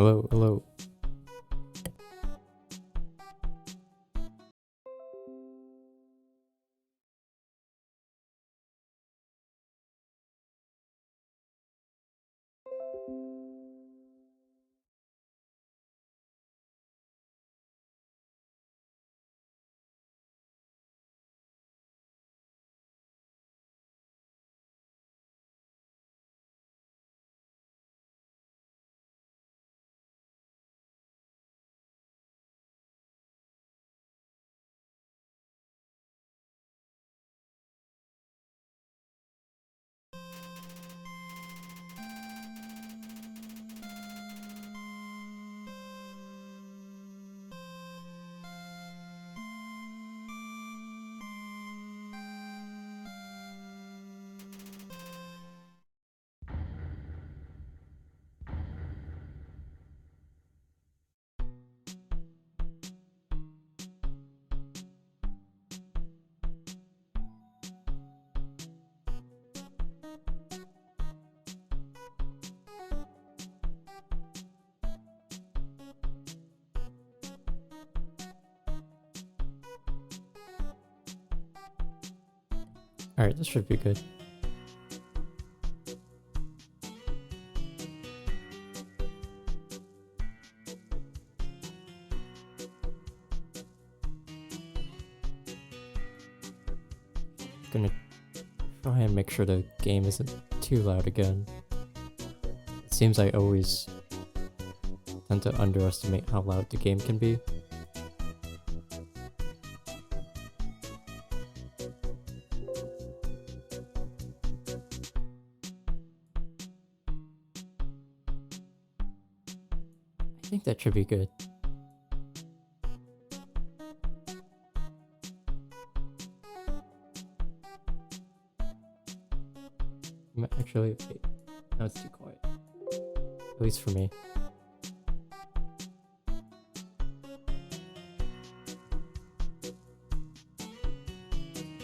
Hello, hello. Alright, this should be good. Gonna try and make sure the game isn't too loud again. It seems I always tend to underestimate how loud the game can be. I think that should be good. Actually, wait. No, it's too quiet. At least for me.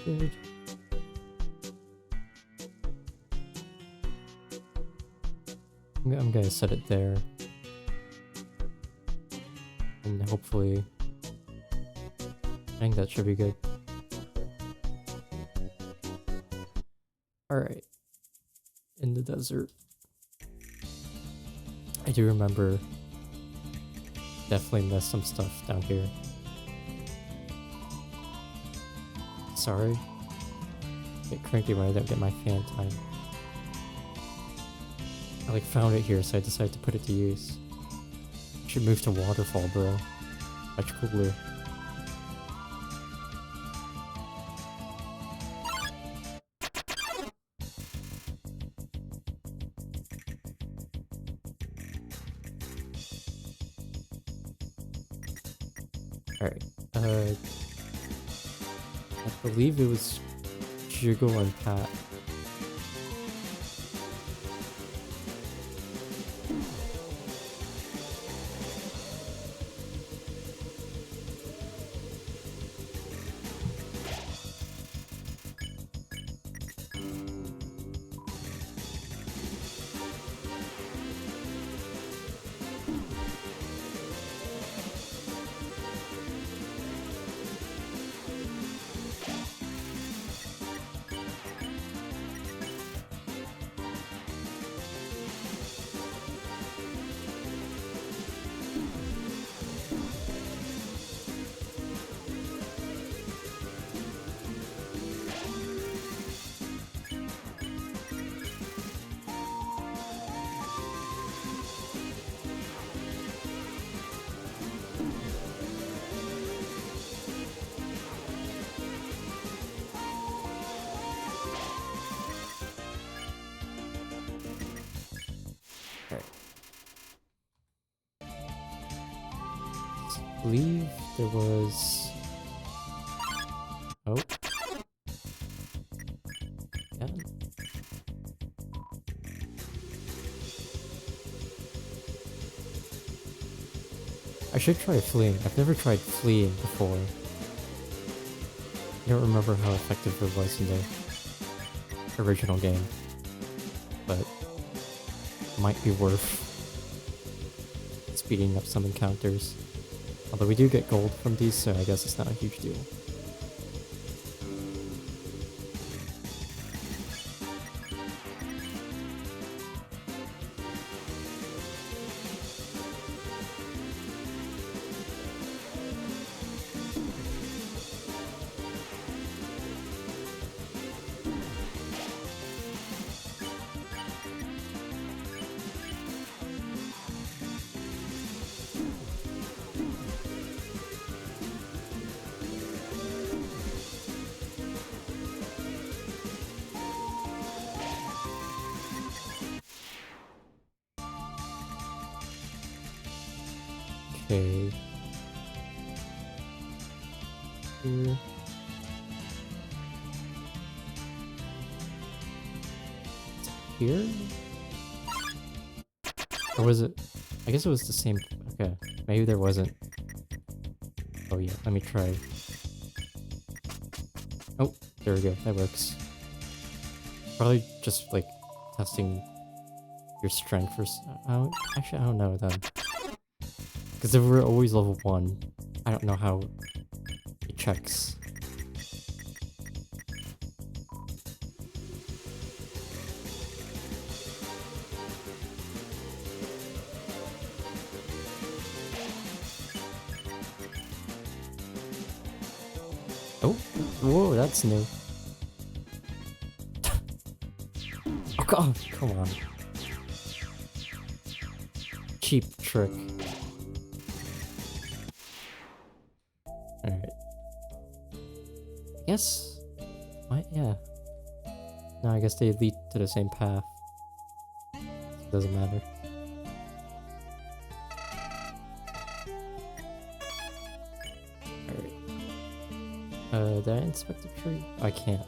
Good. I'm gonna set it there. And hopefully... I think that should be good. Alright. In the desert. I do remember definitely missed some stuff down here. Sorry. Get cranky when I don't get my fan time. I like found it here, so I decided to put it to use. Should move to waterfall, bro. Much cooler. Alright, I believe it was Jiggle and Pat. I believe there was... Oh. Yeah. I should try fleeing. I've never tried fleeing before. I don't remember how effective it was in the original game, but might be worth speeding up some encounters. Although we do get gold from these, so I guess it's not a huge deal. Okay. Here. Here? Or was it? I guess it was the same. Okay. Maybe there wasn't. Oh yeah, let me try. Oh, there we go. That works. Probably just like testing your strength for. Actually, I don't know then. Because if we're always level 1, I don't know how it checks. Oh, whoa, that's new. Oh god, come on. Cheap trick. Alright. I guess... What? Yeah. No, I guess they lead to the same path. So it doesn't matter. Alright. Did I inspect the tree? I can't.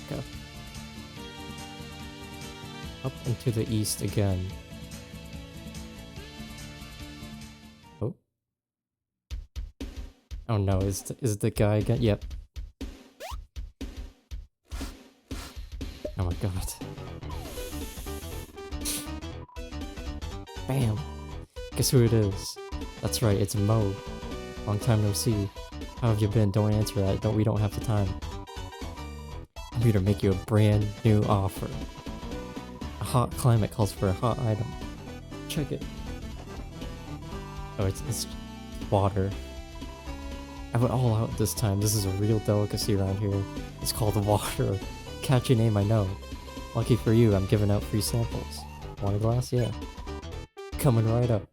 Go. Up and to the east again. Oh. Oh no, is the guy again? Yep. Oh my god. Bam! Guess who it is? That's right, it's Mo. Long time no see. How have you been? Don't answer that. We don't have the time. I'm here to make you a brand new offer. A hot climate calls for a hot item. Check it. Oh, it's water. I went all out this time. This is a real delicacy around here. It's called water. Catchy name, I know. Lucky for you, I'm giving out free samples. Want a glass? Yeah. Coming right up.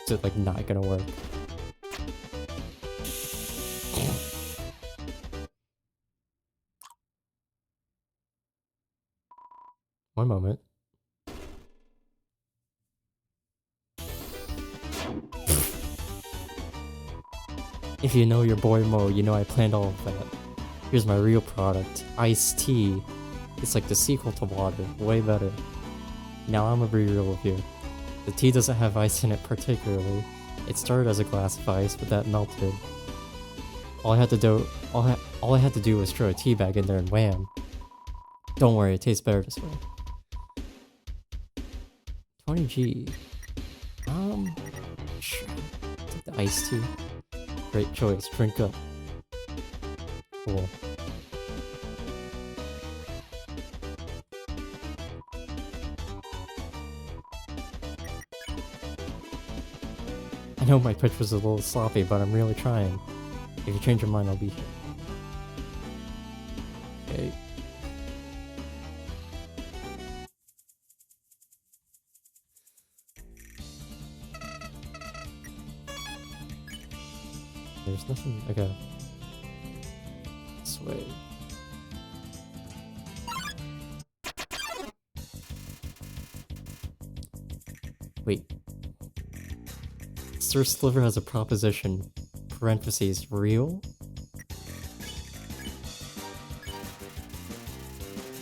Is it like not gonna work? One moment. If you know your boy Mo, you know I planned all of that. Here's my real product, iced tea. It's like the sequel to water, way better. Now I'm gonna be real with you. The tea doesn't have ice in it particularly. It started as a glass of ice, but that melted. All I had to do was throw a tea bag in there and wham. Don't worry, it tastes better this way. 20G. Sure. Take the iced tea. Great choice. Drink up. Cool. I know my pitch was a little sloppy, but I'm really trying. If you change your mind, I'll be here. Okay. There's nothing. Okay. This way. Wait. Sir Sliver has a proposition. Parentheses, real?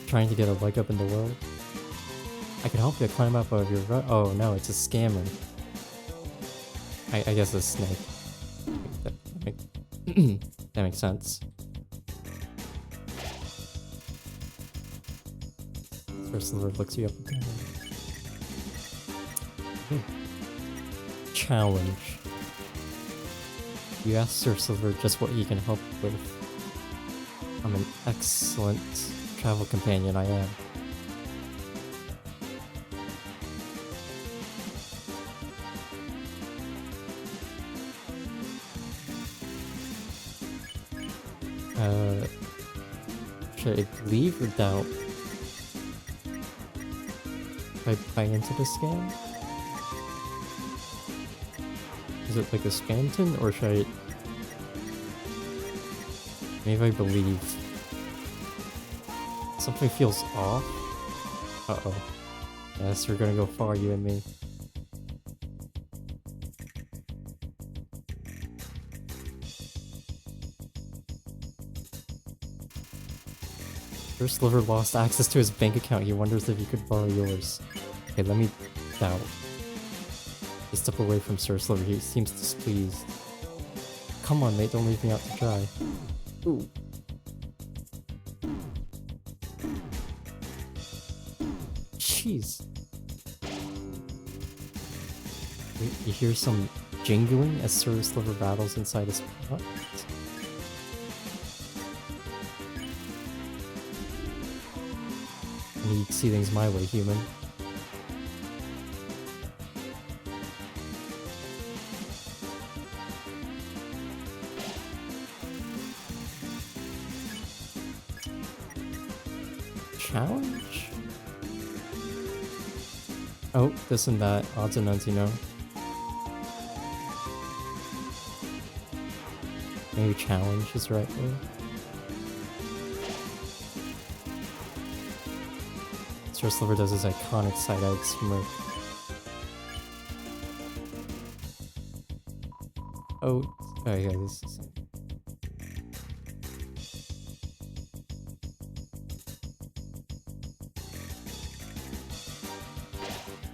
Trying to get a leg up in the world? I can help you climb up out of your rut. Oh no, it's a scammer. I guess a snake. That makes sense. Sir Sliver looks you up and down. Challenge. You ask Sir Silver just what he can help with. I'm an excellent travel companion, I am. Should I believe or doubt? Should I buy into the scam? Is it like a spam tin, or should I... Maybe I believe. Something feels off? Uh-oh. Yes, we're gonna go far, you and me. Sir Sliver lost access to his bank account. He wonders if he could borrow yours. Okay, let me doubt. I step away from Sir Sliver. He seems displeased. Come on, mate. Don't leave me out to dry. Ooh. Jeez. You hear some jingling as Sir Sliver rattles inside his pot. You see things my way, human. Challenge? Oh, this and that. Odds and ends, you know. Maybe challenge is the right word. Sir Sliver does his iconic side-eyed smirk. Oh yeah, this is...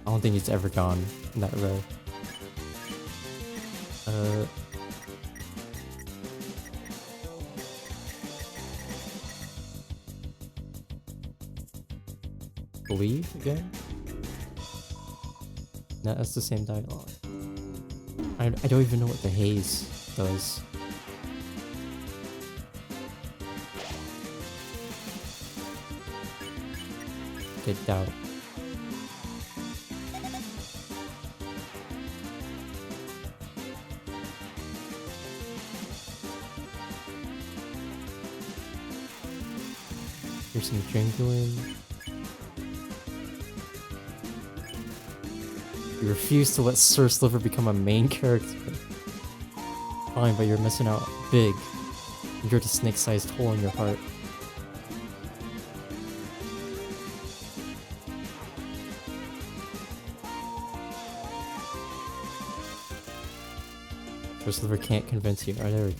I don't think he's ever gone in that row. Believe again? No, that's the same dialogue. I don't even know what the haze does. Okay, doubt. Here's some jingling. You refuse to let Sir Sliver become a main character. Fine, but you're missing out big. You're the snake-sized hole in your heart. Sir Sliver can't convince you. Alright, there we go.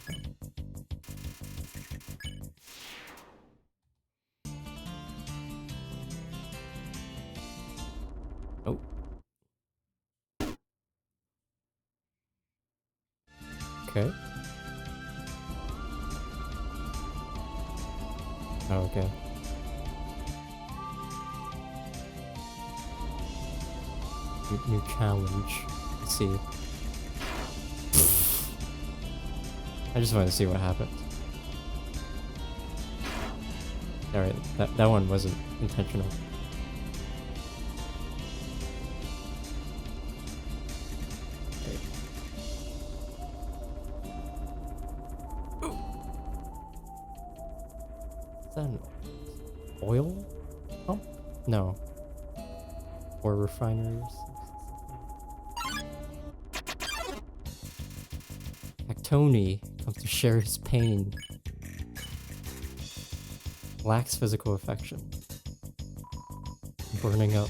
Okay. Oh, okay. New challenge. Let's see. I just wanted to see what happened. Alright, that one wasn't intentional. Is that an oil pump? No. Or refineries? Tony comes to share his pain. Lacks physical affection. Burning up.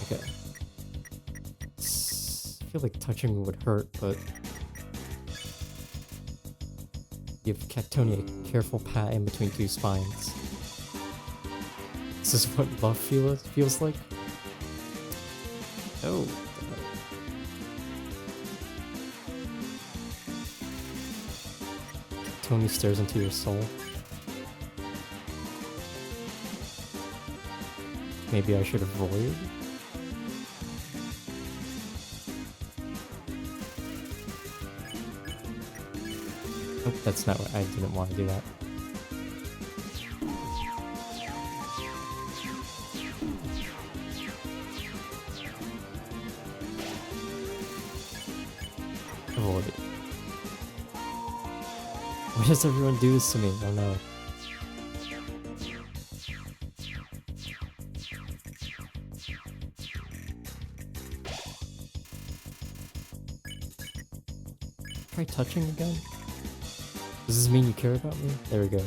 Okay. I feel like touching me would hurt, but give Cactoni a careful pat in between two spines. This is what love feels like? Oh. Tony stares into your soul. Maybe I should avoid? Oh, that's not what I didn't want to do that. Avoid it. Why does everyone do this to me? Oh no. Try touching again? Does this mean you care about me? There we go.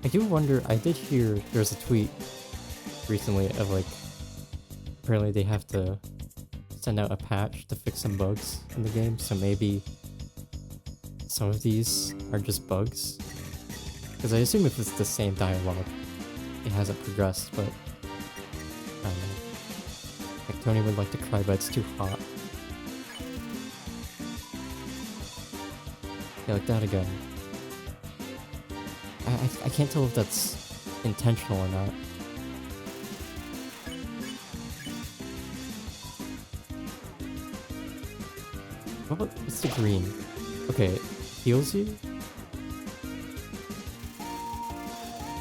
I do wonder, I did hear there's a tweet recently of like, apparently they have to send out a patch to fix some bugs in the game, so maybe some of these are just bugs. Because I assume if it's the same dialogue, it hasn't progressed, but I don't know. Like Tony would like to cry, but it's too hot. Yeah, like that again. I can't tell if that's intentional or not. What's the green? Okay, it heals you?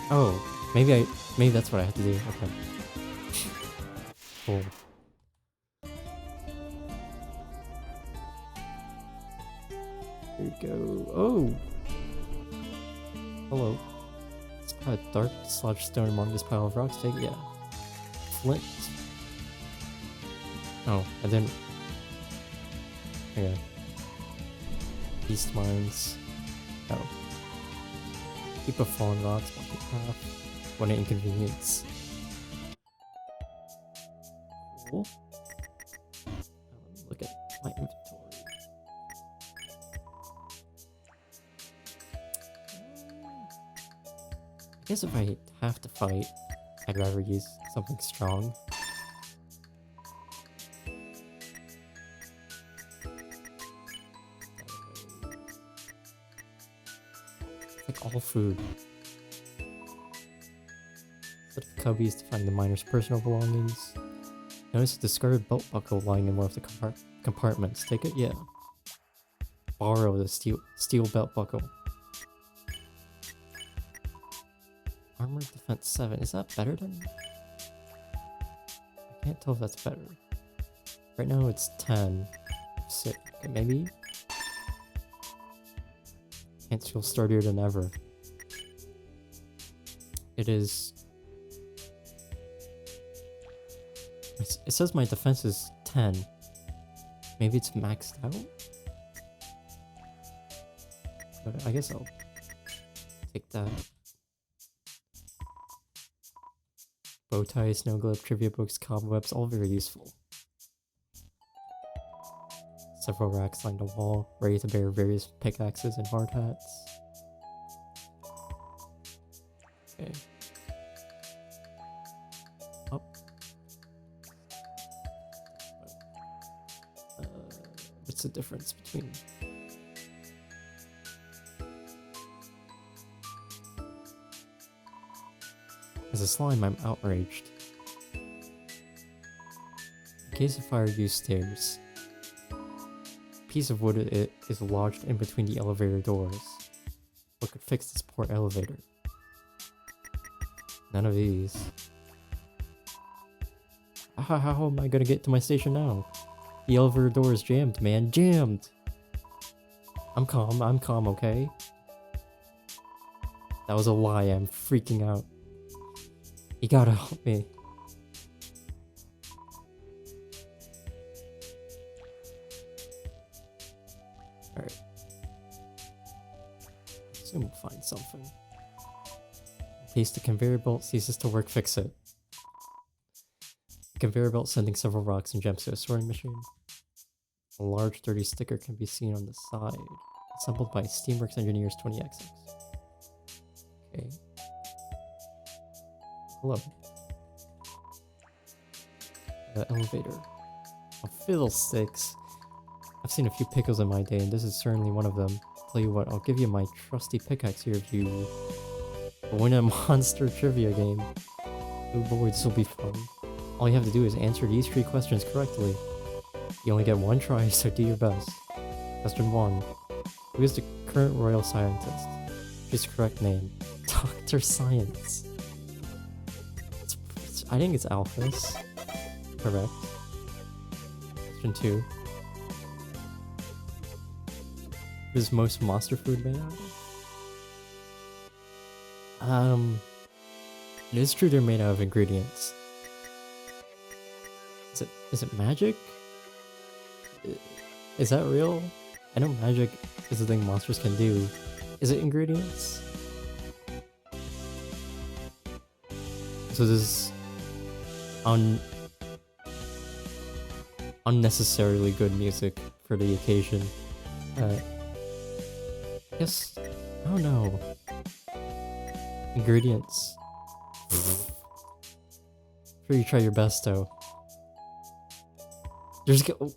Oh, maybe that's what I have to do. Okay. Cool. Here we go. Oh! Hello. It's a dark sludge stone among this pile of rocks. Take it? Yeah. Flint. Oh, I didn't. Okay. Beast mines. Oh. Keep of fallen rocks, block the path. When an inconvenience. Cool. Now let me look at my inventory. I guess if I have to fight, I'd rather use something strong. It's like all food. Set up cubbies to find the miner's personal belongings. Notice a discarded belt buckle lying in one of the compartments. Take it? Yeah. Borrow the steel belt buckle. Armor defense 7. Is that better than? I can't tell if that's better. Right now it's 10. 6. Okay, maybe? Can't feel sturdier than ever. It is. It says my defense is 10. Maybe it's maxed out? But I guess I'll take that. Bow tie, snow globe, trivia books, cobwebs, all very useful. Several racks lined the wall, ready to bear various pickaxes and hard hats. Okay. Up. What's the difference between... As a slime, I'm outraged. In case of fire, use stairs. A piece of wood is lodged in between the elevator doors. What could fix this poor elevator? None of these. How am I gonna get to my station now? The elevator door is jammed, man. Jammed! I'm calm, okay? That was a lie, I'm freaking out. You gotta help me. Alright. Assume we'll find something. In case the conveyor belt ceases to work, fix it. The conveyor belt sending several rocks and gems to a sorting machine. A large dirty sticker can be seen on the side. Assembled by Steamworks Engineers 20XX. Okay. Hello. Elevator. Oh, fiddlesticks. A I've seen a few pickles in my day, and this is certainly one of them. Tell you what, I'll give you my trusty pickaxe here if you win a monster trivia game. Oh boy, this will be fun. All you have to do is answer these 3 questions correctly. You only get 1 try, so do your best. Question 1. Who is the current royal scientist? His correct name. Dr. Science. I think it's Alphys. Correct. Question 2. Is most monster food made out of? It is true they're made out of ingredients. Is it magic? Is that real? I know magic is the thing monsters can do. Is it ingredients? So this is unnecessarily good music for the occasion. Yes, I don't know. Ingredients. Sure, you try your best though. There's oh,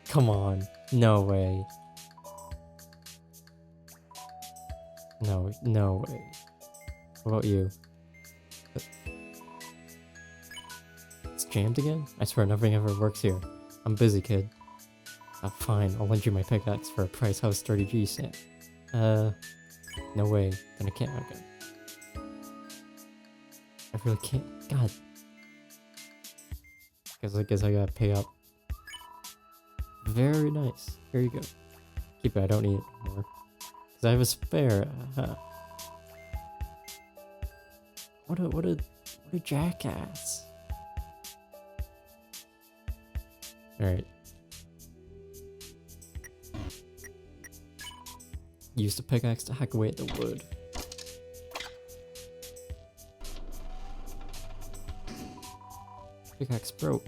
come on, no way. No way. What about you? It's jammed again? I swear nothing ever works here. I'm busy, kid. Fine, I'll lend you my pickaxe for a price house 30G stamp. No way. Then I can't again. I really can't. God. I guess I gotta pay up. Very nice. Here you go. Keep it, I don't need it anymore. Cause I have a spare. What a jackass. Alright. Use the pickaxe to hack away at the wood. Pickaxe broke.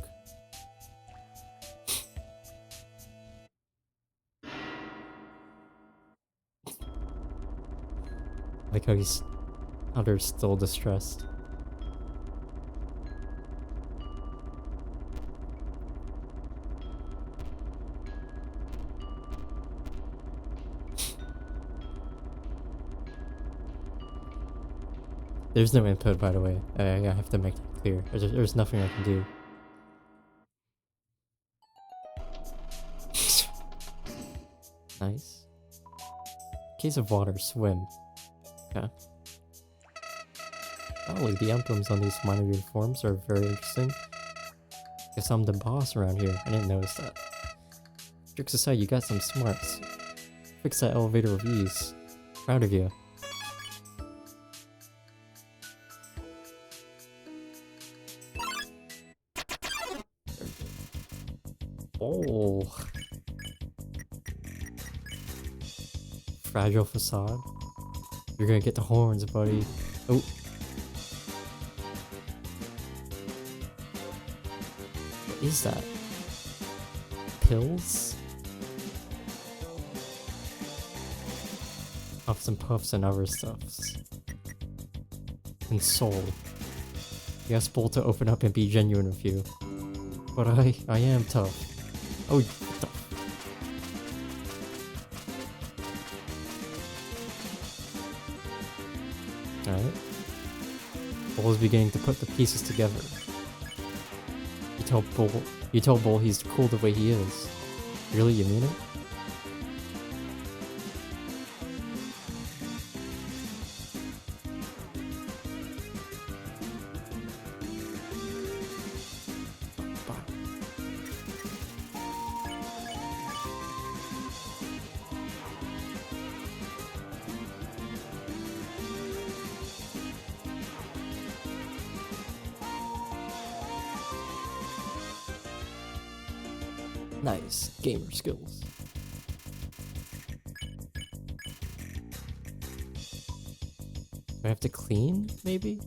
Like how they're still distressed. There's no input, by the way. I have to make that clear. There's nothing I can do. Nice. Case of water, swim. Okay. Golly, the emblems on these minor uniforms are very interesting. Guess I'm the boss around here. I didn't notice that. Tricks aside, you got some smarts. Fix that elevator with ease. Proud of you. Oh. Fragile facade. You're gonna get the horns, buddy. Oh. What is that? Pills? Puffs and puffs and other stuffs. And soul. You asked Bull to open up and be genuine with you. But I am tough. Oh, tough. Alright. Bull is beginning to put the pieces together. You tell Bull he's cool the way he is. Really, you mean it? Nice. Gamer skills. Do I have to clean, maybe?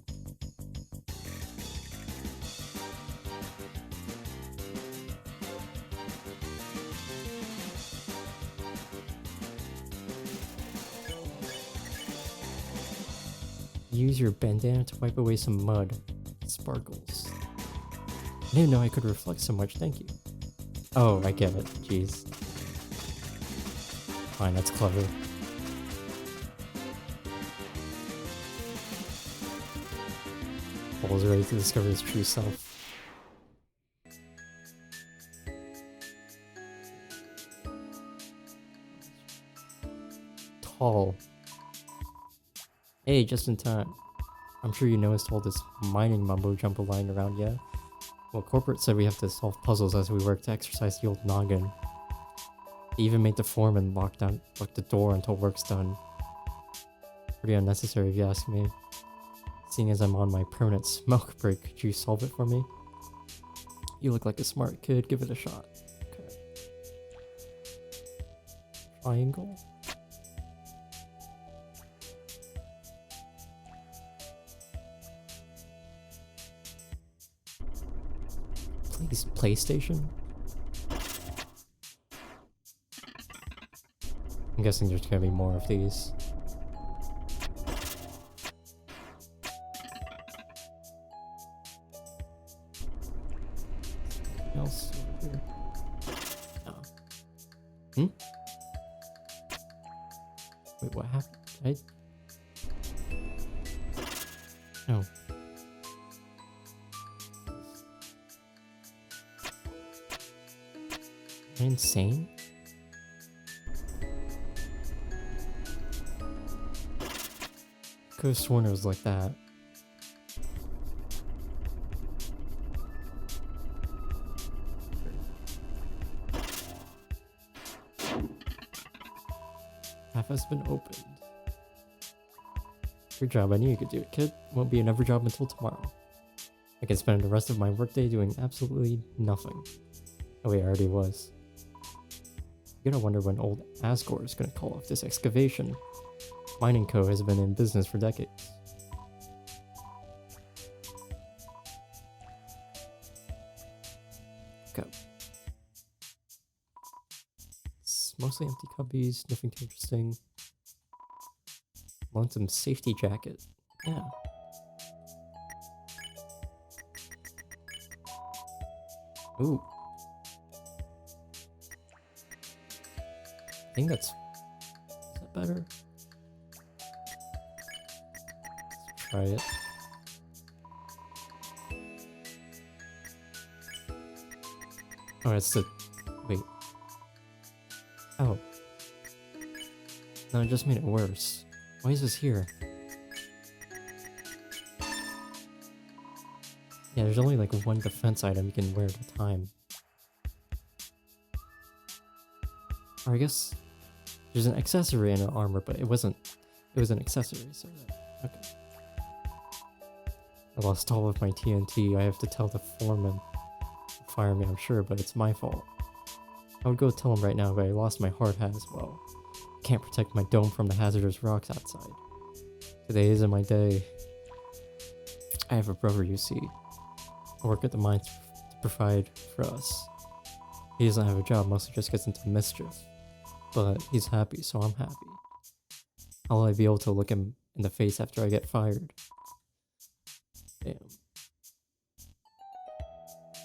Use your bandana to wipe away some mud. It sparkles. I didn't know I could reflect so much, thank you. Oh, I get it. Jeez. Fine, that's clever. Paul's ready to discover his true self. Tall. Hey, just in time. I'm sure you noticed all this mining mumbo jumbo lying around, yeah? Well, corporate said we have to solve puzzles as we work to exercise the old noggin. They even made the foreman lock the door until work's done. Pretty unnecessary if you ask me. Seeing as I'm on my permanent smoke break, could you solve it for me? You look like a smart kid, give it a shot. Okay. Triangle? Please, PlayStation? I'm guessing there's gonna be more of these. Anything else over here? No. Hmm? Wait, what happened? No. Am I insane? Could have sworn it was like that. Half has been opened. Good job, I knew you could do it, kid. Won't be another job until tomorrow. I can spend the rest of my workday doing absolutely nothing. Oh wait, I already was. You gotta wonder when old Asgore is gonna call off this excavation. Mining Co. has been in business for decades. Go. It's mostly empty cubbies, nothing too interesting. Lonesome safety jacket. Yeah. Ooh. I think that's... Is that better? Let's try it. Oh, it's the... Wait. Oh. No, it just made it worse. Why is this here? Yeah, there's only like one defense item you can wear at a time. Or I guess there's an accessory and an armor, but it wasn't. It was an accessory, so okay. I lost all of my TNT. I have to tell the foreman to fire me, I'm sure, but it's my fault. I would go tell him right now, but I lost my hard hat as well. I can't protect my dome from the hazardous rocks outside. Today isn't my day. I have a brother, you see. I work at the mines to provide for us. He doesn't have a job, mostly just gets into mischief. But he's happy, so I'm happy. How will I be able to look him in the face after I get fired? Damn.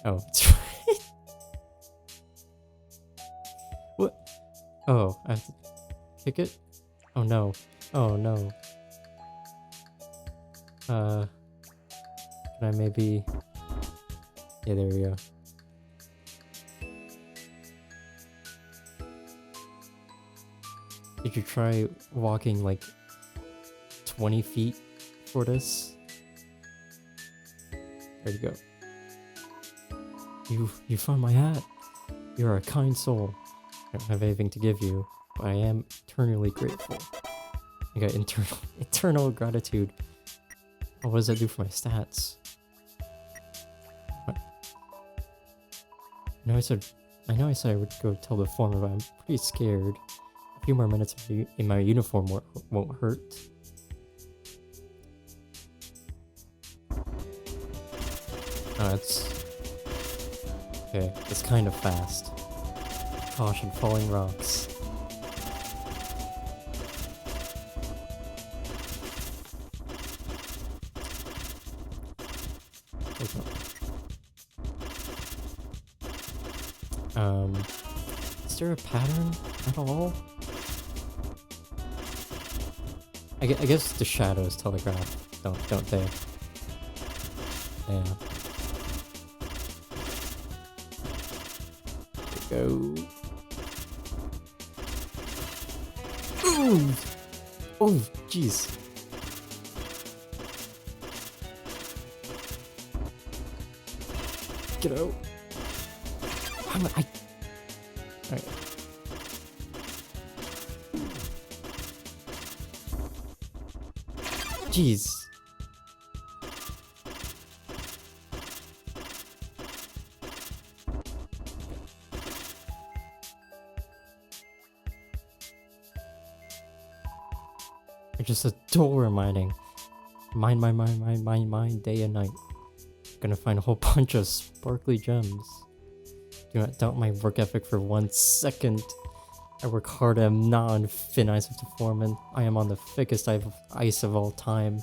Oh, that's right. What? Oh, I have to kick it? Oh no. Oh no. Can I maybe... Yeah, there we go. Did you try walking like 20 feet for this? There you go. You found my hat. You're a kind soul. I don't have anything to give you, but I am eternally grateful. I got eternal gratitude. Oh, what does that do for my stats? What? I know I said I would go tell the foreman, but I'm pretty scared. A few more minutes in my uniform won't hurt. Oh, that's... Okay, it's kind of fast. Caution, falling rocks. Is there a pattern at all? I guess the shadows telegraph, don't they? Yeah. There we go. Ooh! Oh, jeez. Get out. Alright. Jeez. I just adore mining. Mine, day and night. Gonna find a whole bunch of sparkly gems. Do not doubt my work ethic for 1 second. I work hard, I am not on thin ice of the foreman. I am on the thickest ice of all time.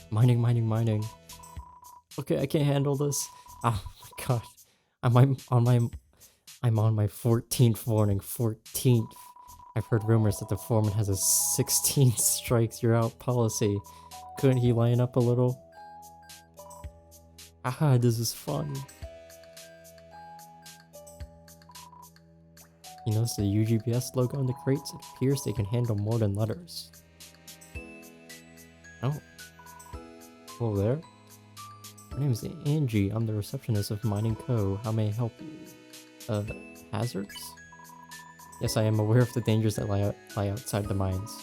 Mining. Okay, I can't handle this. Oh my god. I'm on my 14th warning. 14th. I've heard rumors that the foreman has a 16 strikes you're out policy. Couldn't he line up a little? Ah, this is fun. You notice the UGBS logo on the crates? It appears they can handle more than letters. Oh. Hello there. My name is Angie. I'm the receptionist of Mining Co. How may I help you? Hazards? Yes, I am aware of the dangers that lie outside the mines.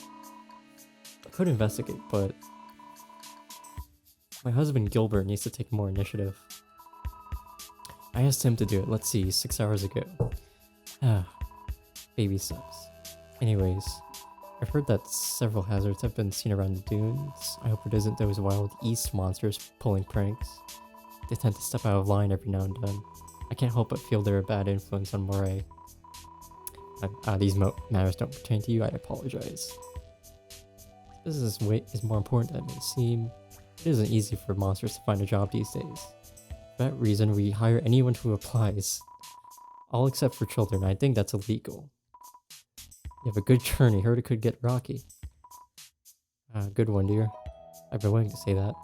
I could investigate, but my husband Gilbert needs to take more initiative. I asked him to do it, let's see, 6 hours ago. Ah, baby steps. Anyways, I've heard that several hazards have been seen around the dunes. I hope it isn't those wild east monsters pulling pranks. They tend to step out of line every now and then. I can't help but feel they're a bad influence on Moray. These matters don't pertain to you, I apologize. This is more important than it may seem. It isn't easy for monsters to find a job these days. For that reason, we hire anyone who applies. All except for children. I think that's illegal. You have a good journey. Heard it could get rocky. Good one, dear. I've been waiting to say that.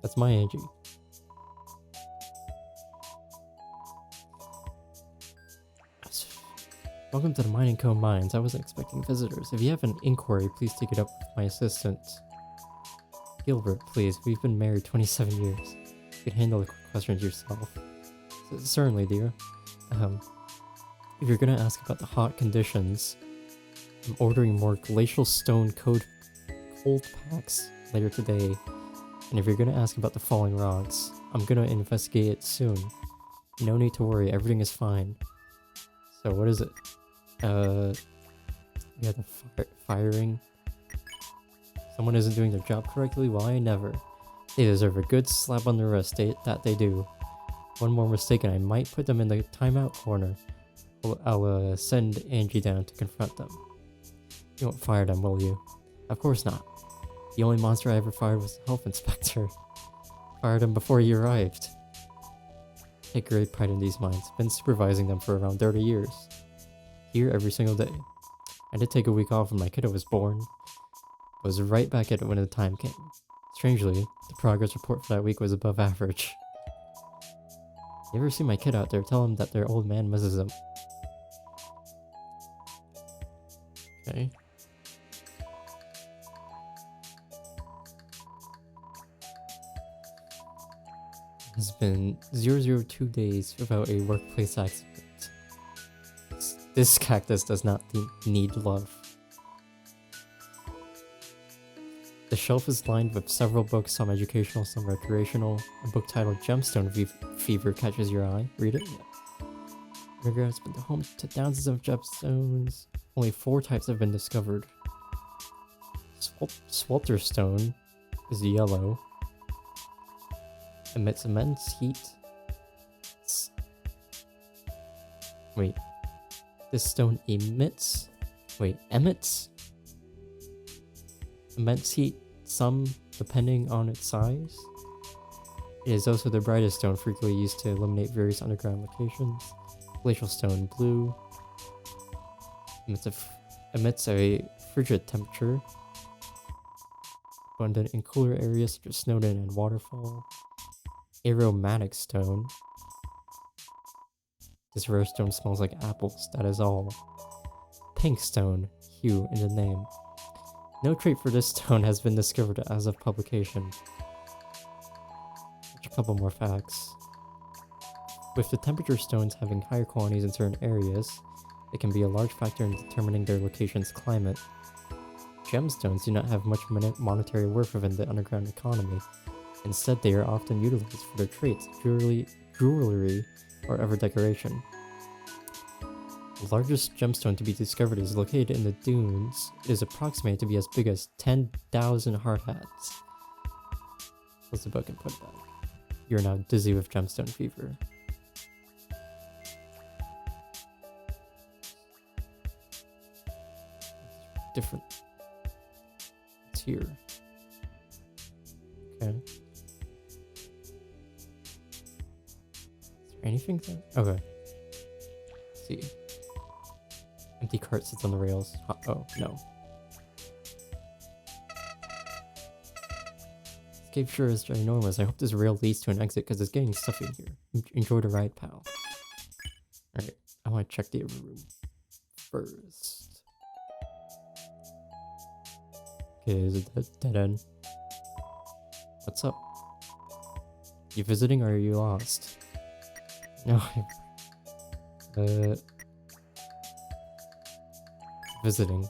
That's my Angie. Welcome to the Mining Co. Mines. I wasn't expecting visitors. If you have an inquiry, please take it up with my assistant. Gilbert, please. We've been married 27 years. You can handle the questions yourself. Certainly, dear. If you're gonna ask about the hot conditions, I'm ordering more glacial stone cold packs later today. And if you're gonna ask about the falling rocks, I'm gonna investigate it soon. No need to worry, everything is fine. So what is it? Yeah, the firing. Someone isn't doing their job correctly? Well, I never. They deserve a good slap on the wrist, that they do. One more mistake and I might put them in the timeout corner. I'll send Angie down to confront them. You won't fire them, will you? Of course not. The only monster I ever fired was the health inspector. Fired him before he arrived. Take great pride in these mines. Been supervising them for around 30 years. Here every single day. I did take a week off when my kiddo was born. I was right back at it when the time came. Strangely, the progress report for that week was above average. You ever see my kid out there? Tell him that their old man misses him. Okay. It's been 002 days without a workplace accident. This cactus does not need love. The shelf is lined with several books, some educational, some recreational. A book titled Gemstone Fever catches your eye. Read it? Yeah. Rigger has been the home to thousands of gemstones. Only 4 types have been discovered. Swelterstone is yellow. Emits immense heat. Wait. This stone emits? Wait, emits? Immense heat, some depending on its size. It is also the brightest stone frequently used to illuminate various underground locations. Glacial stone, blue. Emits a frigid temperature. abundant in cooler areas such as Snowdon and Waterfall. Aromatic stone. This rare stone smells like apples, that is all. Pink stone, hue in the name. No trait for this stone has been discovered as of publication. A couple more facts. With the temperature stones having higher quantities in certain areas, it can be a large factor in determining their location's climate. Gemstones do not have much monetary worth within the underground economy. Instead, they are often utilized for their traits, jewelry, or other decoration. The largest gemstone to be discovered is located in the dunes. It is approximated to be as big as 10,000 hard hats. Close the book and put it back. You're now dizzy with gemstone fever. Different. It's here. Okay. Is there anything there? Okay. Let's see. Empty cart sits on the rails. Oh, no. This cave sure is ginormous. I hope this rail leads to an exit because it's getting stuffy in here. Enjoy the ride, pal. Alright, I want to check the other room first. Okay, is it dead end? What's up? You visiting or are you lost? No, visiting.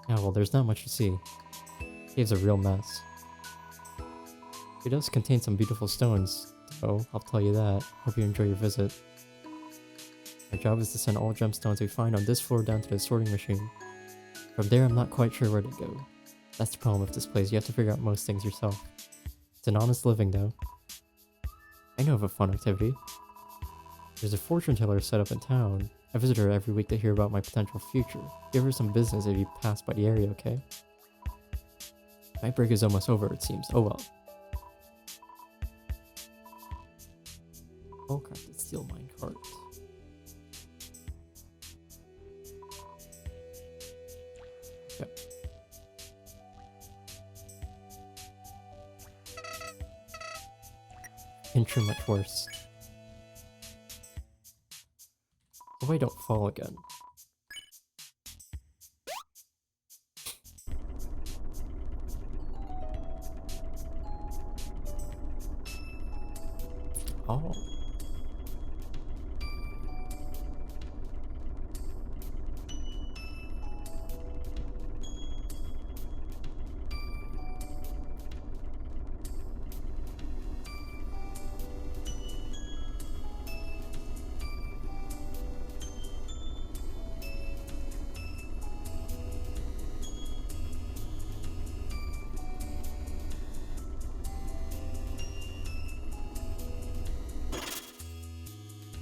Yeah, well, there's not much to see. Cave's a real mess. It does contain some beautiful stones, though, I'll tell you that. Hope you enjoy your visit. Our job is to send all gemstones we find on this floor down to the sorting machine. From there, I'm not quite sure where to go. That's the problem with this place, you have to figure out most things yourself. It's an honest living, though. I know of a fun activity. There's a fortune teller set up in town. I visit her every week to hear about my potential future. Give her some business if you pass by the area, okay? Night break is almost over, it seems. Oh well. Oh crap, it's steel mine cart. Yep. Pincher much worse. Oh, I don't fall again. Oh.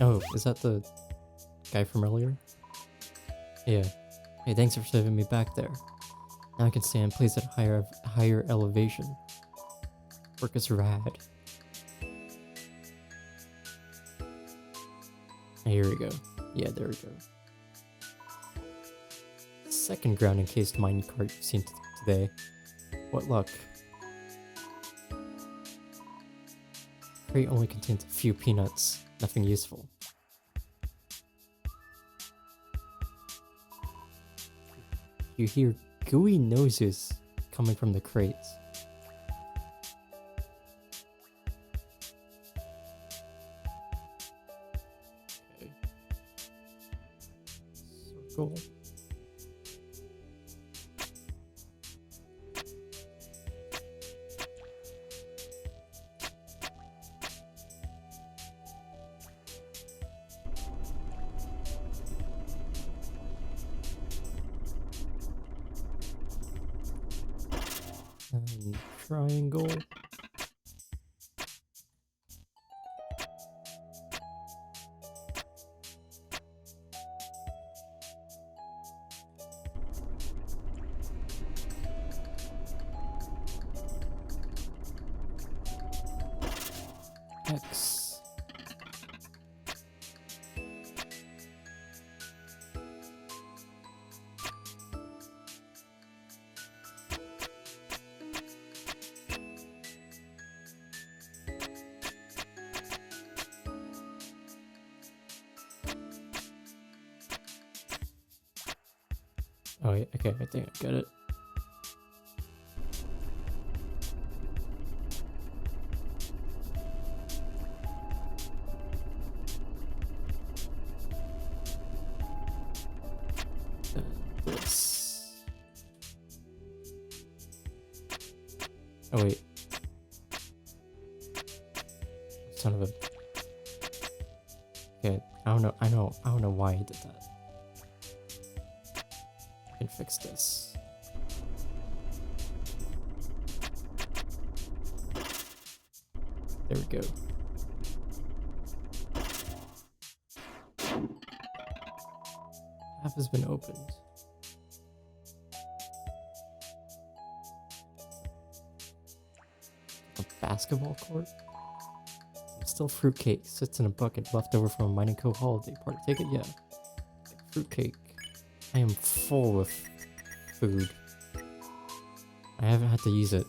Oh, is that the guy from earlier? Yeah. Hey, thanks for saving me back there. Now I can stand place at higher elevation. Work is rad. Here we go. Yeah, there we go. Second ground encased mine cart you've seen today. What luck. Crate only contains a few peanuts. Nothing useful. You hear gooey noises coming from the crates. Okay. Circle. And triangle. X. Oh, wait, okay, I think I get it. This. Oh, wait. Son of a... Okay, I don't know why he did that. I can fix this. There we go. Half has been opened. A basketball court? Still fruitcake. Sits in a bucket left over from a Mining Cove holiday party. Take it? Yeah. Fruitcake. I am full of food. I haven't had to use it.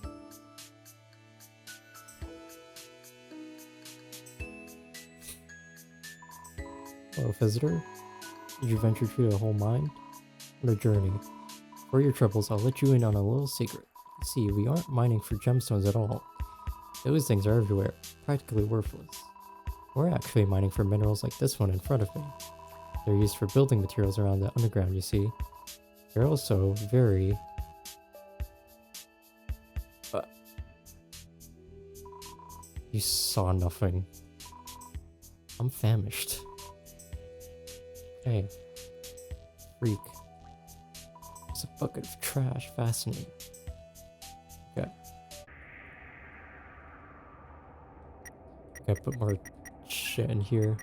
Hello, visitor. Did you venture through the whole mine? What a journey. For your troubles, I'll let you in on a little secret. You see, we aren't mining for gemstones at all. Those things are everywhere, practically worthless. We're actually mining for minerals like this one in front of me. They're used for building materials around the underground, you see. They're also very... You saw nothing. I'm famished. Okay. Freak. It's a bucket of trash. Fascinating. Okay. Gotta put more shit in here.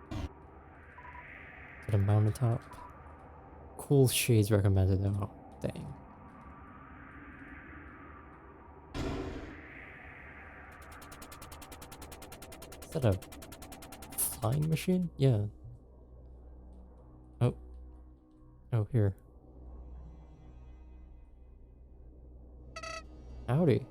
To the mountaintop. Cool shades recommended though. Dang. Is that a flying machine? Yeah. Oh. Oh, here. Howdy.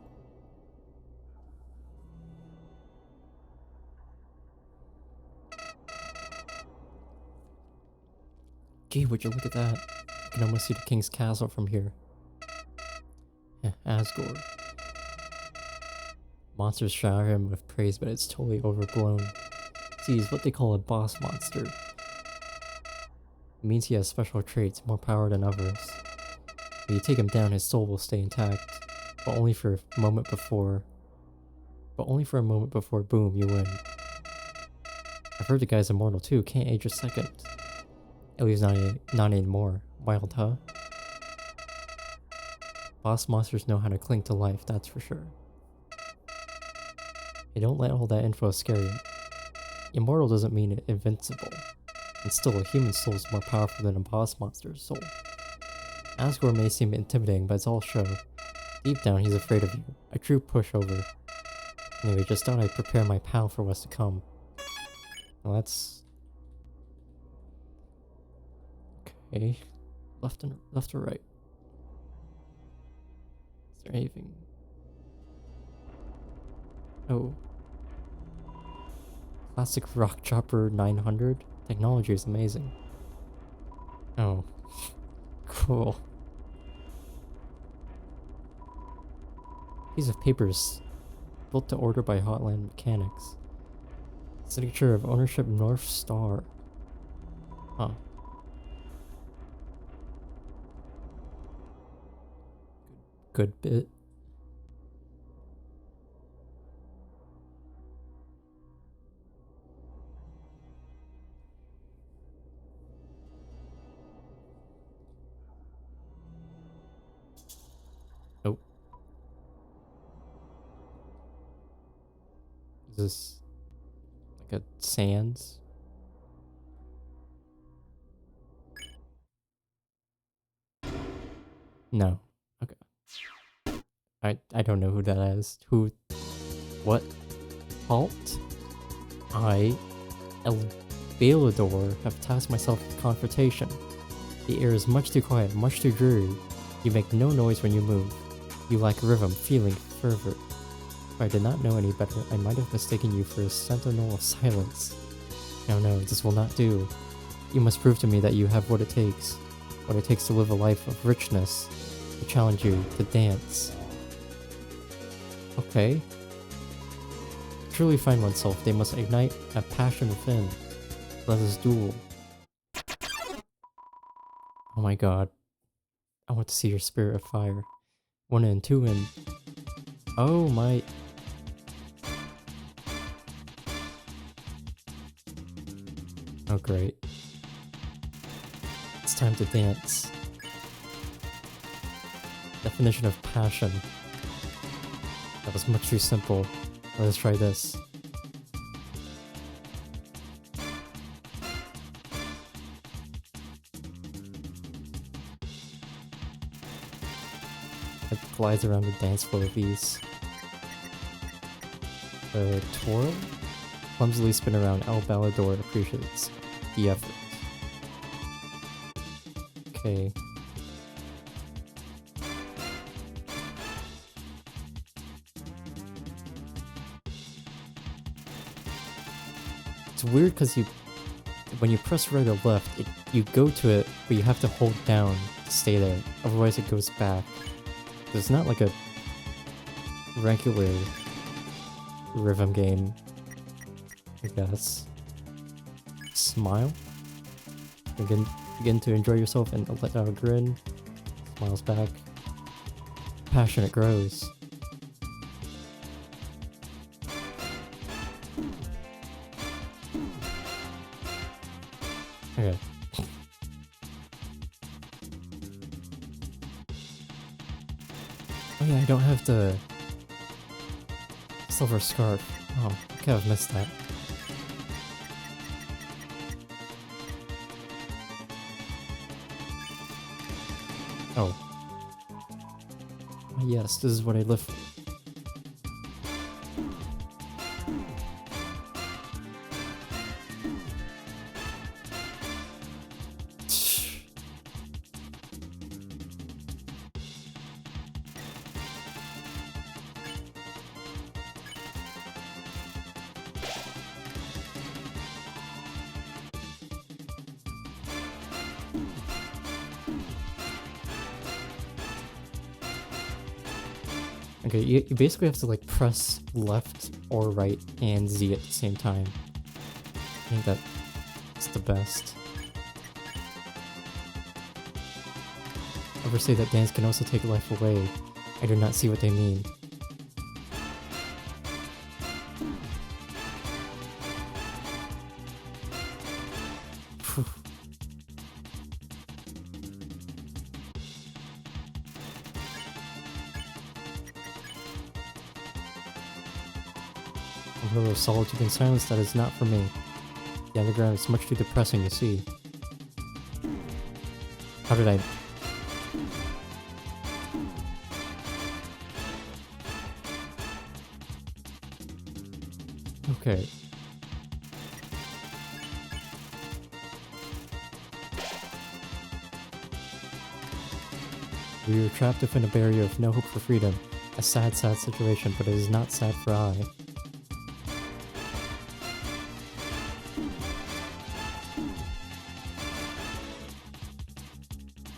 Gee, would you look at that? You can almost see the king's castle from here. Asgore. Monsters shower him with praise, but it's totally overblown. See, he's what they call a boss monster. It means he has special traits, more power than others. When you take him down, his soul will stay intact, but only for a moment before... boom, you win. I've heard the guy's immortal too, can't age a second. At least not anymore. Wild, huh? Boss monsters know how to cling to life, that's for sure. Hey, don't let all that info scare you. Immortal doesn't mean invincible. And still, a human soul is more powerful than a boss monster's soul. Asgore may seem intimidating, but it's all show. Deep down, he's afraid of you. A true pushover. Anyway, just thought I'd prepare my pal for what's to come. Well, that's... Okay. Left or right? Is there anything? Oh. Classic Rock Chopper 900? Technology is amazing. Oh. Cool. Piece of papers built to order by Hotland Mechanics. Signature of ownership North Star. Huh. Good bit. Oh. Is this like a sands? No. Okay. I don't know who that is. Who? What? Halt? I, Elbalador, have tasked myself with confrontation. The air is much too quiet, much too dreary. You make no noise when you move. You lack rhythm, feeling, fervor. If I did not know any better, I might have mistaken you for a sentinel of silence. No, this will not do. You must prove to me that you have what it takes to live a life of richness. I challenge you to dance. Okay. To truly find oneself, they must ignite a passion within. Let us duel. Oh my god. I want to see your spirit of fire. 1 in, 2 in. Oh my... Oh great. It's time to dance. Definition of passion. That was much too simple. Let us try this. It glides around the dance floor with ease. Twirl? Clumsily spin around. El Balador appreciates the effort. Okay. It's weird because when you press right or left, you go to it, but you have to hold down to stay there. Otherwise it goes back. It's not like a regular rhythm game, I guess. Smile. Begin to enjoy yourself and let out a grin. Smiles back. Passion, it grows. Okay. Oh yeah, I don't have the silver scarf. Oh, I kind of missed that. Oh. Yes, this is what I live for. Okay, you basically have to like press left or right and Z at the same time. I think that's the best. Others say that dance can also take life away. I do not see what they mean. Phew. A little solitude and silence, that is not for me. The underground is much too depressing to see. How did I... Okay. We are trapped within a barrier of no hope for freedom. A sad, sad situation, but it is not sad for I.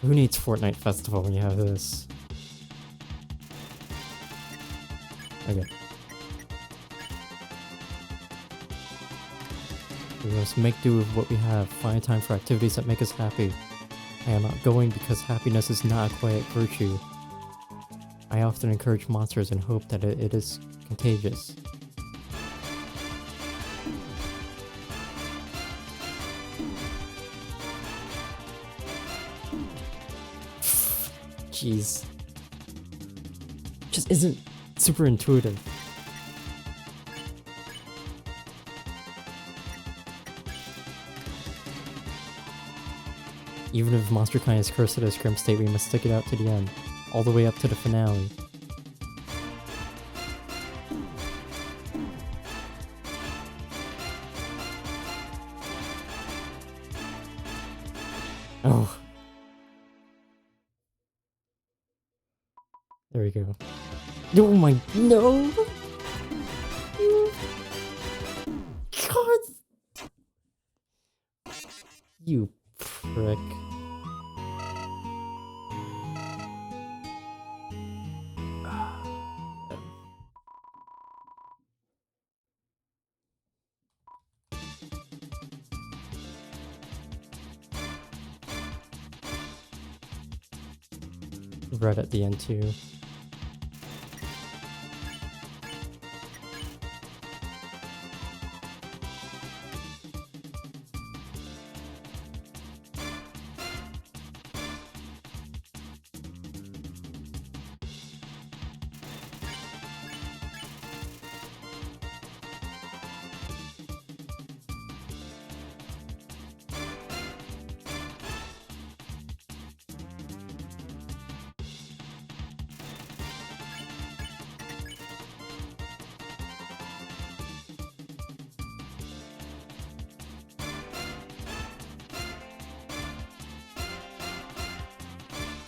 Who needs Fortnite Festival when you have this? Okay. We must make do with what we have, find time for activities that make us happy. I am outgoing because happiness is not a quiet virtue. I often encourage monsters and hope that it is contagious. Jeez. Just isn't super intuitive. Even if MonsterKind is cursed at a scrim state, we must stick it out to the end. All the way up to the finale. Oh. There we go. Oh my... No! God! You prick. Red at the end too.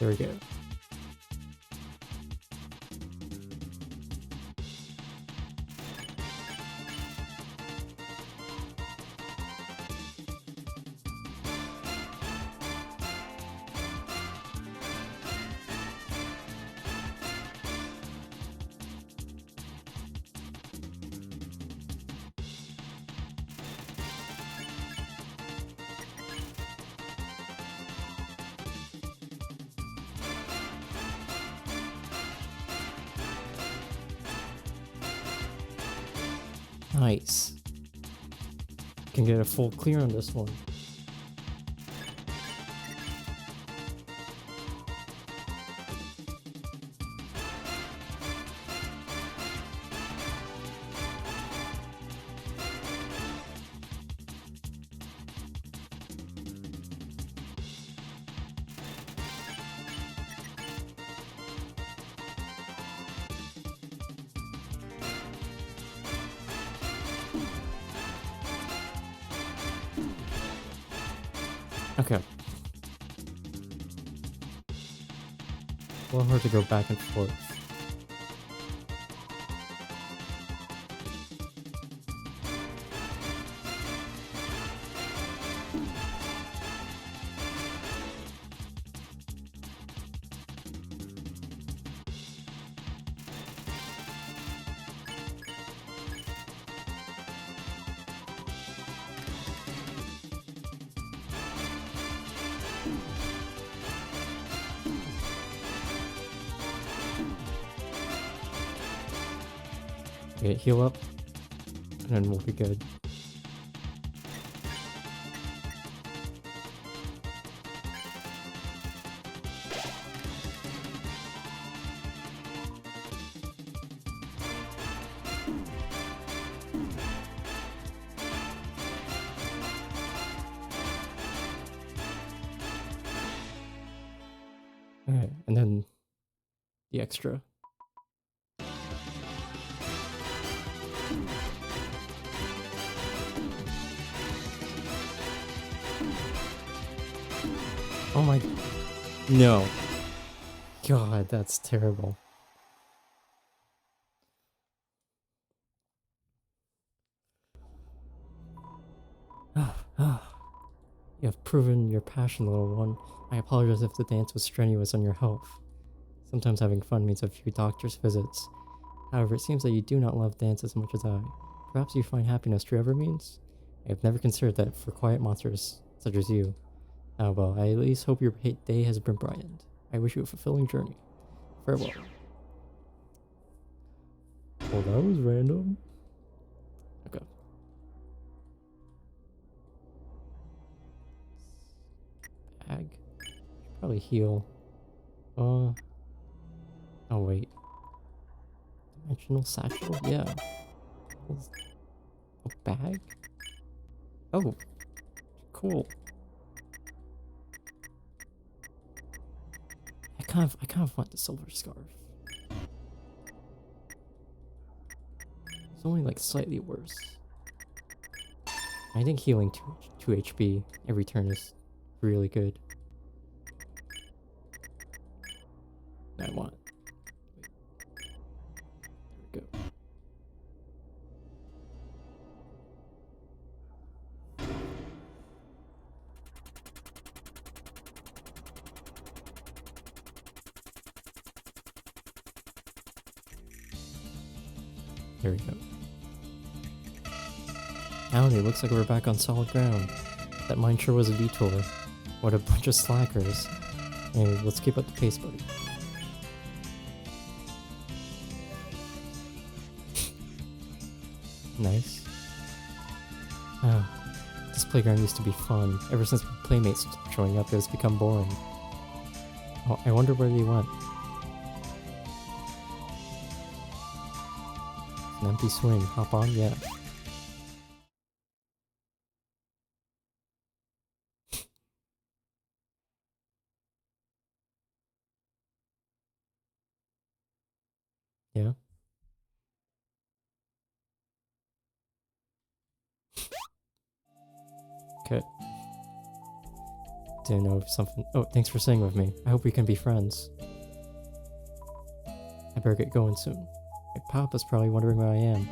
There we go. Nice. Can get a full clear on this one. Okay. A little hard to go back and forth. Okay, heal up, and then we'll be good. Okay, and then the extra. Oh my... No. God, that's terrible. You have proven your passion, little one. I apologize if the dance was strenuous on your health. Sometimes having fun means a few doctor's visits. However, it seems that you do not love dance as much as I. Perhaps you find happiness through other means? I have never considered that for quiet monsters such as you. Ah well, I at least hope your day has been brightened. I wish you a fulfilling journey. Farewell. Well, that was random. Okay. Bag. Should probably heal. Oh wait. Dimensional satchel? Yeah. A bag? Oh. Cool. I kind of want the silver scarf. It's only like slightly worse. I think healing 2 HP every turn is really good. I want. There we go. There we go. Howdy, looks like we're back on solid ground. That mine sure was a detour. What a bunch of slackers. Anyway, let's keep up the pace, buddy. Nice. Oh, this playground used to be fun. Ever since playmates stopped showing up, it's become boring. Oh, I wonder where they went. It's an empty swing. Hop on? Yeah. Yeah. Okay. Didn't know if something. Oh, thanks for staying with me. I hope we can be friends. I better get going soon. My papa's probably wondering where I am.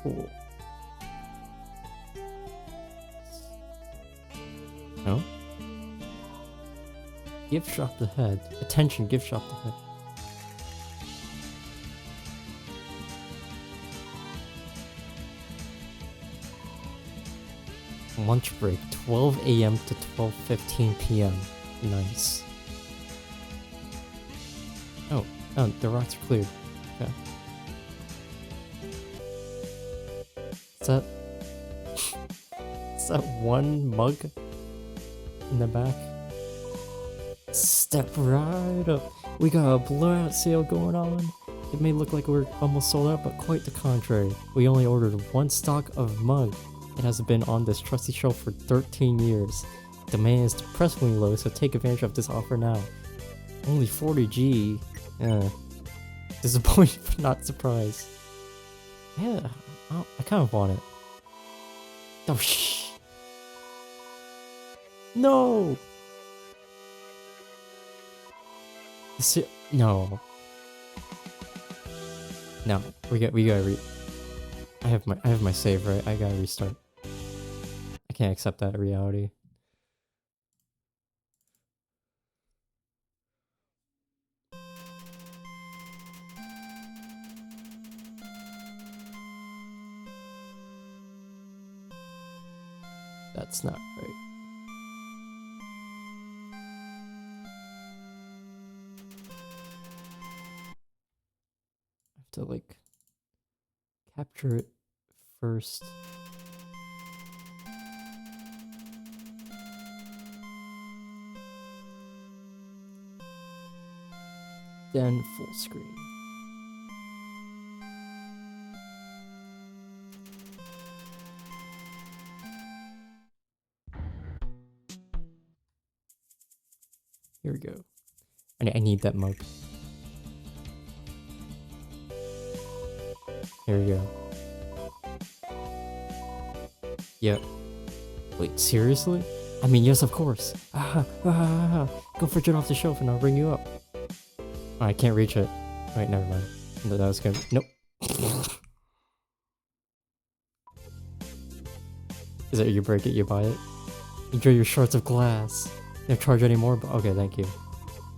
Cool. No? Gift shop ahead. Attention, gift shop ahead. Lunch break, 12 a.m. to 12:15 p.m. Nice. Oh, the rocks are cleared. Okay. Is that one mug in the back? Step right up. We got a blowout sale going on. It may look like we're almost sold out, but quite the contrary. We only ordered one stock of mug. It has been on this trusty shelf for 13 years. Demand is depressingly low, so take advantage of this offer now. Only 40G. Disappointed but not surprised. Yeah, I kind of want it. Oh, shh. No! No. No, we gotta I have my save, right? I gotta restart. I can't accept that reality. That's not right. I have to like capture it first. Then full screen. Here we go. I need that mug. Here we go. Yep. Wait, seriously? I mean, yes, of course. Go fridge it off the shelf and I'll ring you up. Oh, I can't reach it. Wait, never mind. That was good. Nope. Is it you break it, you buy it? Enjoy your shards of glass. Don't charge anymore, but okay, thank you.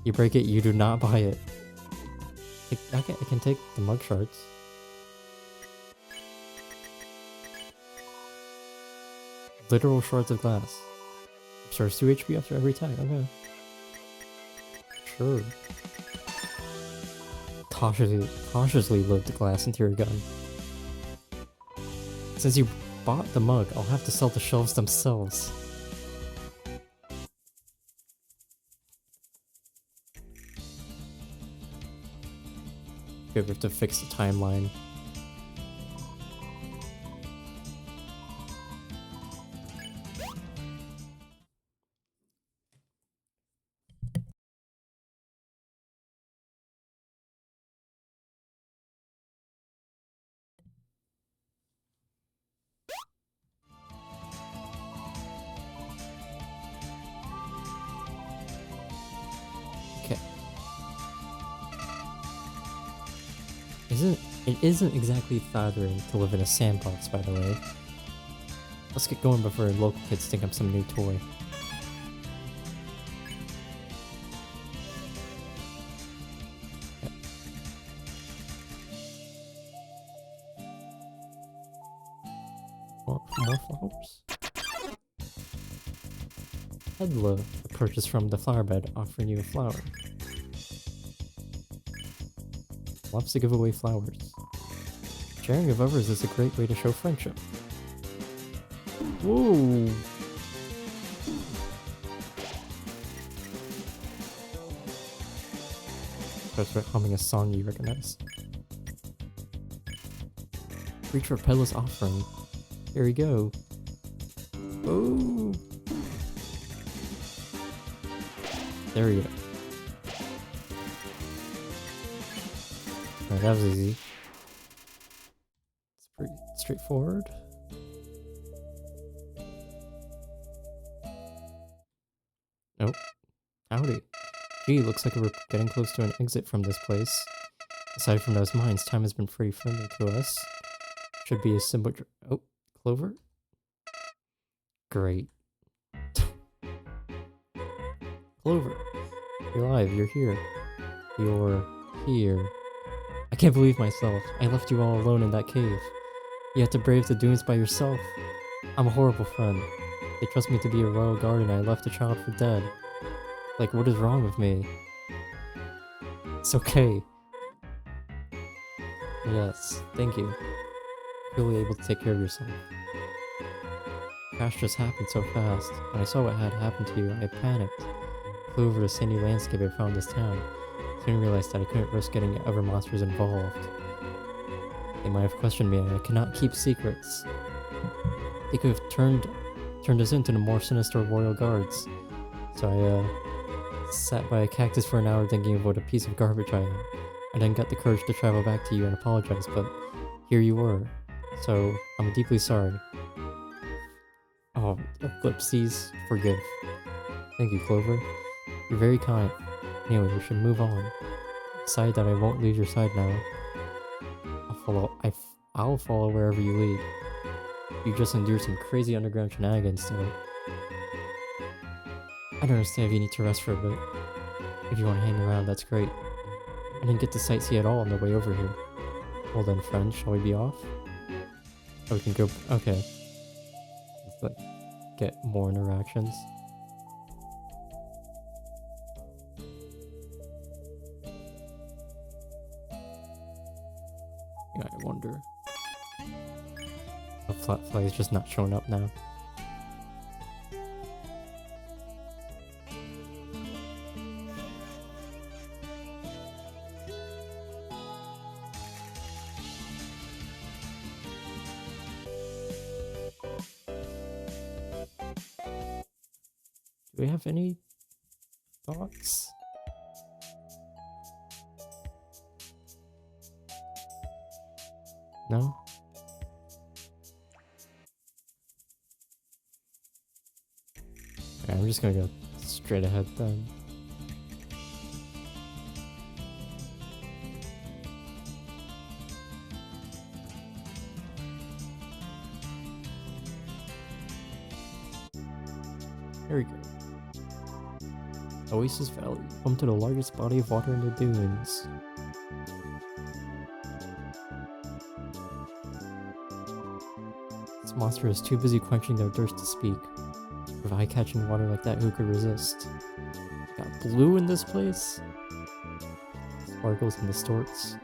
You break it, you do not buy it. I can take the mug shards. Literal shards of glass. Restores 2 HP after every attack, okay. Sure. Cautiously load the glass into your gun. Since you bought the mug, I'll have to sell the shelves themselves. Okay, we have to fix the timeline. It isn't exactly flattering to live in a sandbox, by the way. Let's get going before local kids think I'm some new toy. More flowers. Hedla, a purchase from the flower bed, offering you a flower. Loves to give away flowers. Sharing of others is a great way to show friendship. Whoa! Starts humming a song you recognize. Reach for Peddler's offering. Here we go. Oh! There we go. Alright, that was easy. It's pretty straightforward. Oh. Howdy. Gee, looks like we're getting close to an exit from this place. Aside from those mines, time has been pretty friendly to us. Should be a simple... Oh, Clover? Great. Clover, you're alive, you're here. You're here. I can't believe myself. I left you all alone in that cave. You had to brave the dunes by yourself. I'm a horrible friend. They trust me to be a royal guard and I left a child for dead. Like, what is wrong with me? It's okay. Yes, thank you. Really able to take care of yourself. Crash just happened so fast. When I saw what had happened to you, I panicked. Flew over the sandy landscape and found this town. Soon realized that I couldn't risk getting other monsters involved. They might have questioned me and I cannot keep secrets. They could have turned us into the more sinister royal guards. So I sat by a cactus for an hour thinking of what a piece of garbage I am. I then got the courage to travel back to you and apologize, but here you were. So I'm deeply sorry. Oh, ellipses, forgive. Thank you, Clover. You're very kind. Anyway, we should move on. Decide that I won't leave your side now. I'll follow wherever you lead. You just endured some crazy underground shenanigans, so I don't understand if you need to rest for a bit. If you want to hang around, that's great. I didn't get to sightsee at all on the way over here. Well then, friends, shall we be off? Oh, we can go... Okay. Let's, like, get more interactions. Yeah, I wonder. The flatfly is just not showing up now. Do we have any thoughts? No? Okay, I'm just gonna go straight ahead then. There we go. Oasis Valley, home to the largest body of water in the dunes. This monster is too busy quenching their thirst to speak. With eye-catching water like that, who could resist? Got blue in this place? Sparkles and distorts.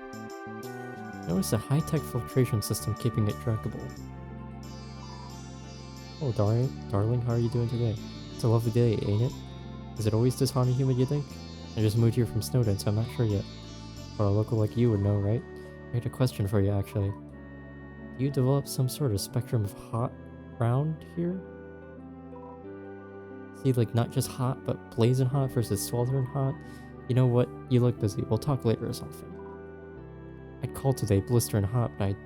Notice a high-tech filtration system keeping it drinkable. Oh, darling, how are you doing today? It's a lovely day, ain't it? Is it always this hot and humid, you think? I just moved here from Snowden, so I'm not sure yet. But a local like you would know, right? I had a question for you, actually. Do you develop some sort of spectrum of hot around here? See, like, not just hot, but blazing hot versus sweltering hot? You know what? You look busy. We'll talk later or something. I'd call today blistering hot, but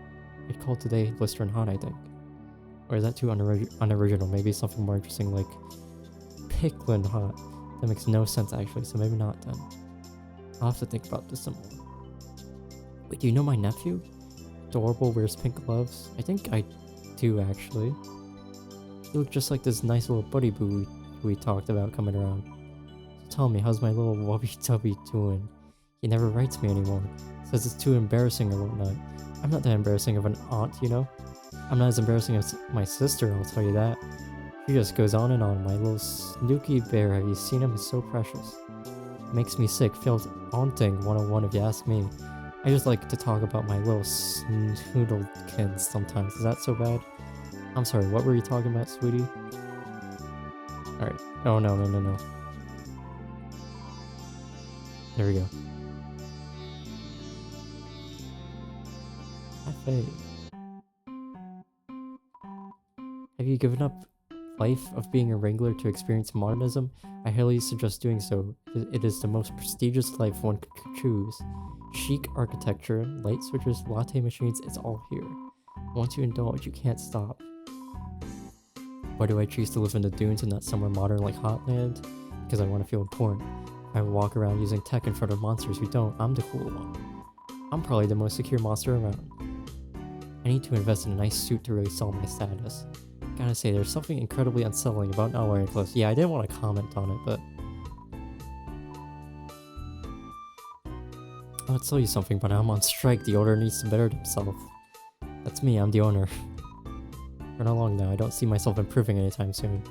I'd call today blistering hot, I think. Or is that too unoriginal? Maybe something more interesting like pickling hot. That makes no sense actually, so maybe not then. I'll have to think about this some more. Wait, do you know my nephew? Adorable, wears pink gloves. I think I do actually. He looked just like this nice little buddy boo we talked about coming around. So tell me, how's my little wubby tubby doing? He never writes me anymore. Says it's too embarrassing or whatnot. I'm not that embarrassing of an aunt, you know? I'm not as embarrassing as my sister, I'll tell you that. She just goes on and on. My little snooky bear, have you seen him? He's so precious. Makes me sick, feels haunting 101 if you ask me. I just like to talk about my little snoodle kids sometimes. Is that so bad? I'm sorry, what were you talking about, sweetie? Alright. Oh, no, no, no, no. There we go. Cafe. Have you given up life of being a wrangler to experience modernism? I highly suggest doing so. It is the most prestigious life one could choose. Chic architecture, light switches, latte machines, it's all here. Once you indulge, you can't stop. Why do I choose to live in the dunes and not somewhere modern like Hotland? Because I want to feel important. I walk around using tech in front of monsters who don't. I'm the cool one. I'm probably the most secure monster around. I need to invest in a nice suit to really sell my status. Gotta say, there's something incredibly unsettling about not wearing clothes. Yeah, I didn't want to comment on it, but... I'll tell you something, but I'm on strike. The owner needs to better himself. That's me, I'm the owner. Run along now, I don't see myself improving anytime soon.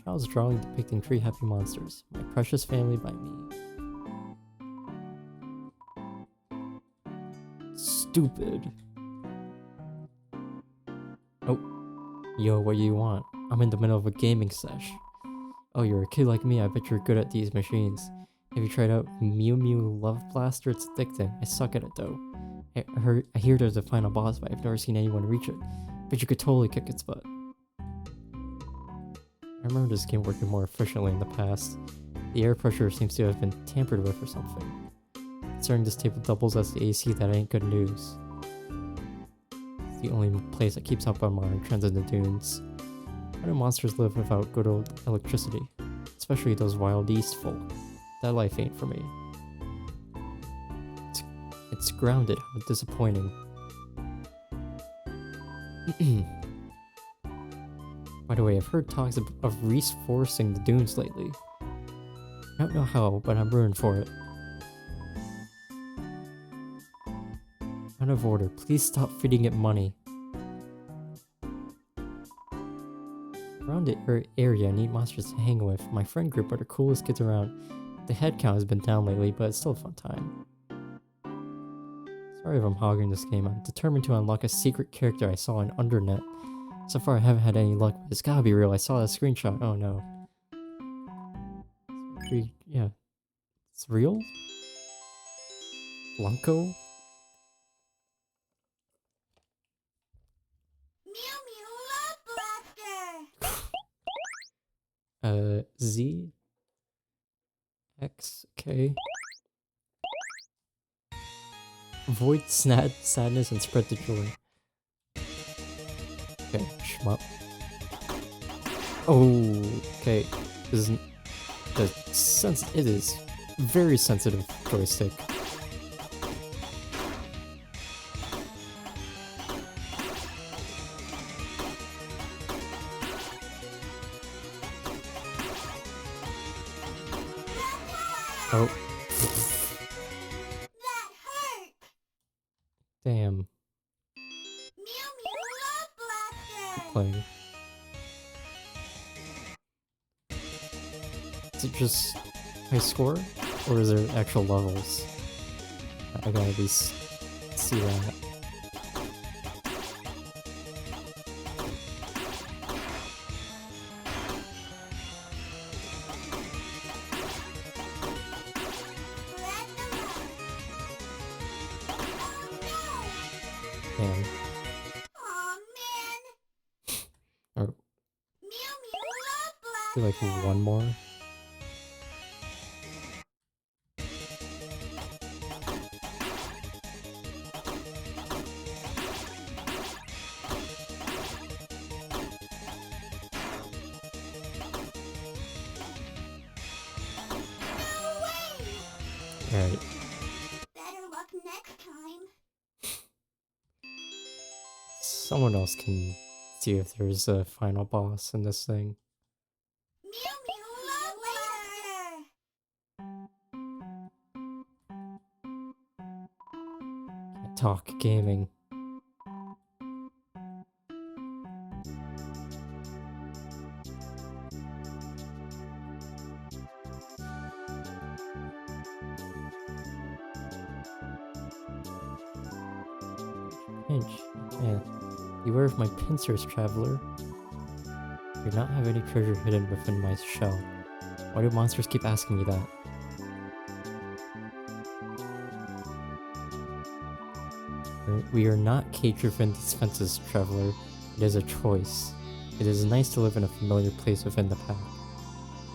Child's drawing depicting 3 happy monsters. My precious family by me. Stupid. Oh. Yo, what do you want? I'm in the middle of a gaming sesh. Oh, you're a kid like me, I bet you're good at these machines. Have you tried out Mew Mew Love Blaster? It's addicting. I suck at it though. I hear there's a final boss, but I've never seen anyone reach it. But you could totally kick its butt. I remember this game working more efficiently in the past. The air pressure seems to have been tampered with or something. Considering this table doubles as the AC, that ain't good news. It's the only place that keeps up on modern trends in the dunes. How do monsters live without good old electricity? Especially those wild east folk. That life ain't for me. It's grounded, how disappointing. By the way, I've heard talks of reforesting the dunes lately. I don't know how, but I'm rooting for it. Out of order, please stop feeding it money. Around the area, I need monsters to hang with. My friend group are the coolest kids around. The head count has been down lately, but it's still a fun time. Sorry if I'm hogging this game. I'm determined to unlock a secret character I saw in Undernet. So far I haven't had any luck, but it's gotta be real. I saw a screenshot. Oh no. Yeah. It's real? Blanco? Mew Mew Love Blaster! Z? X? K? Avoid sadness and spread the joy. Okay, shmup. Oh, okay. This isn't it is very sensitive joystick. Oh. That hurt! Damn. Mew Mew Love Blaster! Playing. Is it just high score? Or is there actual levels? I gotta at least see that. Damn. Aw, man! Or Mew Mew Love do Blaster! like one more? No way! Alright. Better luck next time. Someone else can see if there's a final boss in this thing. Mew Mew Love Blaster! Talk gaming. Pinch. Yeah. Beware of my pincers, traveler. Do not have any treasure hidden within my shell. Why do monsters keep asking me that? We are not caged within these fences, traveler. It is a choice. It is nice to live in a familiar place within the pack.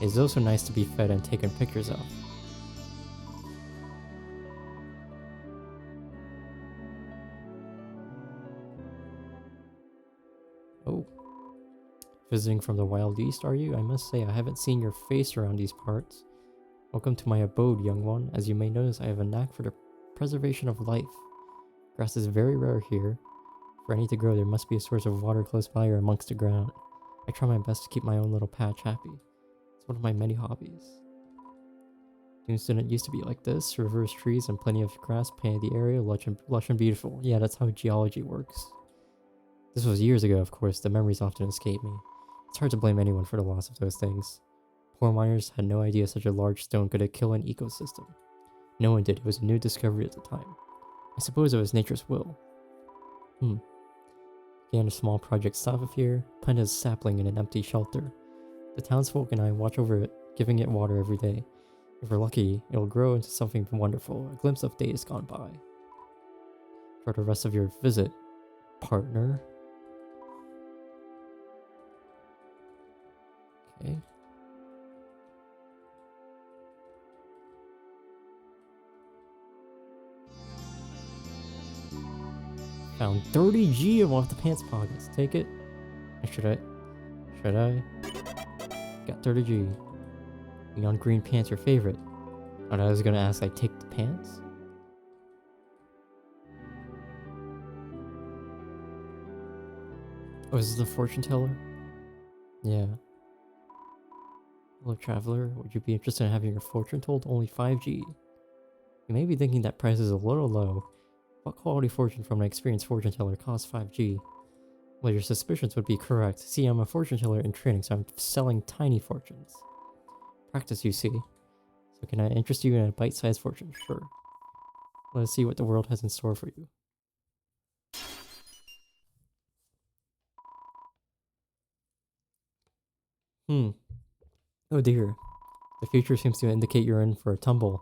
It is also nice to be fed and taken pictures of. Oh. Visiting from the Wild East, are you? I must say, I haven't seen your face around these parts. Welcome to my abode, young one. As you may notice, I have a knack for the preservation of life. Grass is very rare here. For any to grow, there must be a source of water close by or amongst the ground. I try my best to keep my own little patch happy. It's one of my many hobbies. Dunes didn't used to be like this. Rivers, trees, and plenty of grass painted the area lush and beautiful. Yeah, that's how geology works. This was years ago, of course. The memories often escape me. It's hard to blame anyone for the loss of those things. Poor miners had no idea such a large stone could kill an ecosystem. No one did. It was a new discovery at the time. I suppose it was nature's will. Began a small project south of here, planted a sapling in an empty shelter. The townsfolk and I watch over it, giving it water every day. If we're lucky, it will grow into something wonderful, a glimpse of days gone by. For the rest of your visit, partner. Okay. Found 30G of off the pants pockets. Take it. Should I? Got 30G. Neon green pants, your favorite. And I was gonna ask, like, take the pants? Oh, is this the fortune teller? Yeah. Hello, traveler. Would you be interested in having your fortune told? Only 5G. You may be thinking that price is a little low. What quality fortune from an experienced fortune teller costs 5G? Well, your suspicions would be correct. See, I'm a fortune teller in training, so I'm selling tiny fortunes. Practice, you see. So can I interest you in a bite-sized fortune? Sure. Let us see what the world has in store for you. Oh dear. The future seems to indicate you're in for a tumble.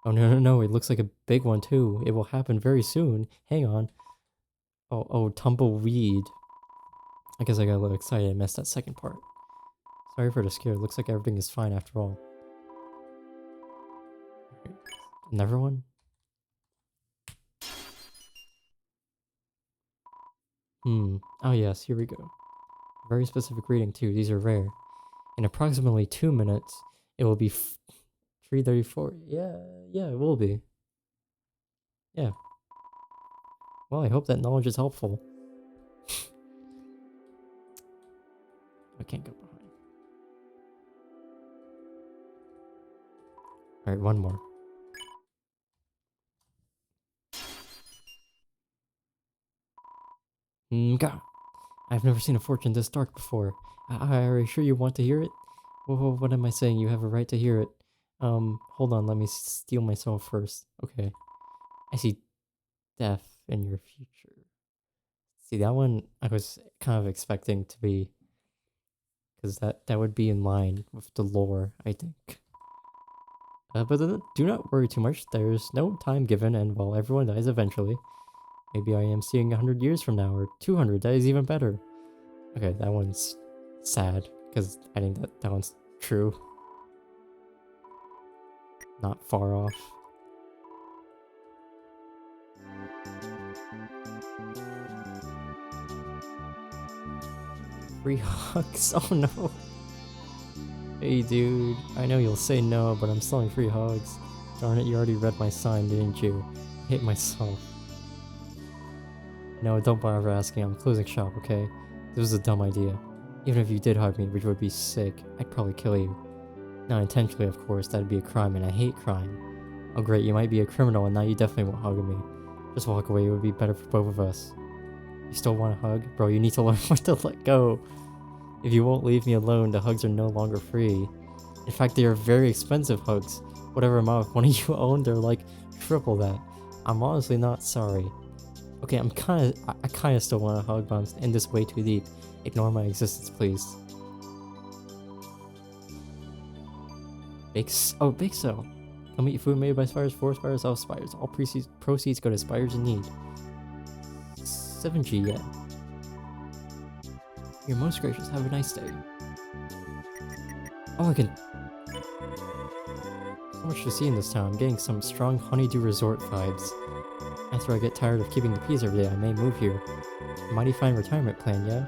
Oh no, it looks like a big one too. It will happen very soon. Hang on. Oh, tumbleweed. I guess I got a little excited and missed that second part. Sorry for the scare. Looks like everything is fine after all. Another one? Oh yes, here we go. Very specific reading too. These are rare. In approximately 2 minutes, it will be 3:34. Yeah, it will be. Yeah. Well, I hope that knowledge is helpful. I can't go behind. Alright, one more. God. I've never seen a fortune this dark before. Are you sure you want to hear it? Whoa, what am I saying? You have a right to hear it. Hold on, let me steal myself first. Okay. I see death in your future. See, that one I was kind of expecting to be... because that would be in line with the lore, I think. But do not worry too much. There's no time given, and while everyone dies eventually, maybe I am seeing 100 years from now, or 200. That is even better. Okay, that one's sad, because I think that one's true. Not far off. Free hugs? Oh no. Hey dude, I know you'll say no, but I'm selling free hugs. Darn it, you already read my sign, didn't you? I hate myself. No, don't bother asking, I'm closing shop, okay? This was a dumb idea. Even if you did hug me, which would be sick, I'd probably kill you. Not intentionally, of course, that'd be a crime, and I hate crime. Oh great, you might be a criminal, and now you definitely won't hug me. Just walk away, it would be better for both of us. You still want a hug? Bro, you need to learn when to let go. If you won't leave me alone, the hugs are no longer free. In fact, they are very expensive hugs. Whatever amount one of you own, they're like triple that. I'm honestly not sorry. Okay, I kinda still want a hug, but I'm in this way too deep. Ignore my existence, please. Bake sale. Come eat food made by spiders, for spiders, all spiders. All proceeds go to spiders in need. 7G yen. You're most gracious. Have a nice day. Oh, I can... So much to see in this town. I'm getting some strong honeydew resort vibes. After I get tired of keeping the peace every day, I may move here. A mighty fine retirement plan, yeah?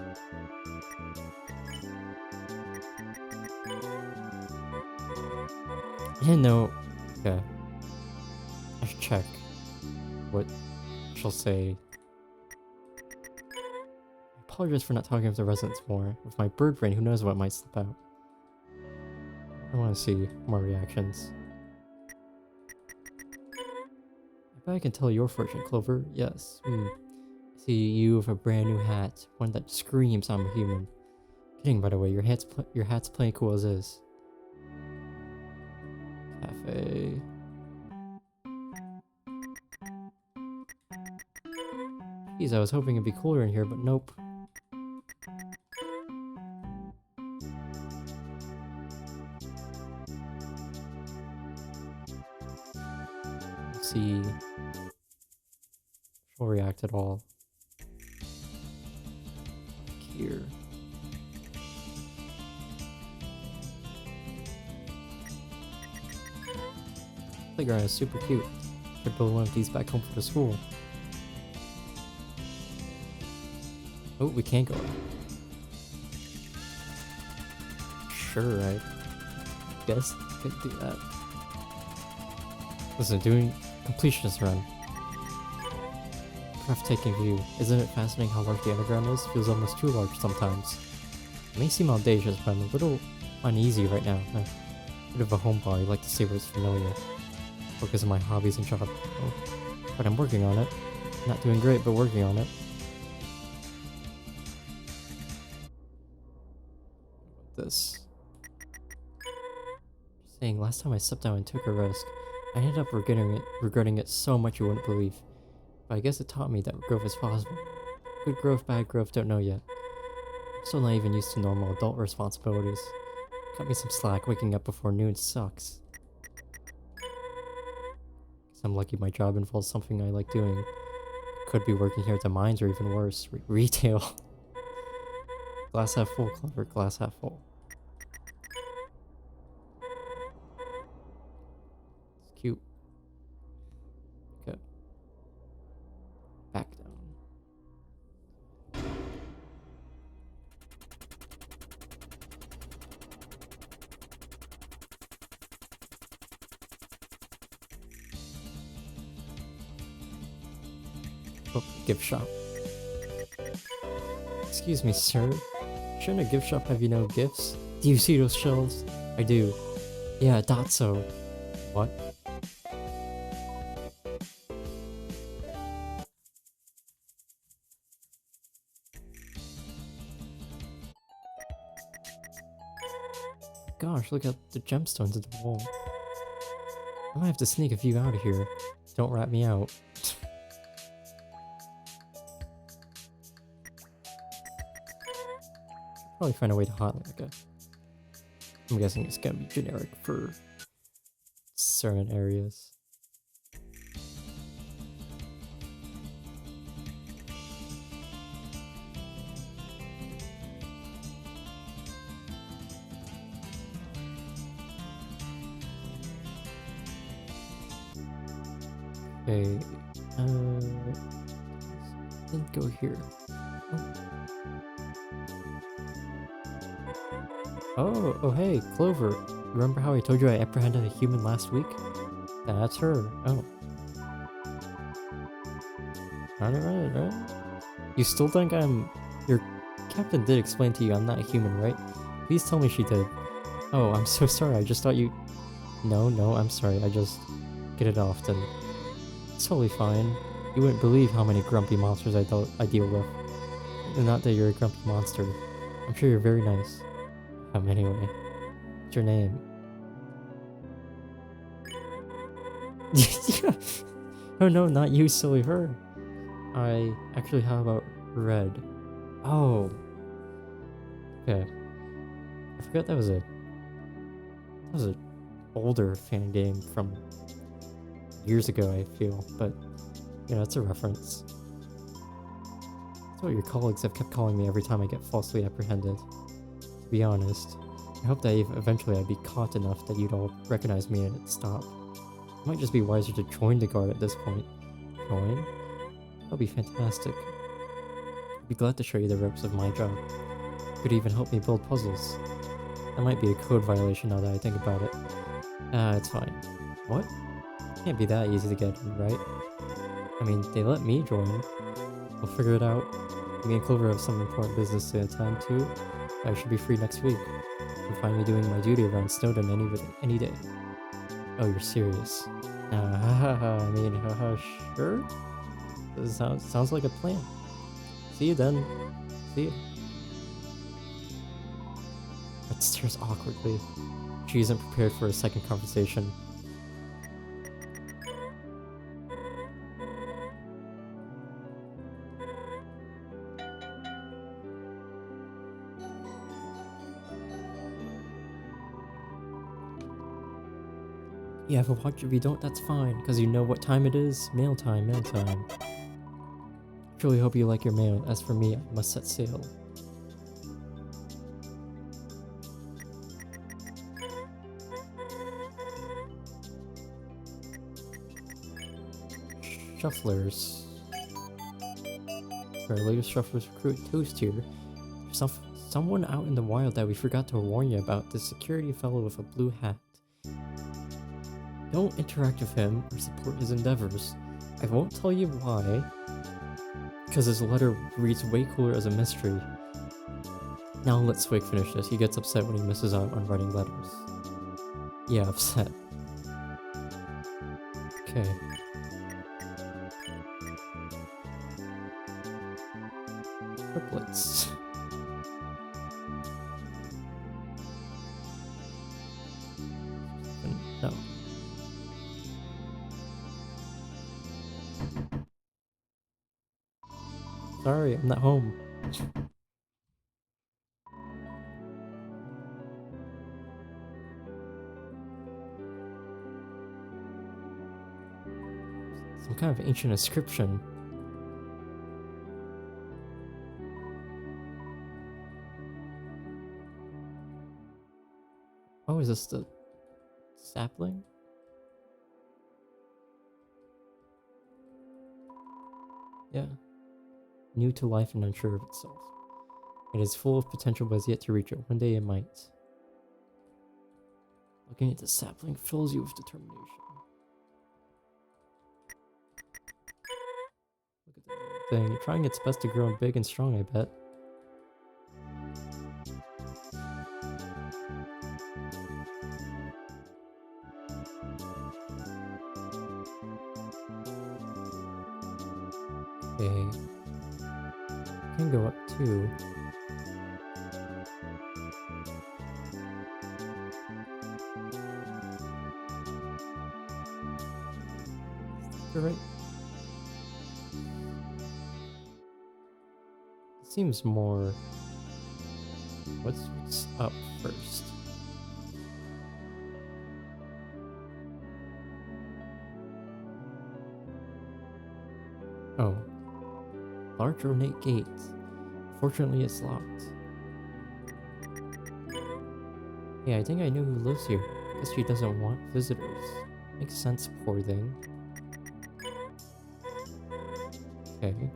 I didn't know... Okay. I should check what she'll say. I apologize for not talking with the residents more. With my bird brain, who knows what might slip out. I want to see more reactions. I bet I can tell your fortune, Clover. Yes. I see you with a brand new hat. One that screams I'm a human. Kidding, by the way. Your hat's playing cool as is. Cafe. Geez, I was hoping it'd be cooler in here, but nope. Let's see. She'll react at all. Here. Playground is super cute. Should build one of these back home for the school. Oh, we can't go. Sure, I guess I could do that. Listen, doing completionist run. Breathtaking view. Isn't it fascinating how large the underground is? Feels almost too large sometimes. It may seem audacious, but I'm a little uneasy right now. I'm a bit of a homebody, like to stay where it's familiar. Focus on my hobbies and job. Oh, but I'm working on it. Not doing great, but working on it. This. Saying last time I stepped out and took a risk, I ended up regretting it so much you wouldn't believe. But I guess it taught me that growth is possible. Good growth, bad growth, don't know yet. I'm still not even used to normal adult responsibilities. Cut me some slack, waking up before noon sucks. Guess I'm lucky my job involves something I like doing. Could be working here at the mines or even worse, retail. Glass half full, Clever, glass half full. It's cute. Okay. Back down. Oh, gift shop. Excuse me, sir. Shouldn't a gift shop have, gifts? Do you see those shelves? I do. Yeah, I thought so. What? Gosh, look at the gemstones at the wall. I might have to sneak a few out of here. Don't rat me out. Probably find a way to hotline like a... I'm guessing it's gonna be generic for certain areas. Okay, didn't go here. Oh, hey, Clover. Remember how I told you I apprehended a human last week? That's her. Oh. Right. You still think I'm... Your captain did explain to you I'm not a human, right? Please tell me she did. Oh, I'm so sorry. I just thought you... No, I'm sorry. I just... Get it off then. It's totally fine. You wouldn't believe how many grumpy monsters I deal with. And not that you're a grumpy monster. I'm sure you're very nice. Anyway, what's your name? Oh no, not you, silly her. How about Red? Oh, okay. I forgot that was a older fan game from years ago, I feel, but you know, it's a reference. That's what your colleagues have kept calling me every time I get falsely apprehended. To be honest, I hope that eventually I'd be caught enough that you'd all recognize me and it'd stop. It might just be wiser to join the guard at this point. Join? That'll be fantastic. I'd be glad to show you the ropes of my job. You could even help me build puzzles. That might be a code violation now that I think about it. It's fine. What? Can't be that easy to get in, right? I mean, they let me join. We'll figure it out. Me and Clover have some important business to attend to. I should be free next week. You can find me doing my duty around Snowdon any day. Oh, you're serious? I mean, sure? This sounds like a plan. See you then. See you. Red stares awkwardly. She isn't prepared for a second conversation. Yeah, but watch if you don't, that's fine, because you know what time it is. Mail time, mail time. Truly hope you like your mail. As for me, I must set sail. Shufflers. For our latest Shufflers recruit Toast here. There's someone out in the wild that we forgot to warn you about. The security fellow with a blue hat. Don't interact with him or support his endeavors. I won't tell you why, because his letter reads way cooler as a mystery. Now let Swig finish this. He gets upset when he misses out on writing letters. Yeah, upset. Okay. Triplets. No. Sorry, I'm not home. Some kind of ancient inscription. Oh, is this the sapling? Yeah. New to life and unsure of itself. It is full of potential but has yet to reach it. One day it might. Looking at the sapling fills you with determination. Look at that thing. Trying its best to grow big and strong, I bet. Okay. Can go up too. You're right. Seems more. What's up first? Oh. Large ornate gate. Fortunately, it's locked. Hey, I think I know who lives here. Guess she doesn't want visitors. Makes sense, poor thing. Okay.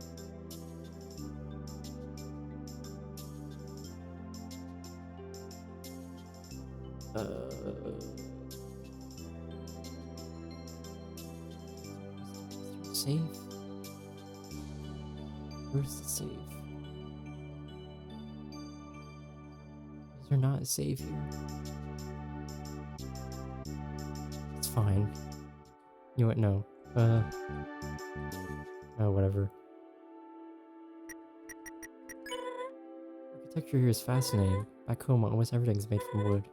Save? Where's the save? Is there not a save here? It's fine. You know what? No. Oh, whatever. Architecture here is fascinating. Back home, almost everything's made from wood.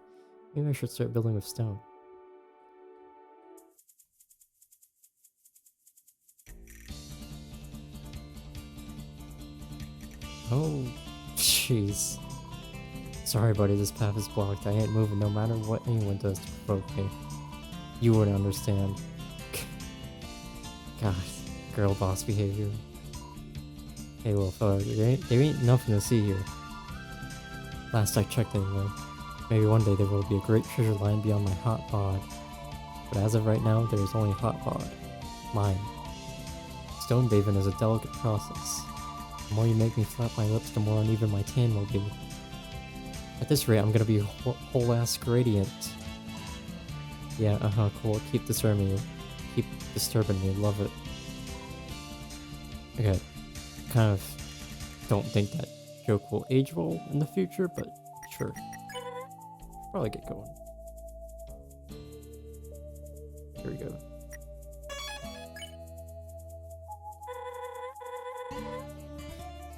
Maybe I should start building with stone. Oh, jeez. Sorry, buddy, this path is blocked. I ain't moving no matter what anyone does to provoke me. You wouldn't understand. God, girl boss behavior. Hey, little fella, there ain't nothing to see here. Last I checked anyway. Maybe one day there will be a great treasure lying beyond my hot pod. But as of right now, there is only hot pod. Mine. Stone bathing is a delicate process. The more you make me flap my lips, the more uneven my tan will be. At this rate, I'm gonna be a whole ass gradient. Yeah, cool. Keep disturbing me. Keep disturbing me. Love it. Okay. Kind of don't think that joke will age well in the future, but sure. Probably get going. Here we go.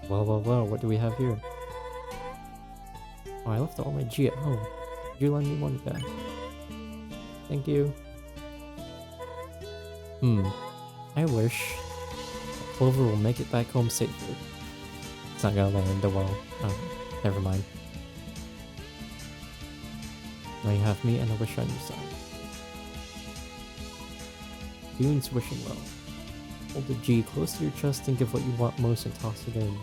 Well, what do we have here? Oh, I left all my G at home. Could you lend me one back? Thank you. I wish Clover will make it back home safely. It's not gonna land well. Oh, never mind. Now you have me and a wish on your side. Dune's wishing well. Hold the G close to your chest, think of what you want most and toss it in.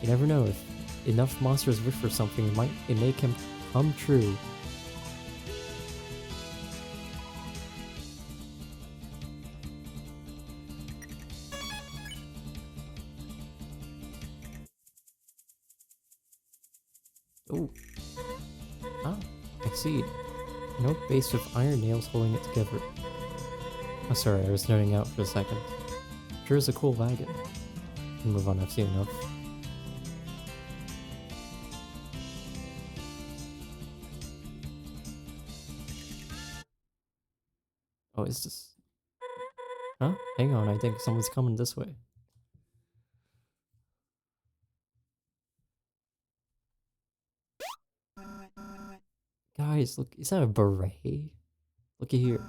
You never know, if enough monsters wish for something, it may come true. Oh. Ah, I see. An oak base with iron nails holding it together. Oh, sorry, I was nerding out for a second. Sure is a cool wagon. Can move on, I've seen enough. Oh, is this... Huh? Hang on, I think someone's coming this way. Guys, look, is that a beret? Looky here.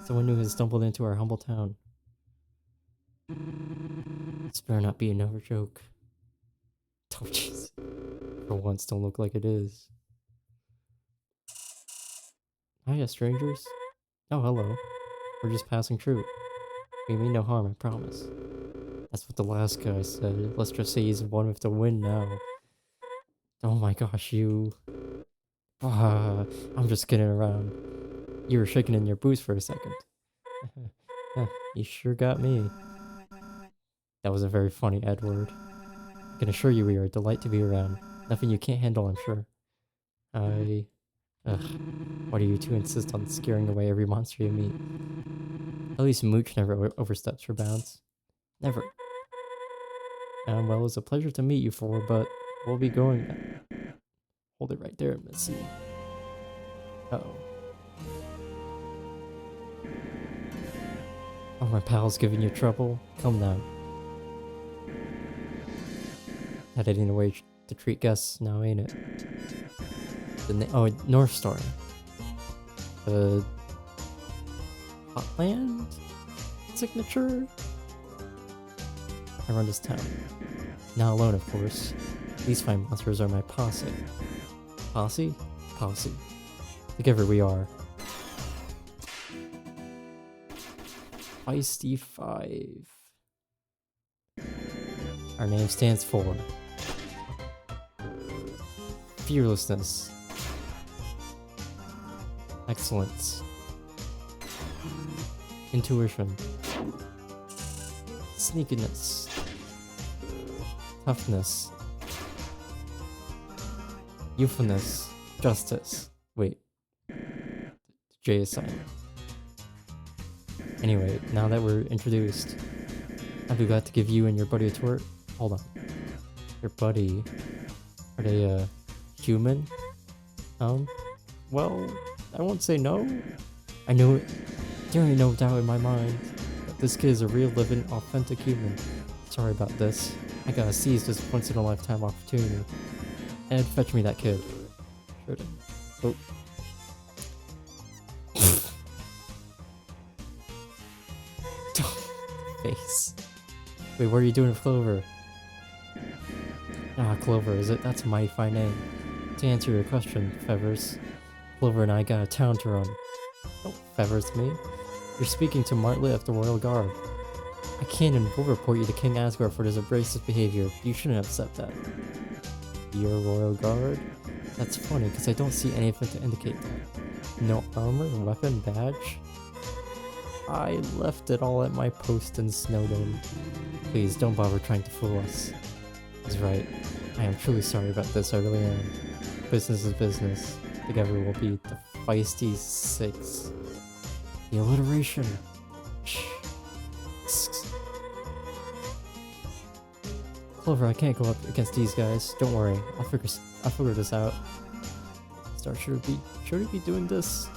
Someone new has stumbled into our humble town. This better not be another joke. Oh, jeez. For once, don't look like it is. Hiya, strangers. Oh, hello. We're just passing through. We mean no harm, I promise. That's what the last guy said. Let's just say he's one with the wind now. Oh my gosh, you... I'm just kidding around. You were shaking in your boots for a second. You sure got me. That was a very funny Edward. I can assure you we are a delight to be around. Nothing you can't handle, I'm sure. Ugh. Why do you two insist on scaring away every monster you meet? At least Mooch never oversteps her bounds. Never. Well, it was a pleasure to meet you four, but we'll be going now. Hold it right there, Missy. Uh-oh. Oh, my pal's giving you trouble? Come now. Heading away to treat guests now, ain't it? Oh, North Star. The... Hotland? Signature? I run this town. Not alone, of course. These fine monsters are my posse. Posse? Posse. Together we are. Feisty 5. Our name stands for fearlessness, excellence, intuition, sneakiness, toughness, youthfulness, justice. Wait, J is silent. Anyway, now that we're introduced, have we got to give you and your buddy a tour? Hold on. Your buddy? Are they, human? Well, I won't say no. I knew it. There ain't no doubt in my mind This kid is a real, living, authentic human. Sorry about this. I gotta seize this once-in-a-lifetime opportunity. Ed, fetch me that kid. Sure did. Oh. Face. Wait, what are you doing with Clover? Ah, Clover, is it? That's a mighty fine name. To answer your question, Fevers, Clover and I got a town to run. Oh, Fevers, me? You're speaking to Martlet of the Royal Guard. I can and will report you to King Asgard for this abrasive behavior. You shouldn't accept that. Your Royal Guard? That's funny, because I don't see anything to indicate that. No armor, weapon, badge? I left it all at my post in Snowdon. Please, don't bother trying to fool us. He's right. I am truly sorry about this, I really am. Business is business. Together we'll be the feisty six. The alliteration. Shh. Clover, I can't go up against these guys. Don't worry, I'll figure this out. Star, should we be doing this?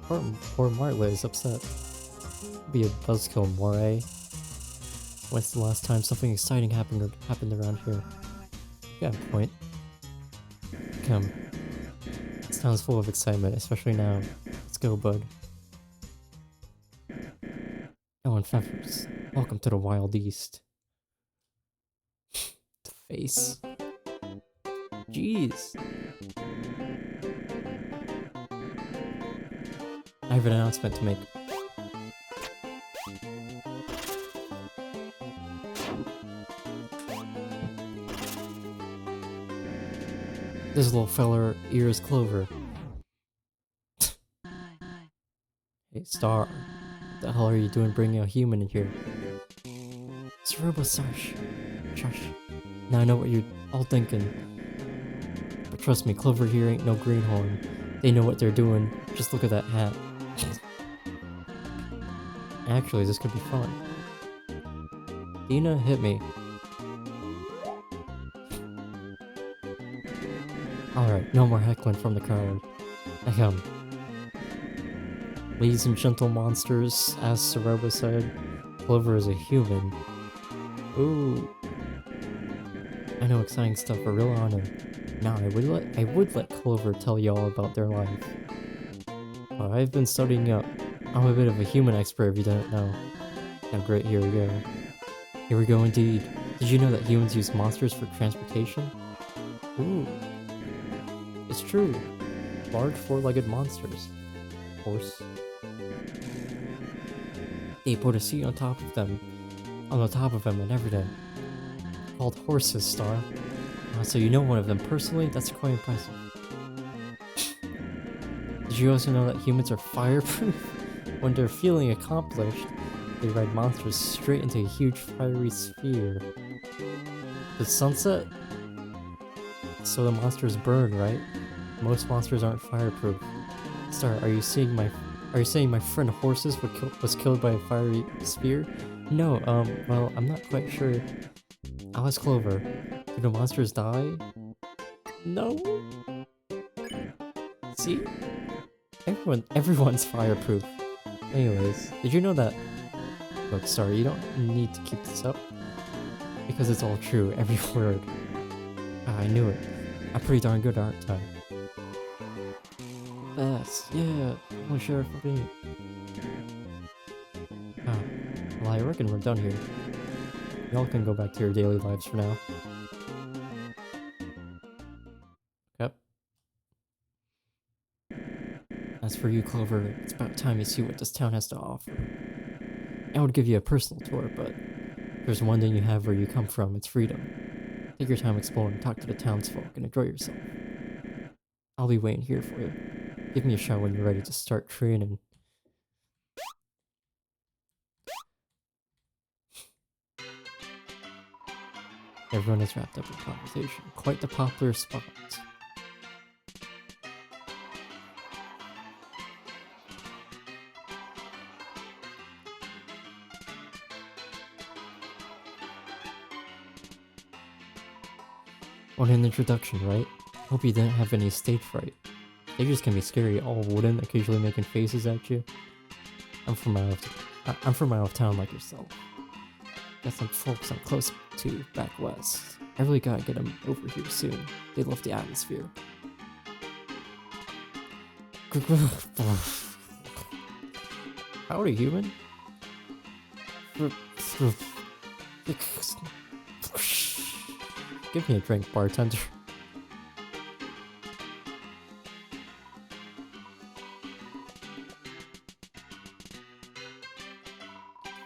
Poor Martlet is upset. Be a buzzkill, Moray. When's the last time something exciting happened around here? You got a point. Come. This town's full of excitement, especially now. Let's go, bud. Oh, and Fevers. Welcome to the Wild East. The face. Jeez. I have an announcement to make. This little feller ears Clover. Hey, Star. What the hell are you doing bringing a human in here? Cerebral Sash. Shush. Now I know what you're all thinking. But trust me, Clover here ain't no greenhorn. They know what they're doing. Just look at that hat. Actually, this could be fun. Dina, hit me. Alright, no more heckling from the crowd. Ahem. Ladies and gentle monsters, as Ceroba said, Clover is a human. Ooh. I know exciting stuff, a real honor. Now, I would let Clover tell y'all about their life. But I've been studying up. I'm a bit of a human expert if you didn't know. Now great, here we go. Here we go indeed. Did you know that humans use monsters for transportation? Ooh. It's true. Large four-legged monsters. Horse. They put a seat on top of them. On the top of them and everything. Called horses, Star. So you know one of them personally? That's quite impressive. Did you also know that humans are fireproof? When they're feeling accomplished, they ride monsters straight into a huge fiery sphere. The sunset? So the monsters burn, right? Most monsters aren't fireproof. Star, are you saying my friend Horses was killed by a fiery spear? No, well, I'm not quite sure. Alice Clover, do the monsters die? No? See? Everyone's fireproof. Anyways, did you know that... Look, sorry, you don't need to keep this up. Because it's all true, every word. Ah, I knew it. I'm pretty darn good, aren't I? Best, yeah, only sheriff for me. Ah, well, I reckon we're done here. Y'all can go back to your daily lives for now. Yep. As for you, Clover, it's about time you see what this town has to offer. I would give you a personal tour, but if there's one thing you have where you come from, it's freedom. Take your time exploring, talk to the townsfolk, and enjoy yourself. I'll be waiting here for you. Give me a shout when you're ready to start training. Everyone is wrapped up in conversation. Quite the popular spot. What an introduction, right? Hope you didn't have any stage fright. Stages can be scary, all wooden, occasionally making faces at you. I'm from out I'm from out of town like yourself. Got some folks I'm close to back west. I really gotta get them over here soon. They love the atmosphere. Howdy, human. Give me a drink, bartender.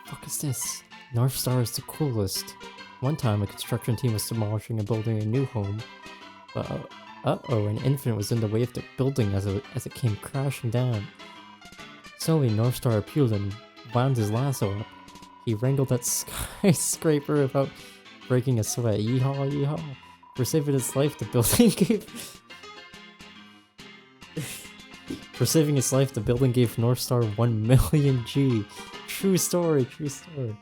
Fuck is this? North Star is the coolest. One time, a construction team was demolishing and building a new home, but uh-oh, an infant was in the way of the building as it came crashing down. Slowly, North Star appeared and wound his lasso up. He wrangled that skyscraper without breaking a sweat. Yeehaw, yeehaw. For saving its life, the building gave... For saving its life, the building gave North Star 1 million G. True story, true story.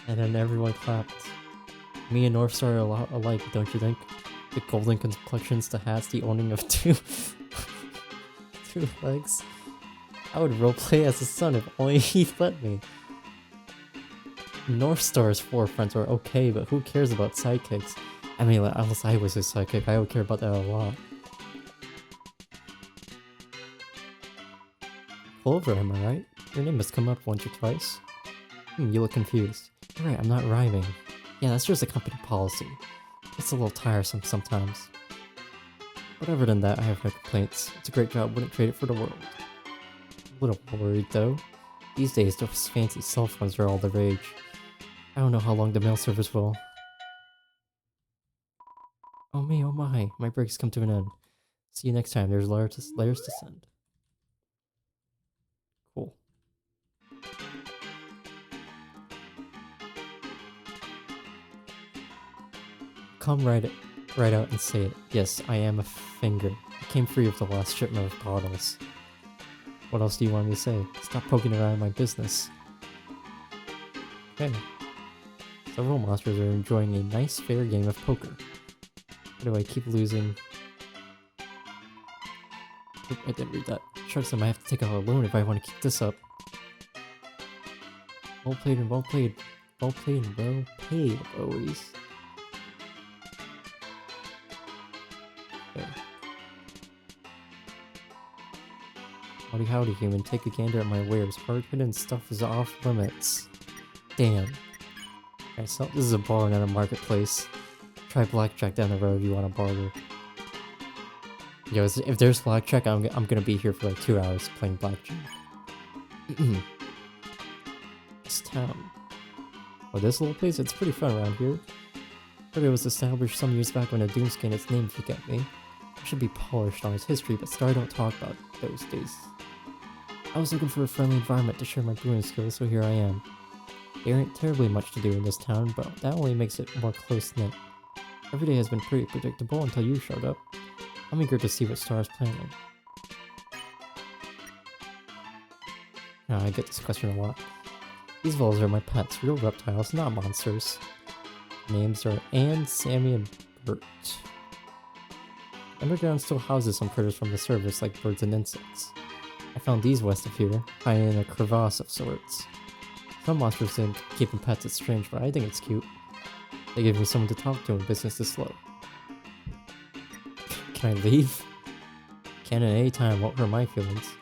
And then everyone clapped. Me and North Star are a lot alike, don't you think? The golden complexions, the hats, the owning of two legs. I would roleplay as a son if only he'd let me. North Star's 4 friends are okay, but who cares about sidekicks? I mean, like, unless I was his sidekick, I would care about that a lot. Clover, am I right? Your name has come up once or twice. You look confused. You're right, I'm not rhyming. Yeah, that's just a company policy. It's a little tiresome sometimes. But other than that, I have no complaints. It's a great job, wouldn't trade it for the world. A little worried though. These days, those fancy cell phones are all the rage. I don't know how long the mail service will. Oh me, oh my break's come to an end. See you next time, there's layers to send. Cool. Come right out and say it. Yes, I am a finger. I came free of the last shipment of bottles. What else do you want me to say? Stop poking around my business. Okay. Several monsters are enjoying a nice fair game of poker. Why do I keep losing? Oop, I didn't read that. Shucks, I might have to take out a loan if I want to keep this up. Well played and well played. Well played and well paid, always. Okay. Howdy howdy human, take a gander at my wares. Hard hidden stuff is off limits. Damn. Okay, so this is a bar, not a marketplace. Try blackjack down the road if you want to barter. Yo, if there's blackjack, I'm gonna be here for like 2 hours playing blackjack. This town. Oh, this little place? It's pretty fun around here. Heard it was established some years back when a Doomsday and its name, if you get me. It should be polished on its history, but Star don't talk about those days. I was looking for a friendly environment to share my brewing skills, so here I am. There ain't terribly much to do in this town, but that only makes it more close-knit. Every day has been pretty predictable until you showed up. I'm eager to see what Star's planning. I get this question a lot. These voles are my pets, real reptiles, not monsters. Names are Anne, Sammy, and Bert. Underground still houses some critters from the surface, like birds and insects. I found these west of here, hiding in a crevasse of sorts. Some monsters think keeping pets is strange, but I think it's cute. They give me someone to talk to when business is slow. Can I leave? Can at any time, won't hurt my feelings.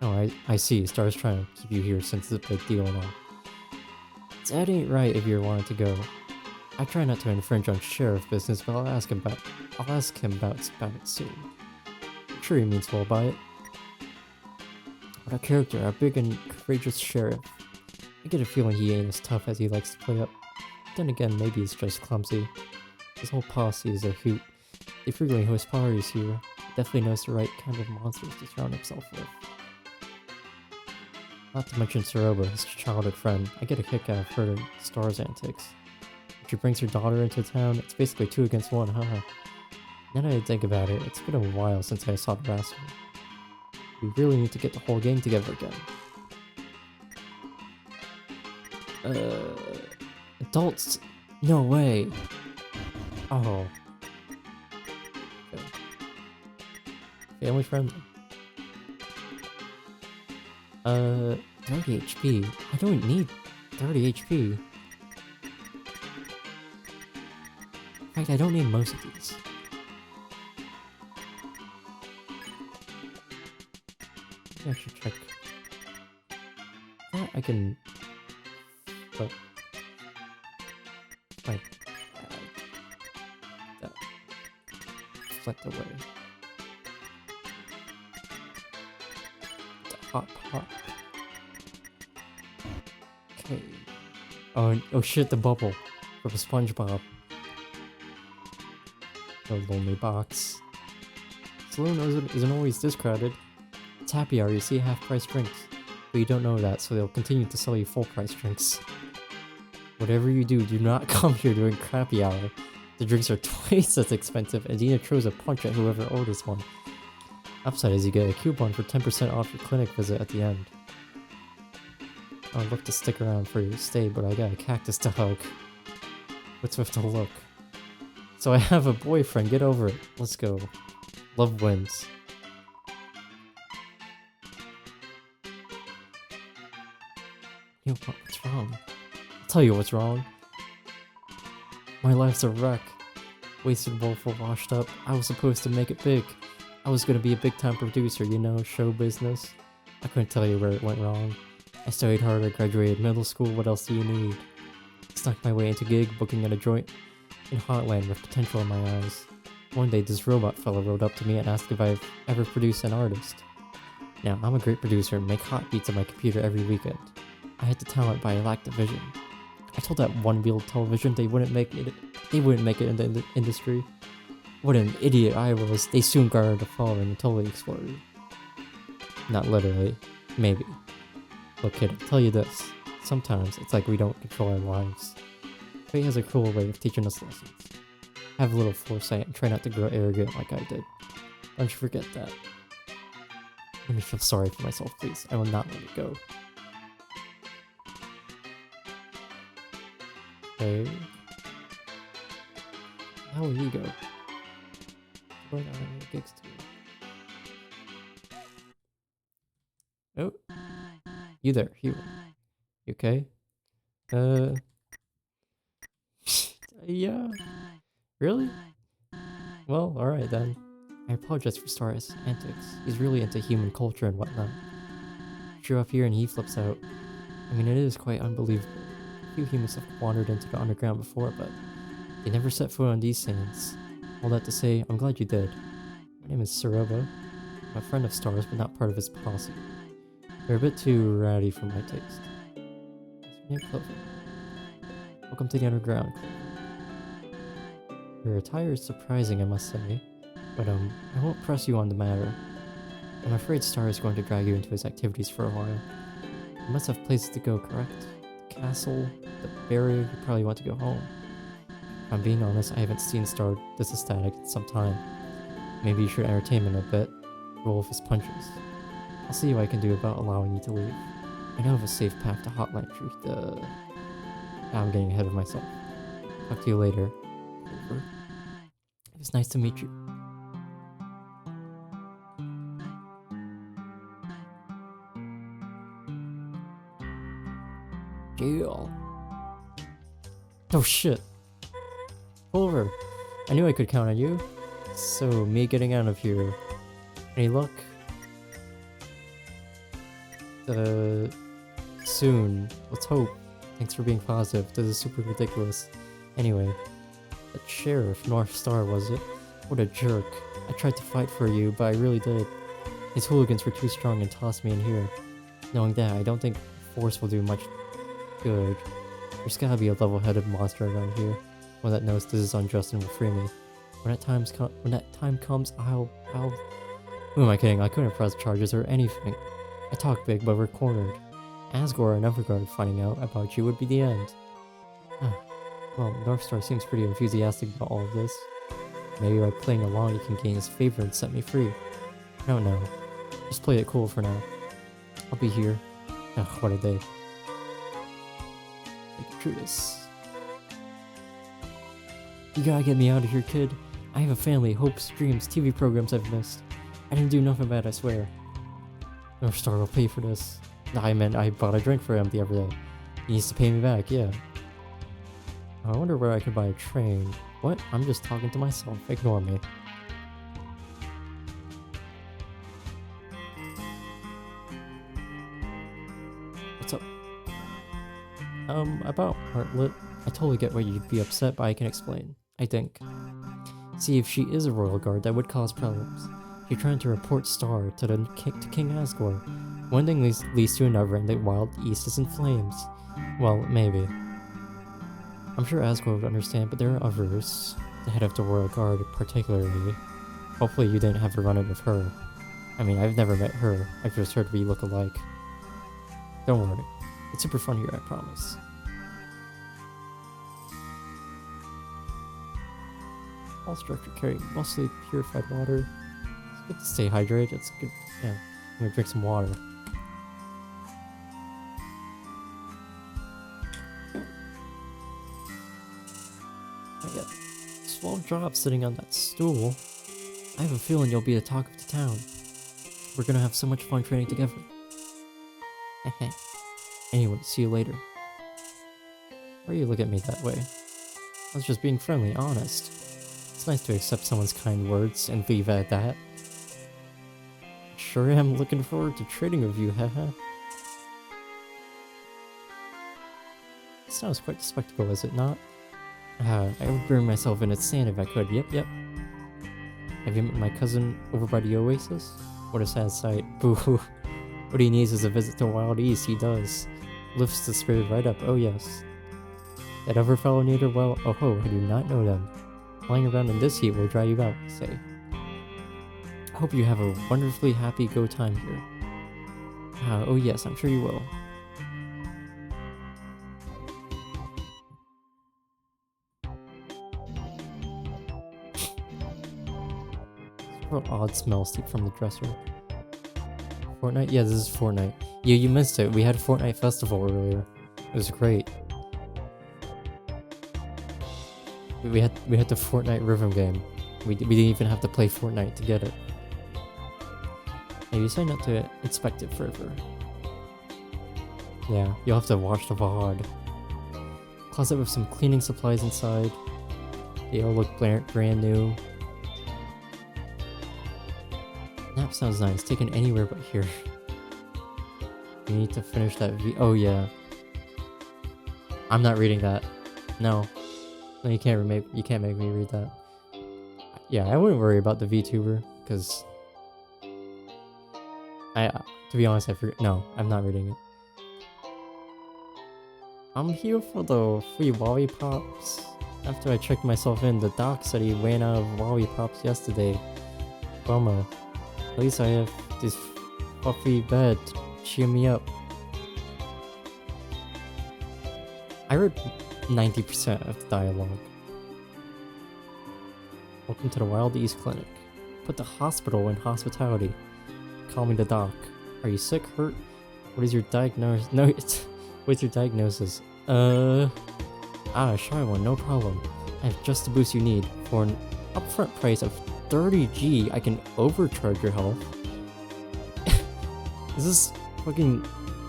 Oh, I see. Star's trying to keep you here since it's a big deal and all. That ain't right if you're wanting to go. I try not to infringe on sheriff business, but I'll ask him about it soon. I'm sure he means well by it. What a character, a big and courageous sheriff. I get a feeling he ain't as tough as he likes to play up. Then again, maybe he's just clumsy. His whole posse is a hoot. They frequently host parties here. He definitely knows the right kind of monsters to surround himself with. Not to mention Soroba, his childhood friend. I get a kick out of her and Star's antics. If she brings her daughter into town, it's basically 2 against 1, haha. Now that I think about it, it's been a while since I saw the rascal. We really need to get the whole gang together again. Adults? No way. Oh. Okay. Family friendly. 30 HP? I don't need 30 HP. In fact, I don't need most of these. Maybe I should check. That I can... But... Like... that... Flipped away. The hot pot. Okay. Oh shit, the bubble. From SpongeBob. The lonely box. Saloon isn't always this crowded. It's happy hour, you see half-price drinks. But you don't know that, so they'll continue to sell you full-price drinks. Whatever you do, do not come here during crappy hour. The drinks are twice as expensive, and Dina throws a punch at whoever orders one. Upside is you get a coupon for 10% off your clinic visit at the end. I'd love to stick around for your stay, but I got a cactus to hug. What's with the look? So I have a boyfriend, get over it. Let's go. Love wins. Yo, what's wrong? I'll tell you what's wrong. My life's a wreck. Wasted, woeful, washed up. I was supposed to make it big. I was gonna be a big time producer, you know, show business. I couldn't tell you where it went wrong. I studied hard, I graduated middle school, what else do you need? Snuck my way into gig, booking at a joint in Heartland with potential in my eyes. One day this robot fella rode up to me and asked if I've ever produced an artist. Now, I'm a great producer and make hot beats on my computer every weekend. I had the talent, but I lacked the vision. I told that one-wheel television they wouldn't make it in the industry. What an idiot I was. They soon garnered a following and totally exploded. Not literally. Maybe. Look kid, I'll tell you this. Sometimes it's like we don't control our lives. Fate has a cruel way of teaching us lessons. Have a little foresight and try not to grow arrogant like I did. Don't you forget that. Let me feel sorry for myself, please. I will not let it go. Okay. How will you go? Going on any gigs to Oh. You there, you okay? Yeah. Really? Well, alright then. I apologize for Star's antics. He's really into human culture and whatnot. Show up here and he flips out. I mean, it is quite unbelievable. A few humans have wandered into the underground before, but they never set foot on these sands. All that to say, I'm glad you did. My name is Sarova. I'm a friend of Star's, but not part of his posse. They're a bit too ratty for my taste. What's your name, Clover? Welcome to the underground, Clover. Your attire is surprising, I must say, but I won't press you on the matter. I'm afraid Star is going to drag you into his activities for a while. You must have places to go, correct? The castle, the barrier, you probably want to go home. If I'm being honest, I haven't seen Star this ecstatic in some time. Maybe you should entertain him a bit, roll with his punches. I'll see what I can do about allowing you to leave. I know of a safe path to Hotline Truth. I'm getting ahead of myself. Talk to you later. Over. It was nice to meet you. Jail. Oh shit. Over. I knew I could count on you. So, me getting out of here. Any luck? Soon. Let's hope. Thanks for being positive. This is super ridiculous. Anyway, that sheriff, North Star, was it? What a jerk. I tried to fight for you, but I really did. His hooligans were too strong and tossed me in here. Knowing that, I don't think force will do much good. There's gotta be a level-headed monster around here. One that knows this is unjust and will free me. When that time comes, I'll... Who am I kidding? I couldn't press charges or anything. I talk big, but we're cornered. Asgore and Everguard finding out about you would be the end. Well, Northstar seems pretty enthusiastic about all of this. Maybe by playing along you can gain his favor and set me free. I don't know. Just play it cool for now. I'll be here. Ugh, what a day. Trudas. You gotta get me out of here, kid. I have a family, hopes, dreams, TV programs I've missed. I didn't do nothing bad, I swear. Northstar will pay for this. I meant I bought a drink for him the other day. He needs to pay me back, yeah. I wonder where I could buy a train. What? I'm just talking to myself. Ignore me. What's up? About Heartlet. I totally get why you'd be upset, but I can explain. I think. See, if she is a royal guard, that would cause problems. You're trying to report Star to King Asgore. One thing leads to another, and the Wild East is in flames. Well, maybe. I'm sure Asgore would understand, but there are others. The head of the royal guard, particularly. Hopefully you didn't have a run-in with her. I mean, I've never met her. I've just heard we look alike. Don't worry. It's super fun here, I promise. All structure carry mostly purified water. It's good to stay hydrated. It's good. Yeah, I'm gonna drink some water. I got 12 jobs sitting on that stool. I have a feeling you'll be the talk of the town. We're gonna have so much fun training together. Heh. Anyway, see you later. Why you look at me that way? I was just being friendly, honest. It's nice to accept someone's kind words and leave it at that. Sure am looking forward to trading with you, haha. It sounds quite a spectacle, is it not? I would burn myself in its sand if I could, yep. Have you met my cousin over by the Oasis? What a sad sight, boo-hoo. What he needs is a visit to Wild East, he does. Lifts the spirit right up, oh yes. That other fellow neither, well, oh ho, I do not know them. Flying around in this heat will dry you out, say. I hope you have a wonderfully happy go time here. Oh yes, I'm sure you will. What odd smell steep from the dresser. Fortnite? Yeah, this is Fortnite. Yeah, you missed it. We had Fortnite Festival earlier. It was great. We had the Fortnite rhythm game. We didn't even have to play Fortnite to get it. And you decide not to inspect it further. Yeah, you'll have to watch the VOD. Closet with some cleaning supplies inside. They all look brand new. Nap sounds nice, taken anywhere but here. You need to finish that oh yeah. I'm not reading that. No. No, you can't make me read that. Yeah, I wouldn't worry about the VTuber, because to be honest, I forget. No, I'm not reading it. I'm here for the free lollipops. After I checked myself in, the doc said he ran out of lollipops yesterday. Bummer. At least I have this fluffy bed to cheer me up. I read 90% of the dialogue. Welcome to the Wild East Clinic. Put the hospital in hospitality. Call me the doc. Are you sick, hurt? What is your diagnosis? No, what's your diagnosis? Shy one, no problem. I have just the boost you need. For an upfront price of 30G, I can overcharge your health. Is this fucking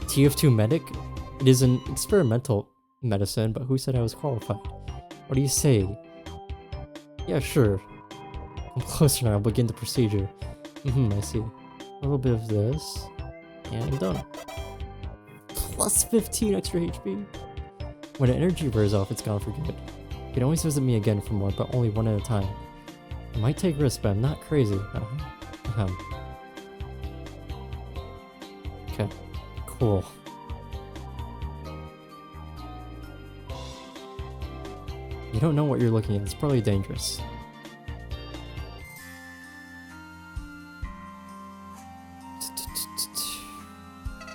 TF2 medic? It is an experimental medicine, but who said I was qualified? What do you say? Yeah, sure. I'm closer now, I'll begin the procedure. I see. A little bit of this, and done. Plus 15 extra HP. When the energy wears off, it's gone for good. You can always visit me again for more, but only one at a time. I might take risks, but I'm not crazy. Okay, cool. You don't know what you're looking at, it's probably dangerous.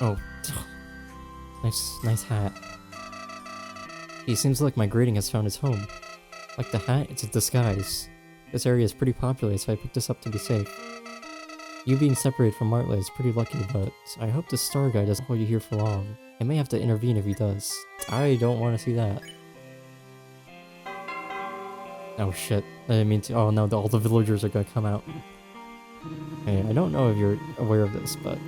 Oh, nice hat. He seems like my greeting has found his home. Like the hat, it's a disguise. This area is pretty populated, so I picked this up to be safe. You being separated from Martley is pretty lucky, but I hope the Star Guy doesn't hold you here for long. I may have to intervene if he does. I don't want to see that. Oh shit, I didn't mean to. Oh no, all the villagers are gonna come out. Hey, I don't know if you're aware of this, but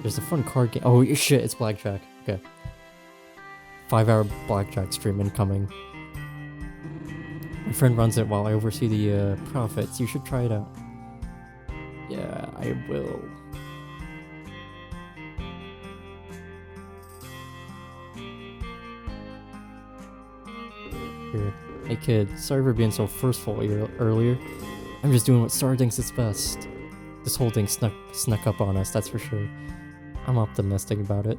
There's a fun card game. Oh shit, it's blackjack. Okay. 5-hour blackjack stream incoming. My friend runs it while I oversee the profits. You should try it out. Yeah, I will. Here. Hey kid, sorry for being so forceful earlier. I'm just doing what Star thinks is best. This whole thing snuck up on us, that's for sure. I'm optimistic about it.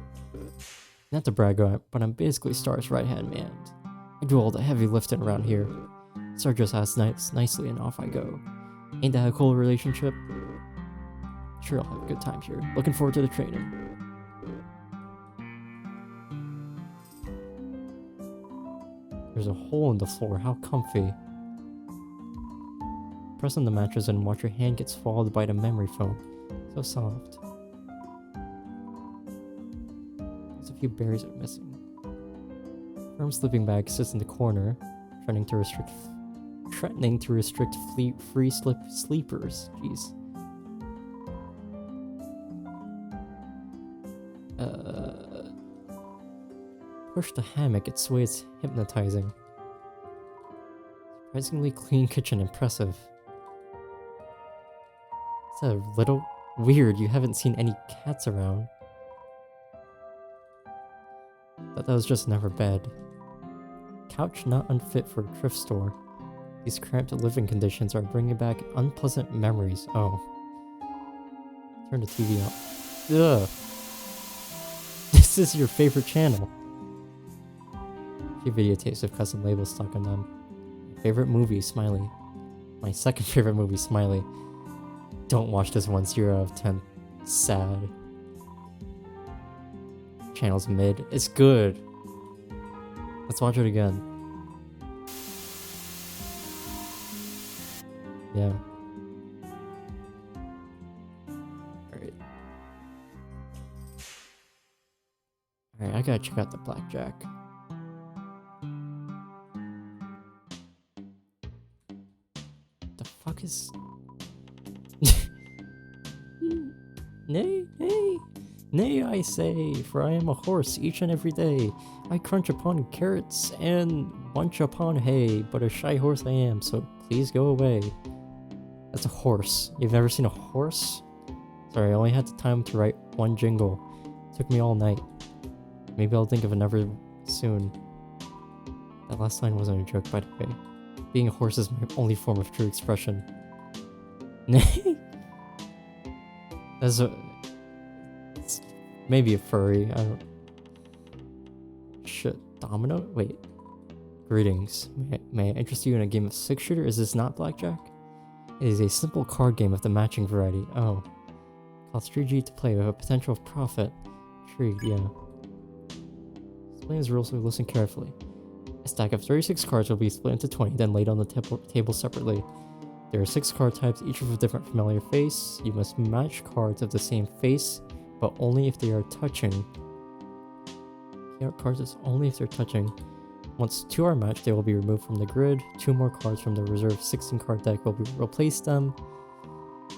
Not to brag on it, but I'm basically Star's right-hand man. I do all the heavy lifting around here. Star just asks nicely and off I go. Ain't that a cool relationship? Sure, I'll have a good time here. Looking forward to the training. There's a hole in the floor, how comfy. Press on the mattress and watch your hand get swallowed by the memory foam. So soft. There's a few berries are missing. Firm sleeping bag sits in the corner, threatening to restrict free sleepers. Jeez. Push the hammock, its way it's hypnotizing. Surprisingly clean kitchen, impressive. Is that a little weird? You haven't seen any cats around. Thought that was just another bed. Couch not unfit for a thrift store. These cramped living conditions are bringing back unpleasant memories. Oh. Turn the TV off. Ugh. This is your favorite channel. A few videotapes with custom labels stuck on them. Favorite movie, Smiley. My second favorite movie, Smiley. Don't watch this one, 0 out of 10. Sad. Channel's mid. It's good. Let's watch it again. Yeah. Alright. Alright, I gotta check out the blackjack. The fuck is... Nay, nay, nay, I say, for I am a horse each and every day. I crunch upon carrots and munch upon hay, but a shy horse I am, so please go away. That's a horse. You've never seen a horse? Sorry, I only had the time to write one jingle. It took me all night. Maybe I'll think of another soon. That last line wasn't a joke, by the way. Being a horse is my only form of true expression. Nay? That's a... It's maybe a furry, I don't... Shit, domino? Wait. Greetings. May I interest you in a game of 6-shooter? Is this not blackjack? It is a simple card game of the matching variety. Oh. Costs 3G to play with a potential of profit. Intrigued, yeah. Explain his rules, so listen carefully. A stack of 36 cards will be split into 20, then laid on the table separately. There are 6 card types, each with a different familiar face. You must match cards of the same face, but only if they are touching. Cards is only if they're touching. Once 2 are matched, they will be removed from the grid. 2 more cards from the reserved 16 card deck will replace them.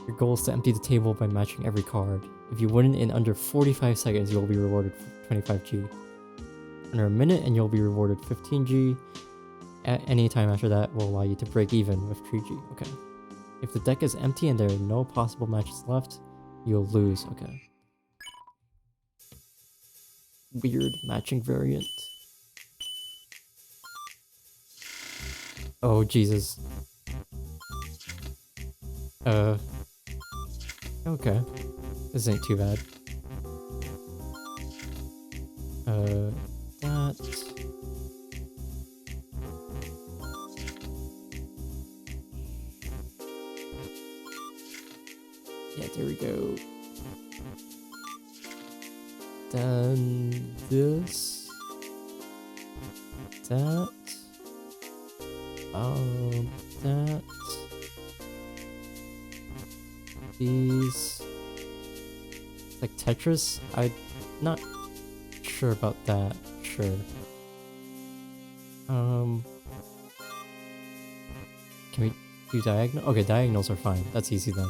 Your goal is to empty the table by matching every card. If you win in under 45 seconds, you will be rewarded 25G. Under a minute and you'll be rewarded 15G. At any time after that will allow you to break even with 3G. Okay. If the deck is empty and there are no possible matches left, you'll lose. Okay. Weird matching variant. Oh, Jesus. Okay. This ain't too bad. That... Yeah, there we go. Then this. That. That. These. Like Tetris? I'm not sure about that. Sure. Can we do diagonal? Okay, diagonals are fine. That's easy then.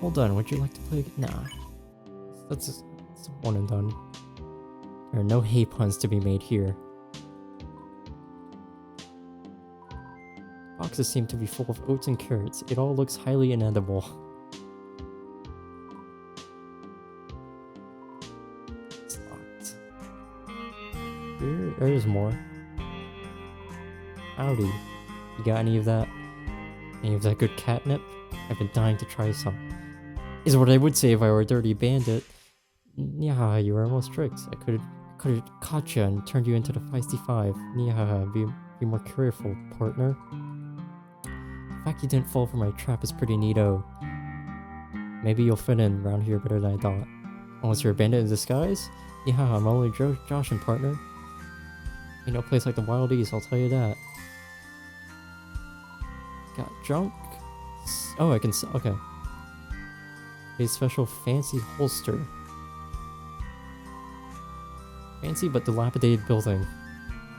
Hold on, would you like to play again? Nah. That's one and done. There are no hay puns to be made here. Boxes seem to be full of oats and carrots. It all looks highly inedible. It's locked. There's more. Howdy. You got any of that? Any of that good catnip? I've been dying to try some. Is what I would say if I were a dirty bandit. Yeah, you were almost tricked. I could have caught you and turned you into the feisty five. Yeah, be more careful, partner. The fact you didn't fall for my trap is pretty neato. Maybe you'll fit in around here better than I thought. Unless you're a bandit in disguise? Yeah, I'm only Josh and partner. Ain't no place like the Wild East, I'll tell you that. Got junk? Oh, I can okay. A special fancy holster. Fancy but dilapidated building.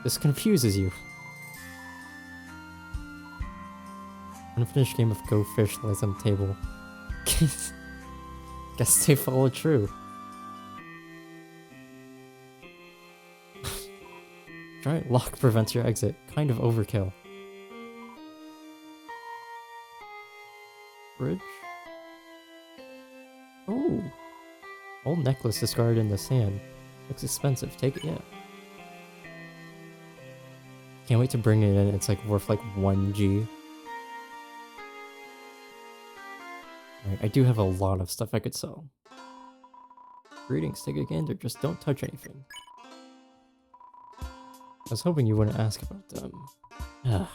This confuses you. Unfinished game of Go Fish lies on the table. Guess they follow true. Giant lock prevents your exit. Kind of overkill. Bridge? Oh! Old necklace discarded in the sand. Looks expensive. Take it, yeah. Can't wait to bring it in. It's like worth like 1G. Alright, I do have a lot of stuff I could sell. Greetings, take a gander, just don't touch anything. I was hoping you wouldn't ask about them. Ugh.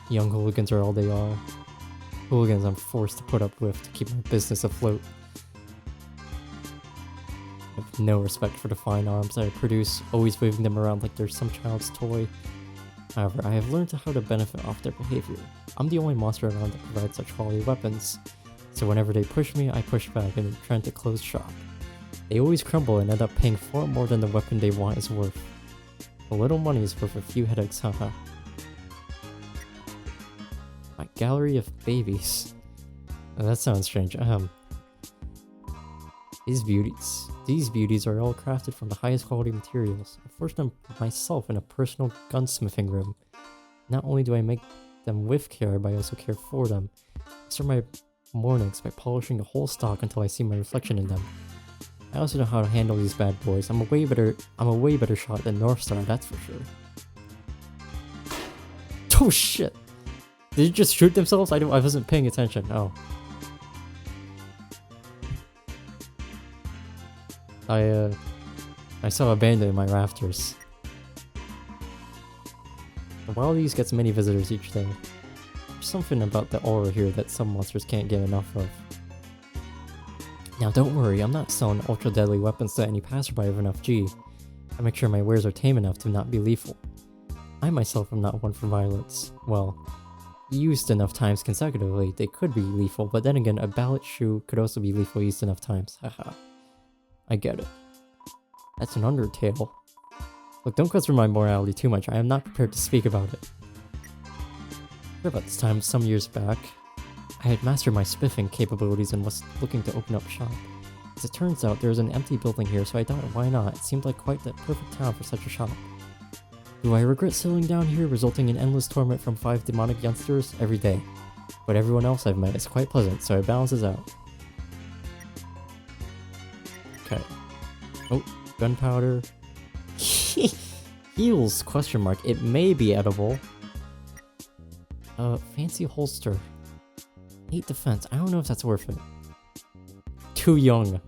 Young hooligans are all they are. Hooligans I'm forced to put up with to keep my business afloat. I have no respect for the fine arms that I produce, always waving them around like they're some child's toy. However, I have learned how to benefit off their behavior. I'm the only monster around that provides such quality weapons, so whenever they push me, I push back and try to close shop. They always crumble and end up paying far more than the weapon they want is worth. A little money is worth a few headaches, haha. My gallery of babies. Oh, that sounds strange. These beauties are all crafted from the highest quality materials. I forged them myself in a personal gunsmithing room. Not only do I make them with care, but I also care for them. I start my mornings by polishing the whole stock until I see my reflection in them. I also know how to handle these bad boys. I'm a way better shot than Northstar, that's for sure. Oh shit! Did you just shoot themselves? I wasn't paying attention. Oh. I saw a bandit in my rafters. The Wild East gets many visitors each day. There's something about the aura here that some monsters can't get enough of. Now don't worry, I'm not selling ultra deadly weapons to any passerby of enough G. I make sure my wares are tame enough to not be lethal. I myself am not one for violence. Well, used enough times consecutively, they could be lethal, but then again, a ballot shoe could also be lethal used enough times. Haha. I get it. That's an Undertale. Look, don't go through my morality too much. I am not prepared to speak about it. About this time, some years back, I had mastered my spiffing capabilities and was looking to open up shop. As it turns out, there was an empty building here, so I thought, why not? It seemed like quite the perfect town for such a shop. Do I regret settling down here, resulting in endless torment from 5 demonic youngsters every day? But everyone else I've met is quite pleasant, so it balances out. Okay. Oh, gunpowder. Heals, question mark. It may be edible. Fancy holster. 8 defense. I don't know if that's worth it. Too young.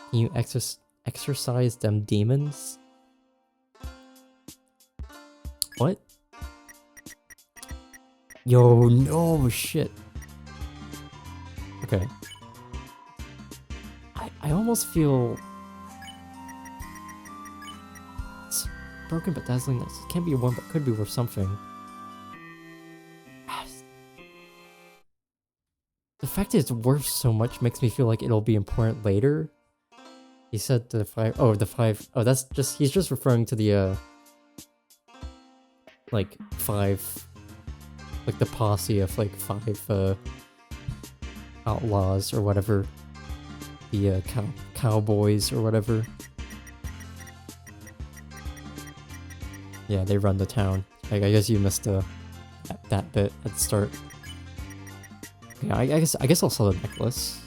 Can you exercise them demons? What? Yo, no shit. Okay. I almost feel it's broken but dazzling. This can't be one, but could be worth something. The fact that it's worth so much makes me feel like it'll be important later. He said the 5. Oh, the 5. Oh, that's just he's just referring to the like 5 like the posse of like 5 outlaws or whatever. The cowboys or whatever. Yeah, they run the town. Like, I guess you missed that bit at the start. Yeah, I guess I'll sell the necklace.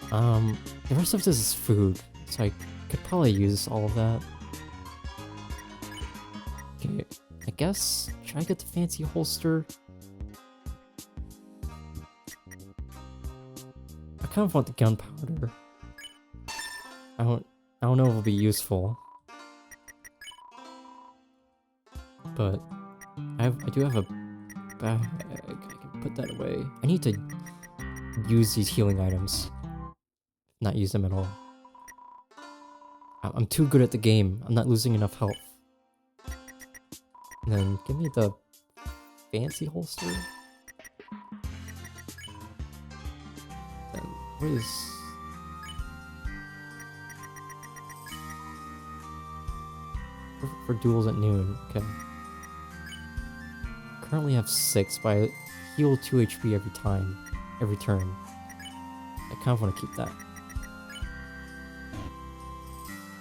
The rest of this is food, so I could probably use all of that. Okay, I guess, should I get the fancy holster? I kind of want the gunpowder. I don't know if it'll be useful. But I do have a bag. I can put that away. I need to use these healing items. Not use them at all. I'm too good at the game. I'm not losing enough health. And then give me the fancy holster. Then what is... For duels at noon, okay. Currently have 6, but I heal 2 HP every turn. I kind of want to keep that.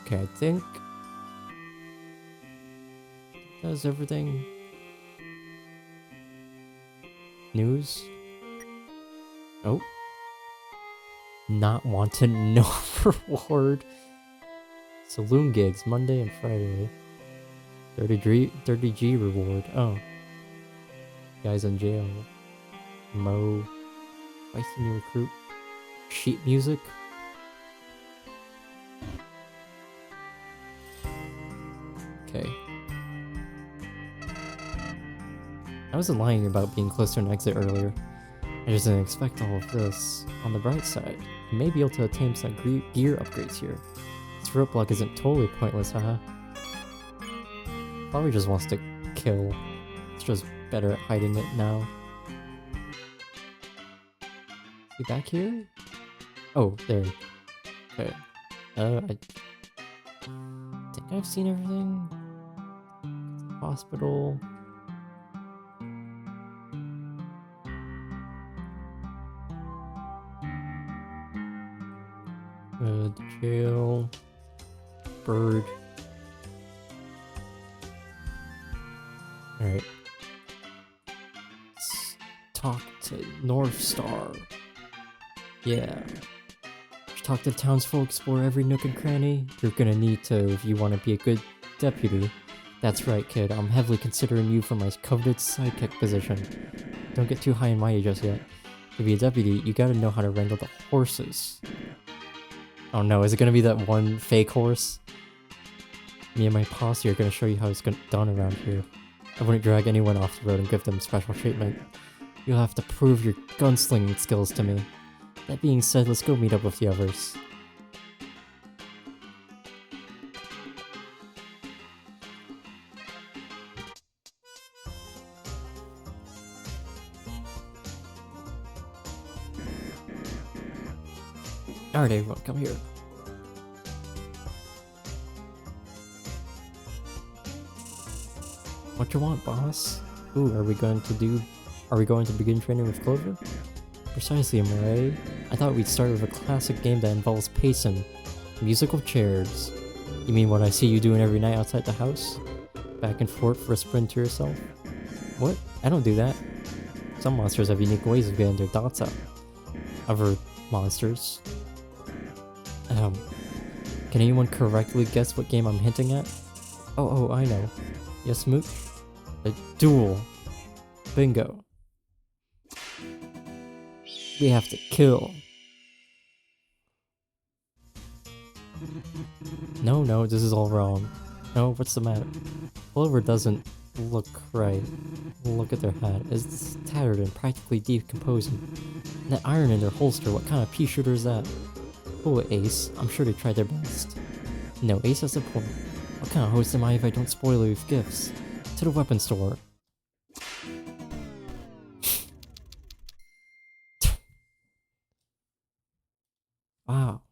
Okay, I think that is everything. News? Oh. Not wanted, no reward. Saloon gigs, Monday and Friday. 30G reward. Oh. Guys in jail. Mo. Feisty new recruit. Sheet music. Okay. I wasn't lying about being close to an exit earlier. I just didn't expect all of this. On the bright side, you may be able to attain some gear upgrades here. This roadblock isn't totally pointless, haha. Probably just wants to kill. It's just better at hiding it now. Is he back here? Oh, there. Okay. I think I've seen everything. Hospital. Jail. Bird. Alright. Let's talk to North Star. Yeah. Talk to the townsfolk, explore every nook and cranny. You're gonna need to if you want to be a good deputy. That's right, kid. I'm heavily considering you for my coveted sidekick position. Don't get too high and mighty just yet. To be a deputy, you gotta know how to wrangle the horses. Oh no, is it gonna be that one fake horse? Me and my posse are gonna show you how it's done around here. I wouldn't drag anyone off the road and give them special treatment. You'll have to prove your gunslinging skills to me. That being said, let's go meet up with the others. Alright everyone, come here. What you want, boss? Ooh, are we going to begin training with Clover? Precisely, Murray. I thought we'd start with a classic game that involves pacing. Musical chairs. You mean what I see you doing every night outside the house? Back and forth for a sprint to yourself? What? I don't do that. Some monsters have unique ways of getting their dots out. Other monsters. Can anyone correctly guess what game I'm hinting at? Oh, I know. Yes, Mooch? A duel. Bingo. We have to kill. No, this is all wrong. No, what's the matter? Clover doesn't look right. Look at their hat. It's tattered and practically decomposing. And that iron in their holster, what kind of pea shooter is that? Oh, Ace. I'm sure they tried their best. No, Ace has a point. What kind of host am I if I don't spoil it with gifts? To the weapon store. Wow.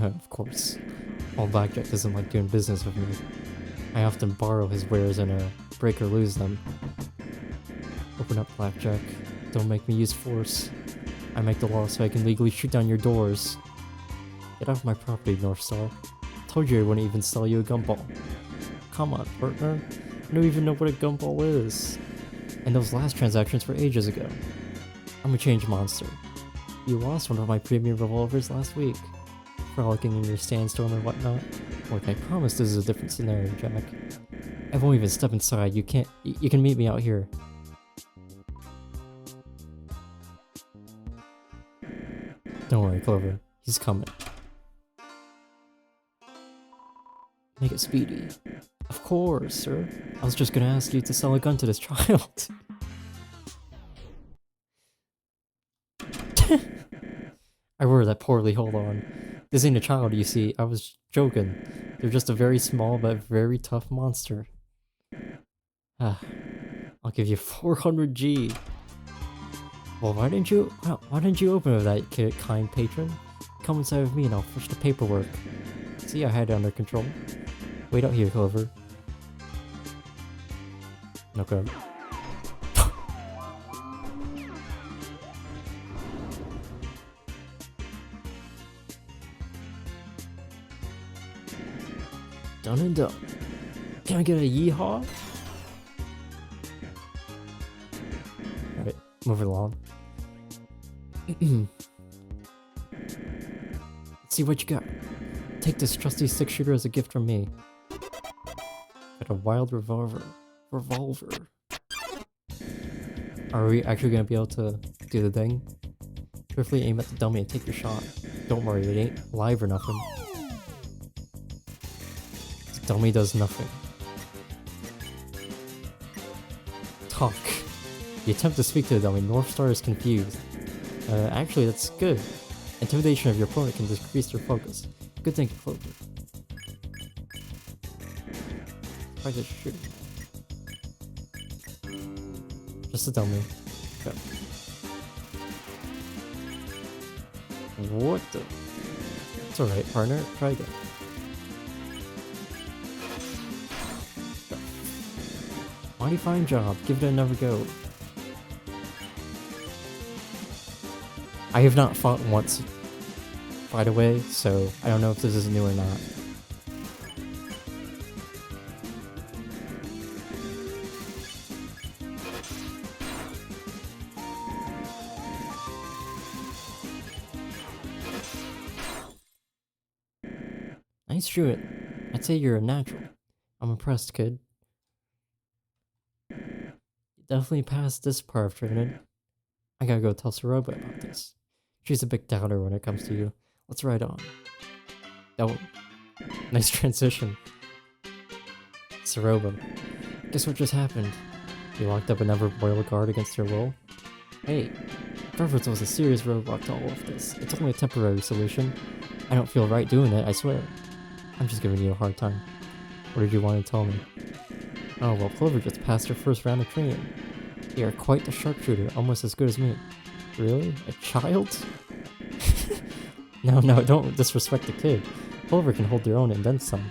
Of course. Old Blackjack doesn't like doing business with me. I often borrow his wares and break or lose them. Open up, Blackjack. Don't make me use force. I make the law so I can legally shoot down your doors. Get off my property, Northstar. Told you I wouldn't even sell you a gumball. Come on, partner. I don't even know what a gumball is. And those last transactions were ages ago. I'm a changed monster. You lost one of my premium revolvers last week. Frolicking in your sandstorm and whatnot. Look, I promise this is a different scenario, Jack. I won't even step inside. You can meet me out here. Don't worry, Clover. He's coming. Make it speedy. Of course, sir. I was just gonna ask you to sell a gun to this child. I worded that poorly, hold on. This ain't a child, you see. I was joking. They're just a very small but very tough monster. I'll give you 400 G. Well, why didn't you open with that, kind patron? Come inside with me and I'll finish the paperwork. See, I had it under control. Wait out here, Clover. Okay. Done and done. Can I get a yeehaw? Alright, moving along. Let's see what you got. Take this trusty 6-shooter as a gift from me. Got a wild revolver. Are we actually gonna be able to do the thing? Carefully aim at the dummy and take your shot. Don't worry, it ain't live or nothing. The dummy does nothing. Talk. You attempt to speak to the dummy. Northstar is confused. Actually, that's good. Intimidation of your opponent can decrease their focus. Good thinking, Clover. Practice shooting. Just a dummy. Okay. What the? It's alright, partner. Try again. Go. Mighty fine job. Give it another go. I have not fought once, by the way, so I don't know if this is new or not. Nice shooting. I'd say you're a natural. I'm impressed, kid. You definitely passed this part of training. I gotta go tell Saroba about this. She's a big doubter when it comes to you. Let's ride on. Oh, nice transition. Saroba. Guess what just happened? You locked up another royal guard against your will? Hey, Fervors was a serious roadblock to all of this. It's only a temporary solution. I don't feel right doing it, I swear. I'm just giving you a hard time. What did you want to tell me? Oh, well, Clover just passed her first round of training. You are quite the sharpshooter, almost as good as me. Really? A child? No, don't disrespect the kid. Clover can hold their own and then some.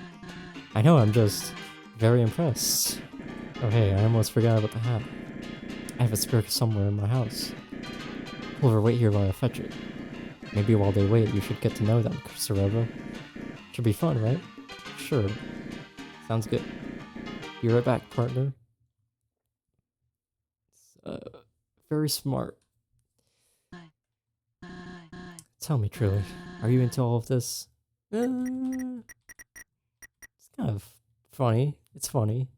I know, I'm just very impressed. Oh hey, I almost forgot about the hat. I have a spare somewhere in my house. Clover, wait here while I fetch it. Maybe while they wait, you should get to know them, Saroba. Should be fun, right? Sure. Sounds good. Be right back, partner. Very smart. Tell me, truly, are you into all of this? It's kind of funny. It's funny.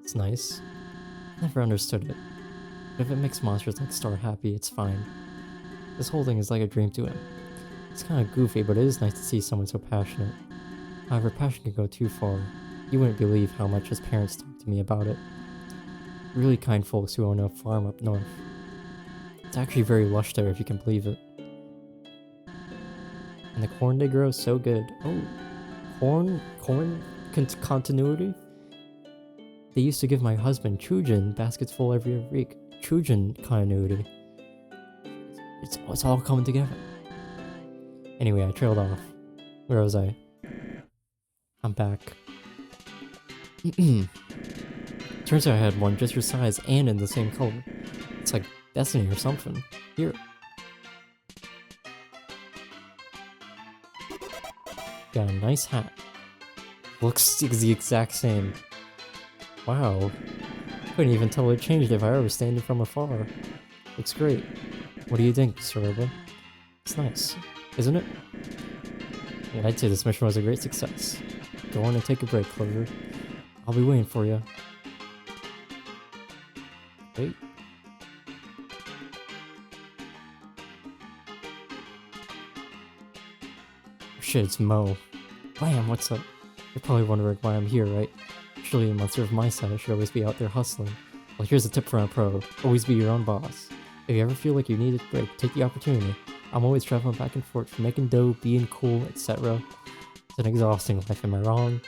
It's nice. Never understood it. But if it makes monsters like Star happy, it's fine. This whole thing is like a dream to him. It's kind of goofy, but it is nice to see someone so passionate. However, passion can go too far. You wouldn't believe how much his parents talked to me about it. Really kind folks who own a farm up north. It's actually very lush there if you can believe it. And the corn they grow is so good. Oh, corn continuity? They used to give my husband Chujin baskets full every week. Chujin continuity. It's all coming together. Anyway, I trailed off. Where was I? I'm back. Turns out I had one just your size and in the same color. It's like destiny or something. Here. Got a nice hat. Looks the exact same. Wow. Couldn't even tell it changed if I was standing from afar. Looks great. What do you think, Sorba? It's nice, isn't it? Yeah, I'd say this mission was a great success. Go on and take a break, Clover. I'll be waiting for you. Wait. Shit, it's Mo. Bam, what's up? You're probably wondering why I'm here, right? Surely a monster of my size should always be out there hustling. Well, here's a tip for a pro. Always be your own boss. If you ever feel like you need a break, take the opportunity. I'm always traveling back and forth from making dough, being cool, etc. It's an exhausting life, am I wrong?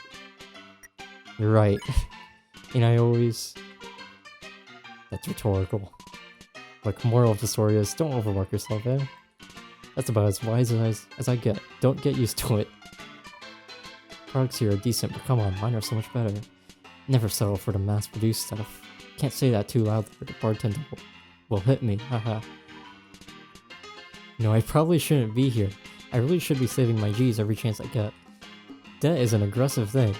You're right. And I always... That's rhetorical. Like, moral of the story is, don't overwork yourself, eh? That's about as wise as I get. Don't get used to it. Products here are decent, but come on, mine are so much better. Never settle for the mass-produced stuff. Can't say that too loudly or the bartender will hit me, haha. No, I probably shouldn't be here. I really should be saving my G's every chance I get. That is an aggressive thing.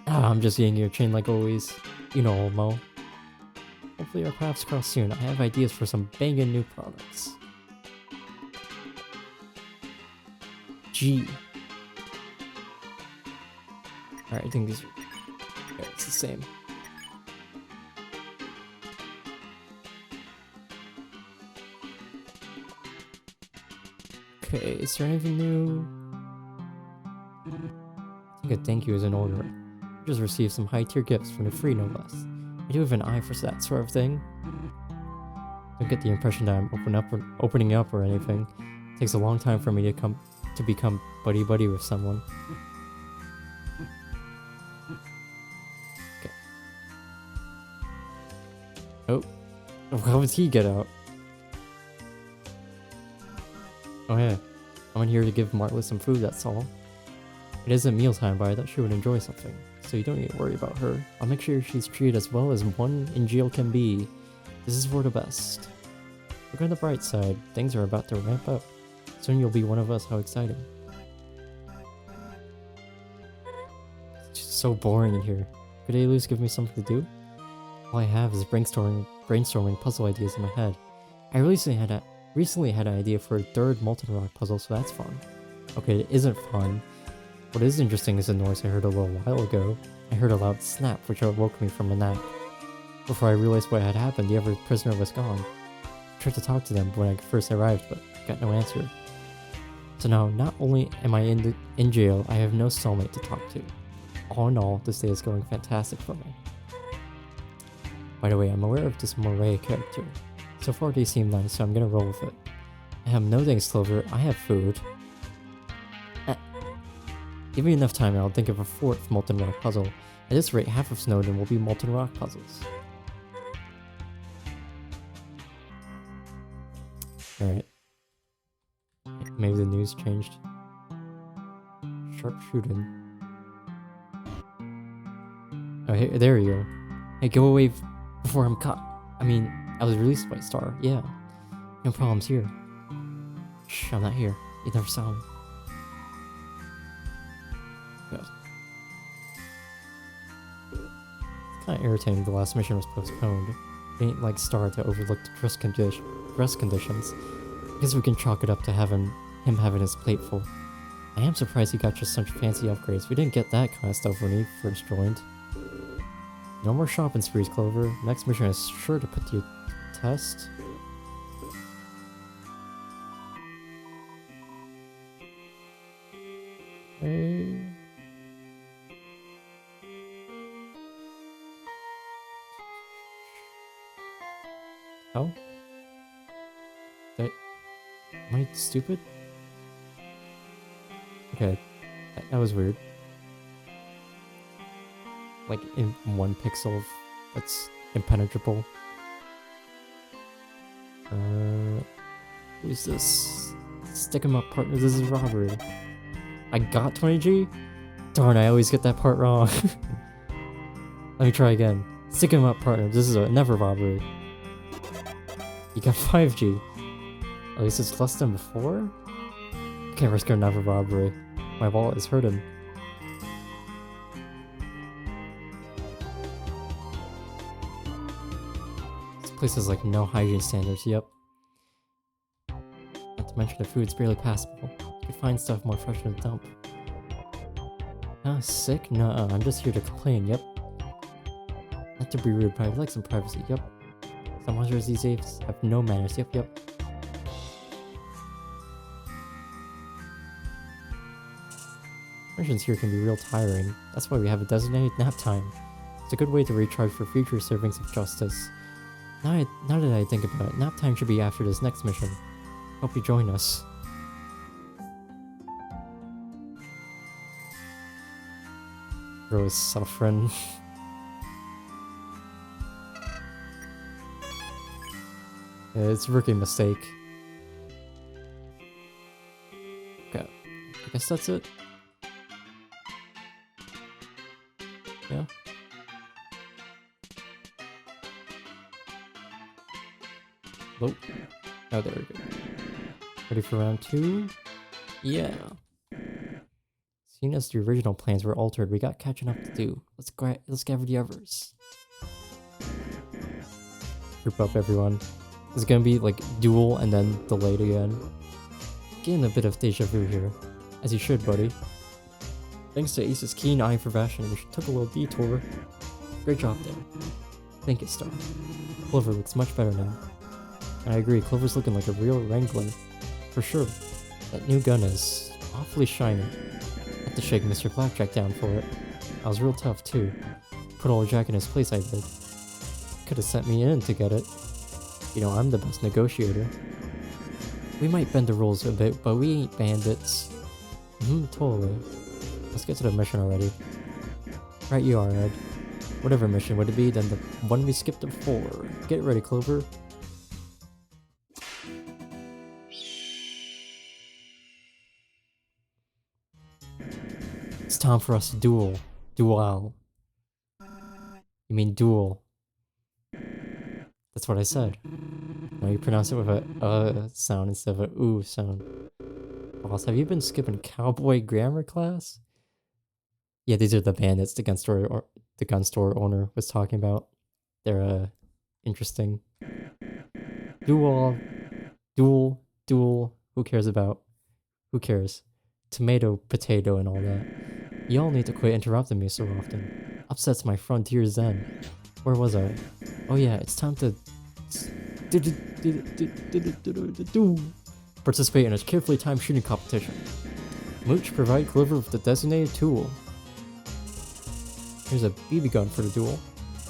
I'm just yanking your chain like always. You know, old Mo. Hopefully our paths cross soon. I have ideas for some banging new products. G. Alright, I think these are... Yeah, it's the same. Okay, is there anything new? I think a thank you is in order. I just received some high-tier gifts from the free, no less. I do have an eye for that sort of thing. Don't get the impression that I'm opening up or anything. It takes a long time for me to become buddy-buddy with someone. Okay. Oh. How did he get out? Oh yeah. I'm in here to give Martlet some food, that's all. It isn't mealtime, but I thought she would enjoy something. So you don't need to worry about her. I'll make sure she's treated as well as one in jail can be. This is for the best. Look on the bright side. Things are about to ramp up. Soon you'll be one of us. How exciting. It's just so boring in here. Could Alus give me something to do? All I have is brainstorming puzzle ideas in my head. I recently had an idea for a third molten rock puzzle, so that's fun. Okay, it isn't fun. What is interesting is the noise I heard a little while ago. I heard a loud snap, which awoke me from a nap. Before I realized what had happened, the other prisoner was gone. I tried to talk to them when I first arrived, but got no answer. So now, not only am I in jail, I have no cellmate to talk to. All in all, this day is going fantastic for me. By the way, I'm aware of this Moray character. So far they seem nice, so I'm gonna roll with it. I have no thanks, Clover. I have food. Give me enough time and I'll think of a fourth molten rock puzzle. At this rate, half of Snowdin will be molten rock puzzles. Alright. Maybe the news changed. Sharpshooting. Oh, hey, there you go. Hey, go away before I'm caught. I mean, I was released by Star, yeah. No problems here. Shh, I'm not here. You never saw me. God. It's kinda irritating the last mission was postponed. It ain't like Star to overlook the dress conditions. I guess we can chalk it up to him having his plate full. I am surprised he got just such fancy upgrades. We didn't get that kind of stuff when he first joined. No more shopping sprees, Clover. Next mission is sure to put you to test. Hey. Oh? Am I stupid? Okay, that was weird. Like in one pixel that's impenetrable. Who's this? Stick 'em up, partner. This is robbery. I got 20G? Darn, I always get that part wrong. Let me try again. Stick 'em up, partner. This is never robbery. You got 5G. At least it's less than before? Can't risk another robbery. My wallet is hurting. This place has like no hygiene standards, yep. Not to mention the food's barely passable. You could find stuff more fresh in the dump. Sick? Nuh-uh, I'm just here to complain, yep. Not to be rude, but I'd like some privacy, yep. Some monsters these days have no manners, yep. Missions here can be real tiring. That's why we have a designated nap time. It's a good way to recharge for future servings of justice. Now that I think about it, nap time should be after this next mission. Hope you join us. Bro is suffering. Yeah, it's a rookie mistake. Okay, I guess that's it. Yeah. Oh, there we go. Ready for round 2? Yeah. Seeing as the original plans were altered, we got catching up to do. Let's gather the others. Group up, everyone. It's gonna be like duel and then delayed again. Getting a bit of deja vu here, as you should, buddy. Thanks to Ace's keen eye for fashion, we took a little detour. Great job there. Thank you, Star. Clover looks much better now. And I agree, Clover's looking like a real wrangler. For sure. That new gun is awfully shiny. Had to shake Mr. Blackjack down for it. I was real tough too. Put old Jack in his place, I did. Could've sent me in to get it. You know, I'm the best negotiator. We might bend the rules a bit, but we ain't bandits. Totally. Let's get to the mission already. Right you are, Ed. Whatever mission would it be than the one we skipped before. Get ready, Clover. It's time for us to duel. Duel. You mean duel. That's what I said. No, you pronounce it with a sound instead of a ooh sound. Boss, have you been skipping cowboy grammar class? Yeah, these are the bandits the gun store owner was talking about. They're interesting. Duel. Who cares about? Who cares? Tomato, potato, and all that. Y'all need to quit interrupting me so often. Upsets my frontier zen. Where was I? Oh yeah, it's time to participate in a carefully timed shooting competition. Mooch, provide Clover with the designated tool. Here's a BB gun for the duel.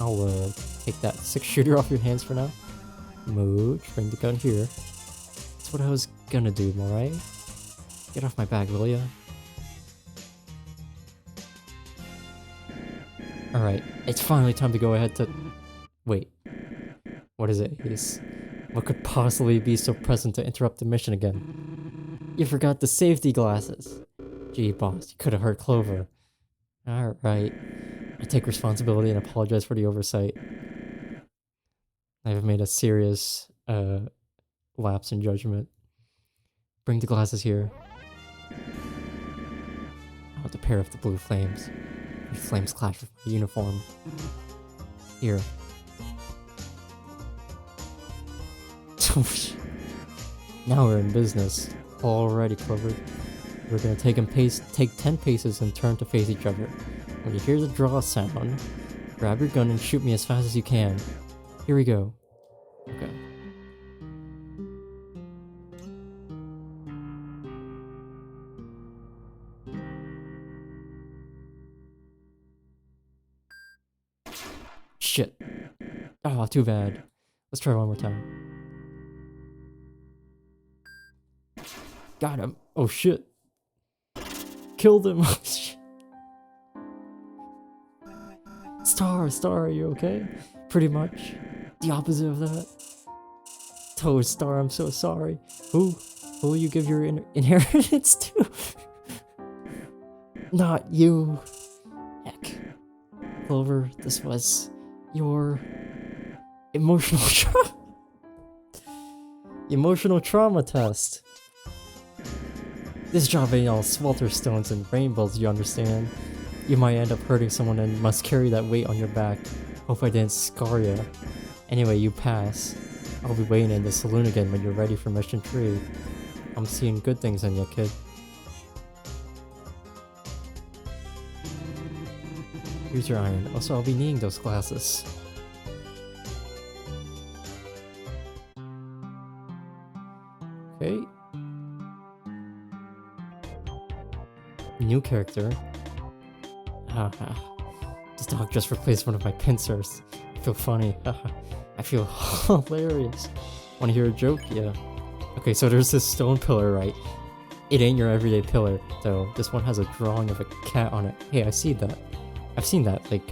I'll take that 6-shooter off your hands for now. Mooch, bring the gun here. That's what I was gonna do, alright? Get off my back, will ya? Alright, it's finally time to go ahead to... Wait. What is it, Ace? What could possibly be so present to interrupt the mission again? You forgot the safety glasses. Gee, boss, you could have hurt Clover. Alright. I take responsibility and apologize for the oversight. I have made a serious lapse in judgment. Bring the glasses here. I want the pair of the blue flames. The flames clash with my uniform. Here. Now we're in business. Alrighty, Clover. We're gonna take 10 paces and turn to face each other. When you hear the draw sound, grab your gun and shoot me as fast as you can. Here we go. Okay. Shit. Oh, too bad. Let's try one more time. Got him. Oh shit. Killed him. Star, are you okay? Pretty much. The opposite of that. Toad Star, I'm so sorry. Who? Who will you give your inheritance to? Not you. Heck. Clover, this was your emotional trauma test. This job ain't all swelter stones and rainbows, you understand? You might end up hurting someone and must carry that weight on your back. Hope I didn't scar you. Anyway, you pass. I'll be waiting in the saloon again when you're ready for mission 3. I'm seeing good things in you, kid. Here's your iron. Also, I'll be needing those glasses. Okay. New character. Haha. This dog just replaced one of my pincers. I feel funny. I feel hilarious. Wanna hear a joke? Yeah. Okay, so there's this stone pillar, right? It ain't your everyday pillar, though. This one has a drawing of a cat on it. Hey, I see that. I've seen that, like,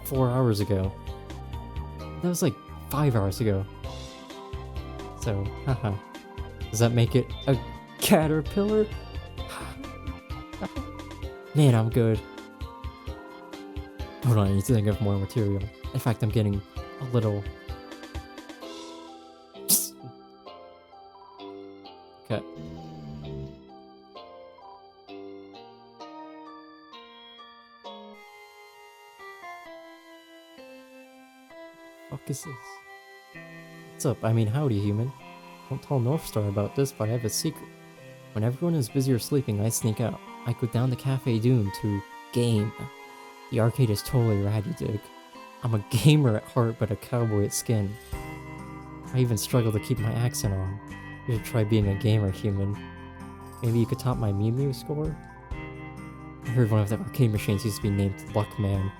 4 hours ago. That was like 5 hours ago. So, haha. Does that make it a caterpillar? Man, I'm good. Hold on, I need to think of more material. In fact, I'm getting a little... Okay. Fuck is this? What's up? I mean, howdy, human. Don't tell Northstar about this, but I have a secret. When everyone is busy or sleeping, I sneak out. I go down to Cafe Doom to game. The arcade is totally rad, you dig. I'm a gamer at heart, but a cowboy at skin. I even struggle to keep my accent on. You should try being a gamer, human. Maybe you could top my Mew Mew score? I heard one of the arcade machines used to be named Luckman.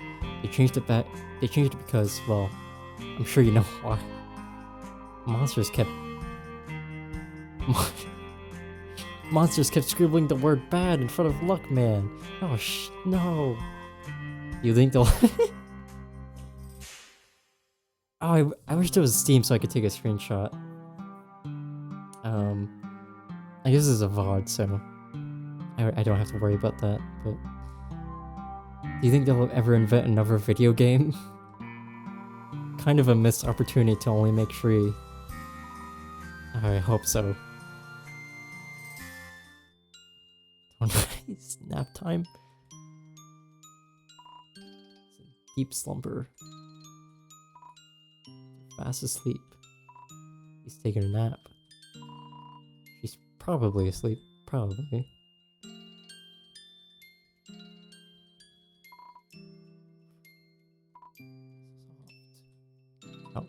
They changed it because, well, I'm sure you know why. Monsters kept scribbling the word bad in front of Luckman. Oh no. You think they'll... Oh, I wish there was Steam so I could take a screenshot. I guess this is a VOD, so I don't have to worry about that, but... Do you think they'll ever invent another video game? Kind of a missed opportunity to only make 3. I hope so. Oh nice, nap time. Deep slumber. Fast asleep. He's taking a nap. She's probably asleep. Probably. Ouch.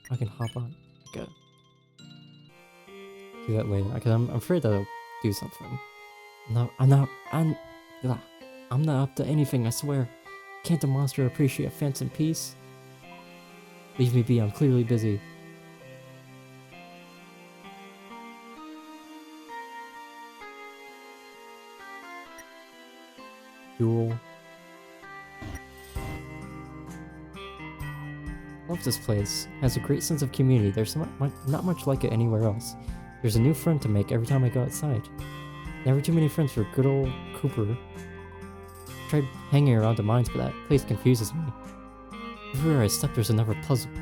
I can hop on. Okay. Do that later. Because I'm afraid that'll do something. I'm not up to anything, I swear. Can't the monster appreciate phantom peace? Leave me be, I'm clearly busy. Duel. Love this place. Has a great sense of community. There's not much like it anywhere else. There's a new friend to make every time I go outside. Never too many friends for good old Cooper. Tried hanging around the mines, but that place confuses me. Everywhere I step, there's another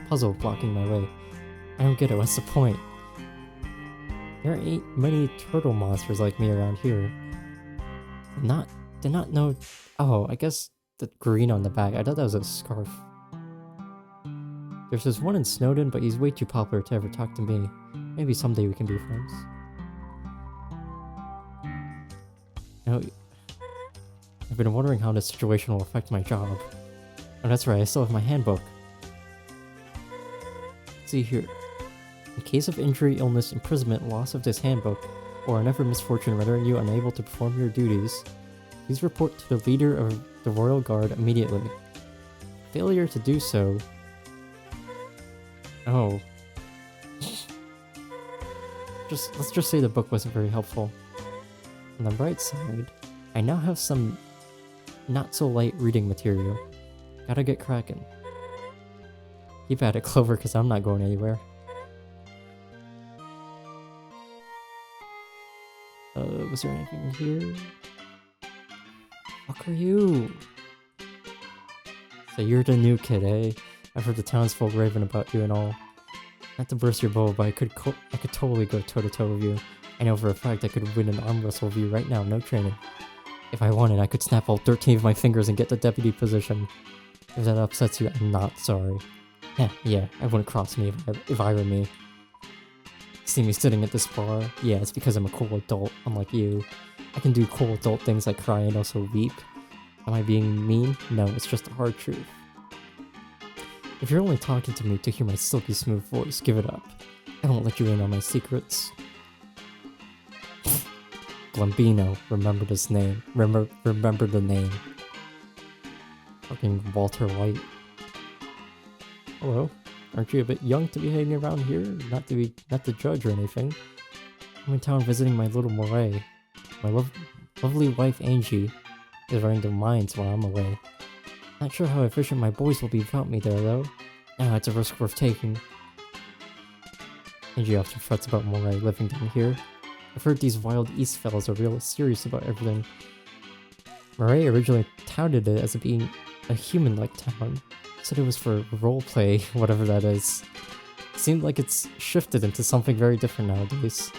puzzle blocking my way. I don't get it. What's the point? There ain't many turtle monsters like me around here. Did not know. Oh, I guess the green on the back. I thought that was a scarf. There's this one in Snowden, but he's way too popular to ever talk to me. Maybe someday we can be friends. You know, I've been wondering how this situation will affect my job. Oh, that's right, I still have my handbook. Let's see here. In case of injury, illness, imprisonment, loss of this handbook, or another misfortune rendering you unable to perform your duties, please report to the leader of the Royal Guard immediately. Failure to do so... Oh. Let's just say the book wasn't very helpful. On the bright side, I now have some not-so-light reading material. Gotta get cracking. Keep at it, Clover, because I'm not going anywhere. Was there anything here? Fuck are you? So you're the new kid, eh? I've heard the townsfolk raving about you and all. Not to burst your bubble, but I could totally go toe-to-toe with you. I know for a fact I could win an arm wrestle with you right now, no training. If I wanted, I could snap all 13 of my fingers and get the deputy position. If that upsets you, I'm not sorry. Yeah, it wouldn't cross me if I were me. See me sitting at this bar? Yeah, it's because I'm a cool adult, unlike you. I can do cool adult things like cry and also weep. Am I being mean? No, it's just the hard truth. If you're only talking to me to hear my silky smooth voice, give it up. I won't let you in on my secrets. Blambino, remember this name. Remember the name. Fucking Walter White. Hello? Aren't you a bit young to be hanging around here? Not to judge or anything. I'm in town visiting my little moray. My lovely wife Angie is running their minds while I'm away. Not sure how efficient my boys will be without me there though. It's a risk worth taking. Angie often frets about moray living down here. I've heard these wild east fellows are real serious about everything. Moray originally touted it as being a human-like town. Said it was for roleplay, whatever that is. Seemed like it's shifted into something very different nowadays.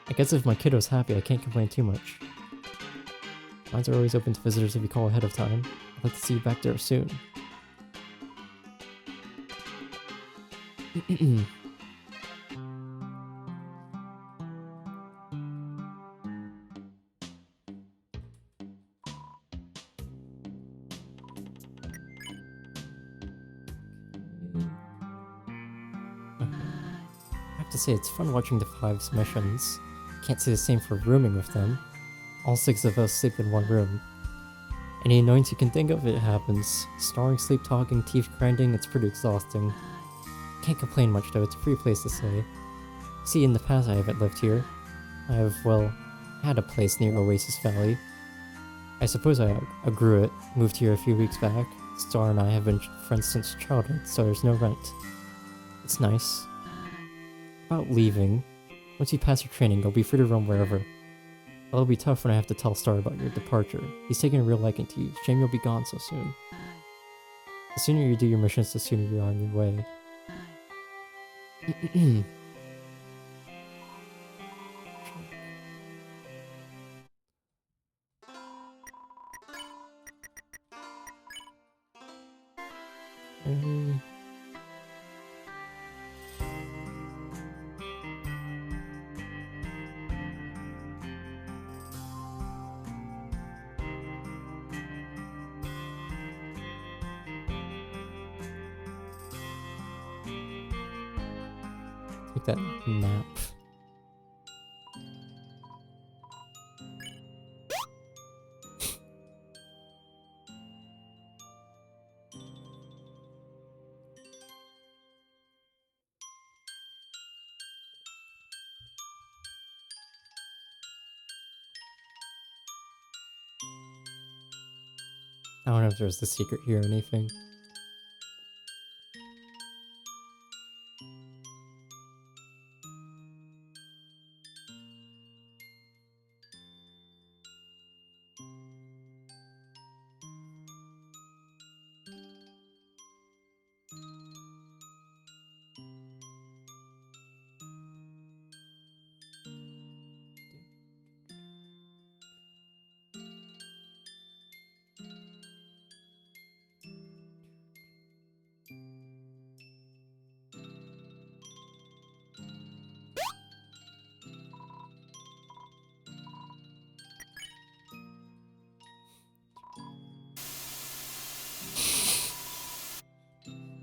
I guess if my kiddo's happy, I can't complain too much. Lines are always open to visitors if you call ahead of time. I'd like to see you back there soon. I have to say, it's fun watching the Five's missions. Can't say the same for rooming with them. All 6 of us sleep in one room. Any annoyance you can think of, it happens. Snoring, sleep talking, teeth grinding, it's pretty exhausting. Can't complain much though, it's a free place to stay. See, in the past I haven't lived here. I have, well, had a place near Oasis Valley. I suppose I outgrew it, moved here a few weeks back. Star and I have been friends since childhood, so there's no rent. It's nice. About leaving, once you pass your training, you'll be free to roam wherever. It'll be tough when I have to tell Star about your departure. He's taking a real liking to you. Shame you'll be gone so soon. The sooner you do your missions, the sooner you're on your way. Take that nap. I don't know if there's the secret here or anything.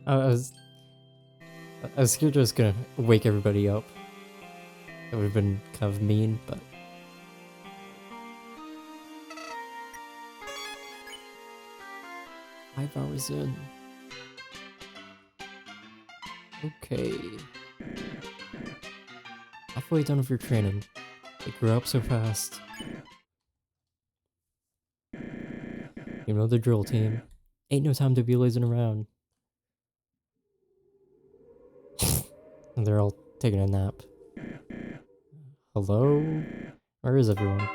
I was scared I was gonna wake everybody up. That would have been kind of mean, but 5 hours in. Okay. Halfway done with your training. It grew up so fast. You know the drill, team. Ain't no time to be lazing around. And they're all taking a nap. Hello? Where is everyone?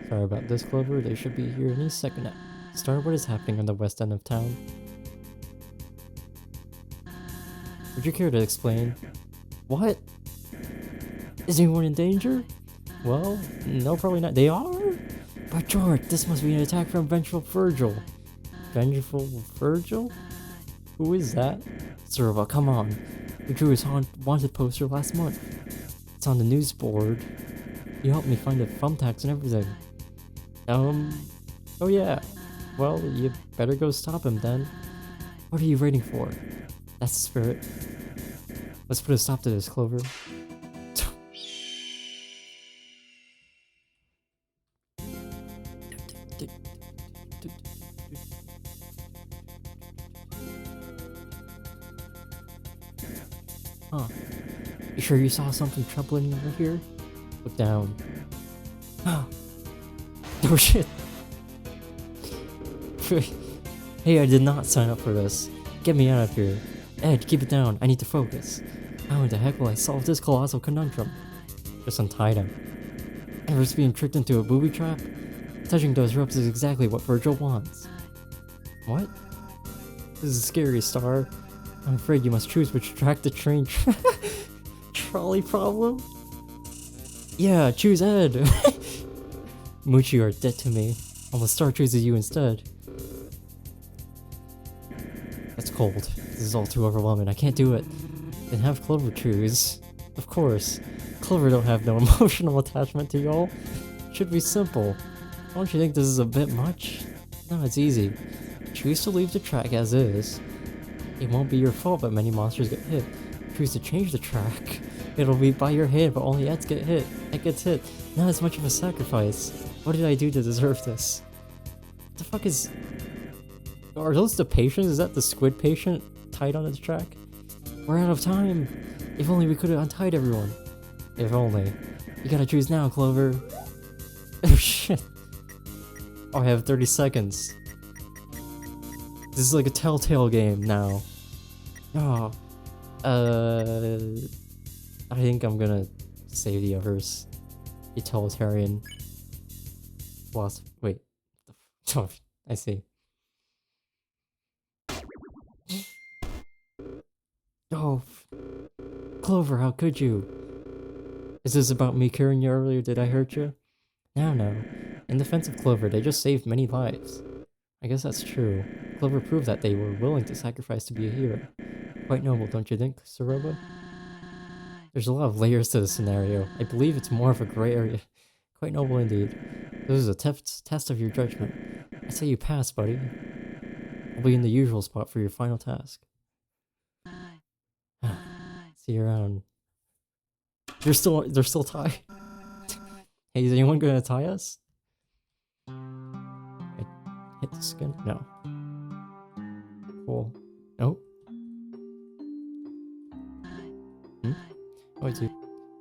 Sorry about this, Clover. They should be here any second now. Star, what is happening on the west end of town? Would you care to explain? What? Is anyone in danger? Well, no, probably not. They are? But George, this must be an attack from Vengeful Virgil. Vengeful Virgil? Who is that? Serva, come on. We drew his wanted poster last month. It's on the news board. You helped me find the thumbtacks and everything. Oh yeah. Well, you better go stop him then. What are you waiting for? That's the spirit. Let's put a stop to this, Clover. Huh. You sure you saw something troubling over here? Look down. Oh shit. Hey, I did not sign up for this. Get me out of here. Ed, keep it down. I need to focus. How in the heck will I solve this colossal conundrum? Just untie him. Ever being tricked into a booby trap? Touching those ropes is exactly what Virgil wants. What? This is scary, Star. I'm afraid you must choose which track to train. Trolley problem? Yeah, choose Ed. Moochie, you are dead to me. Almost Star chooses you instead. That's cold. This is all too overwhelming. I can't do it. Then have Clover choose. Of course. Clover don't have no emotional attachment to y'all. Should be simple. Don't you think this is a bit much? No, it's easy. Choose to leave the track as is. It won't be your fault that many monsters get hit. Choose to change the track. It'll be by your hand, but only Eds get hit. Ed gets hit. Not as much of a sacrifice. What did I do to deserve this? What the fuck is... Are those the patients? Is that the squid patient tied onto the track? We're out of time. If only we could have untied everyone. If only. You gotta choose now, Clover. Oh shit. Oh, I have 30 seconds. This is like a Telltale game now. Oh. I think I'm gonna save the others. Utilitarian philosophy. Wait. Oh, I see. Oh. Clover, how could you? Is this about me curing you earlier? Did I hurt you? No. In defense of Clover, they just saved many lives. I guess that's true. Clover proved that they were willing to sacrifice to be a hero. Quite noble, don't you think, Saroba? There's a lot of layers to the scenario. I believe it's more of a gray area. Quite noble indeed. This is a test of your judgment. I say you pass, buddy. I'll be in the usual spot for your final task. See you around. They're still tied. Hey, is anyone gonna tie us? I hit the skin? No. Cool. Nope. Oh, dude.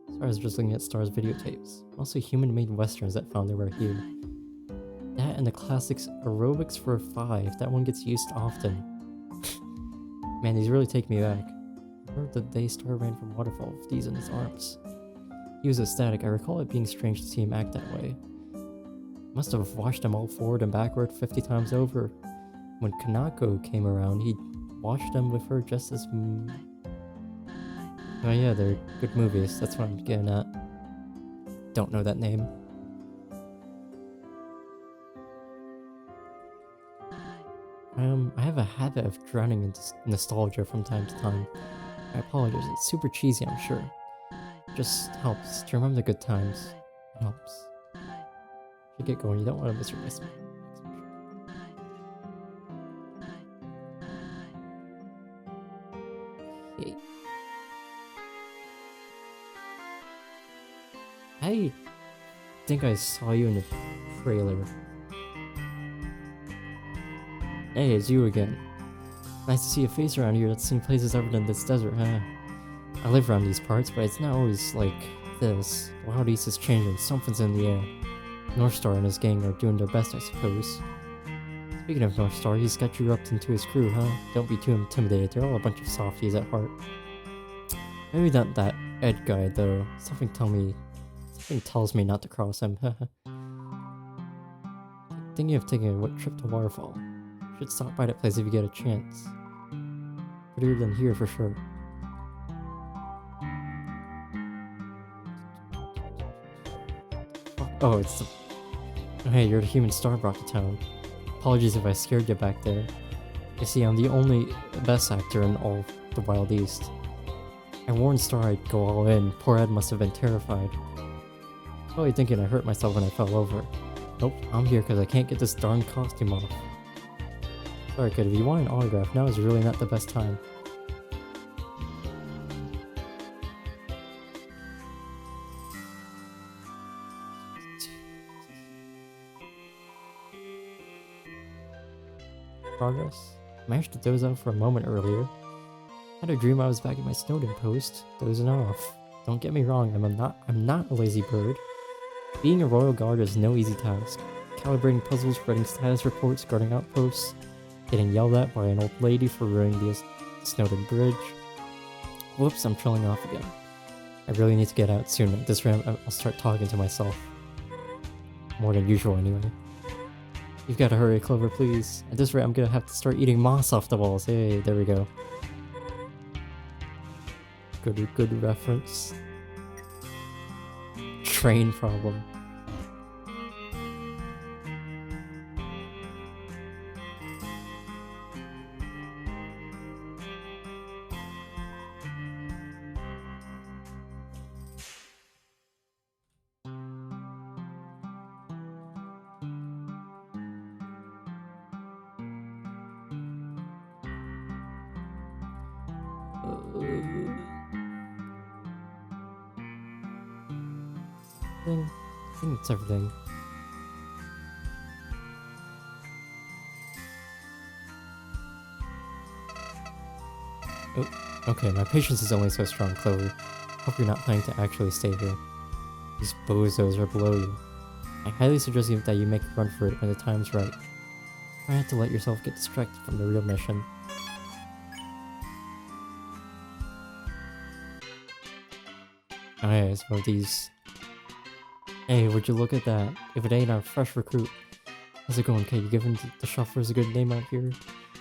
Sorry, I was just looking at Star's videotapes. Mostly human-made westerns that found their way here. That and the classics Aerobics for 5. That one gets used often. Man, these really take me back. I heard the day Star ran from Waterfall with these in his arms. He was ecstatic. I recall it being strange to see him act that way. Must have watched them all forward and backward 50 times over. When Kanako came around, he watched them with her just as... Oh yeah, they're good movies. That's what I'm getting at. Don't know that name. I have a habit of drowning in nostalgia from time to time. I apologize. It's super cheesy, I'm sure. Just helps to remember the good times. It helps. If you get going, you don't want to miss your next mission. Okay. I think I saw you in the trailer. Hey, it's you again. Nice to see a face around here that's seen places other than this desert, huh? I live around these parts, but it's not always like this. Wild East is changing, something's in the air. Northstar and his gang are doing their best, I suppose. Speaking of Northstar, he's got you roped into his crew, huh? Don't be too intimidated, they're all a bunch of softies at heart. Maybe not that Ed guy though. Something tells me not to cross him. Thinking of taking a trip to Waterfall. Should stop by that place if you get a chance. Prettier than here for sure. Oh, it's the... Oh, hey, you're the human star brought to town. Apologies if I scared you back there. You see, I'm the only best actor in all of the Wild East. I warned Star I'd go all in. Poor Ed must have been terrified. Probably thinking I hurt myself when I fell over. Nope, I'm here because I can't get this darn costume off. Sorry kid, if you want an autograph, now is really not the best time. Progress? Managed to doze out for a moment earlier. Had a dream I was back at my Snowden post, dozing off. Don't get me wrong, I'm not a lazy bird. Being a royal guard is no easy task. Calibrating puzzles, writing status reports, guarding outposts, getting yelled at by an old lady for ruining the Snowden bridge. Whoops, I'm trailing off again. I really need to get out soon. At this rate, I'll start talking to myself. More than usual anyway. You've got to hurry, Clover, please. At this rate, I'm gonna have to start eating moss off the walls. Hey, there we go. Good reference. Train problem. I think it's everything. Oh, okay, my patience is only so strong, Clover. Hope you're not planning to actually stay here. These bozos are below you. I highly suggest that you make a run for it when the time's right. Try not to let yourself get distracted from the real mission. Oh yeah, it's one of these. Hey, would you look at that? If it ain't our fresh recruit. How's it going, kid? You giving the shufflers a good name out here?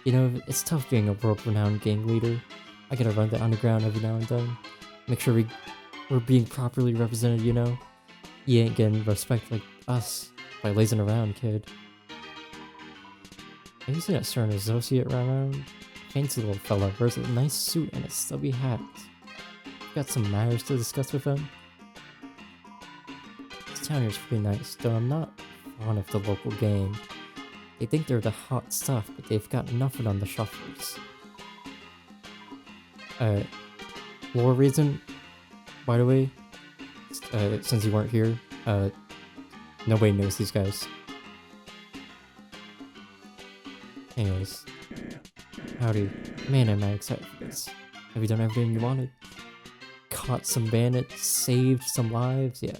You know, it's tough being a world-renowned gang leader. I gotta run the underground every now and then. Make sure we're being properly represented, you know? You ain't getting respect like us by lazing around, kid. Have you seen that certain associate around? Fancy little fella, wears a nice suit and a stubby hat. Got some matters to discuss with him? This town here's pretty nice, though I'm not fond of the local gang. They think they're the hot stuff, but they've got nothing on the shufflers. Lore reason, by the way, since you weren't here, nobody knows these guys. Anyways, howdy. Man, am I excited for this. Have you done everything you wanted? Caught some bandits, saved some lives, yeah.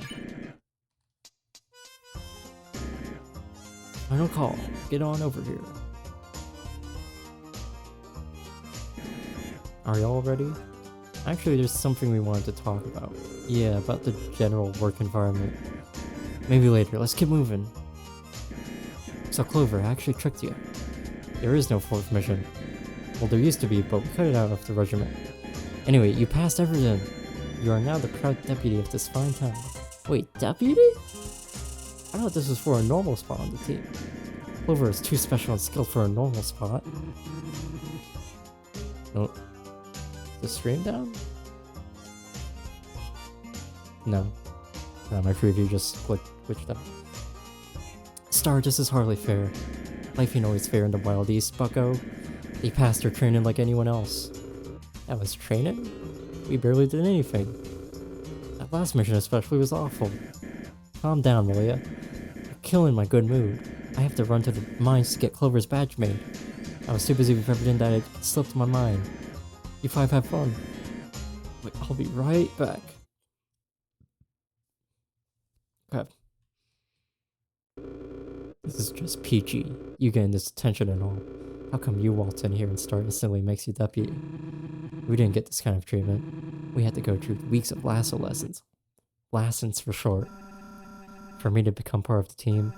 Final call, get on over here. Are y'all ready? Actually, there's something we wanted to talk about. Yeah, about the general work environment. Maybe later, let's keep moving. So Clover, I actually tricked you. There is no fourth mission. Well, there used to be, but we cut it out of the regiment. Anyway, you passed everything. You are now the proud deputy of this fine town. Wait, deputy? I thought this was for a normal spot on the team. Clover is too special and skilled for a normal spot. No. Is the stream down? No. No, my preview just glitched out. Star, this is hardly fair. Life ain't always fair in the Wild East, bucko. They passed their training like anyone else. That was training? We barely did anything. That last mission especially was awful. Calm down, will ya? You're killing my good mood. I have to run to the mines to get Clover's badge made. I was too busy with everything that it slipped my mind. You five have fun. Wait, I'll be right back. Okay. This is just peachy. You getting this attention and all. How come you waltz in here and start instantly makes you deputy? We didn't get this kind of treatment. We had to go through weeks of lasso lessons. Lessons for short. For me to become part of the team,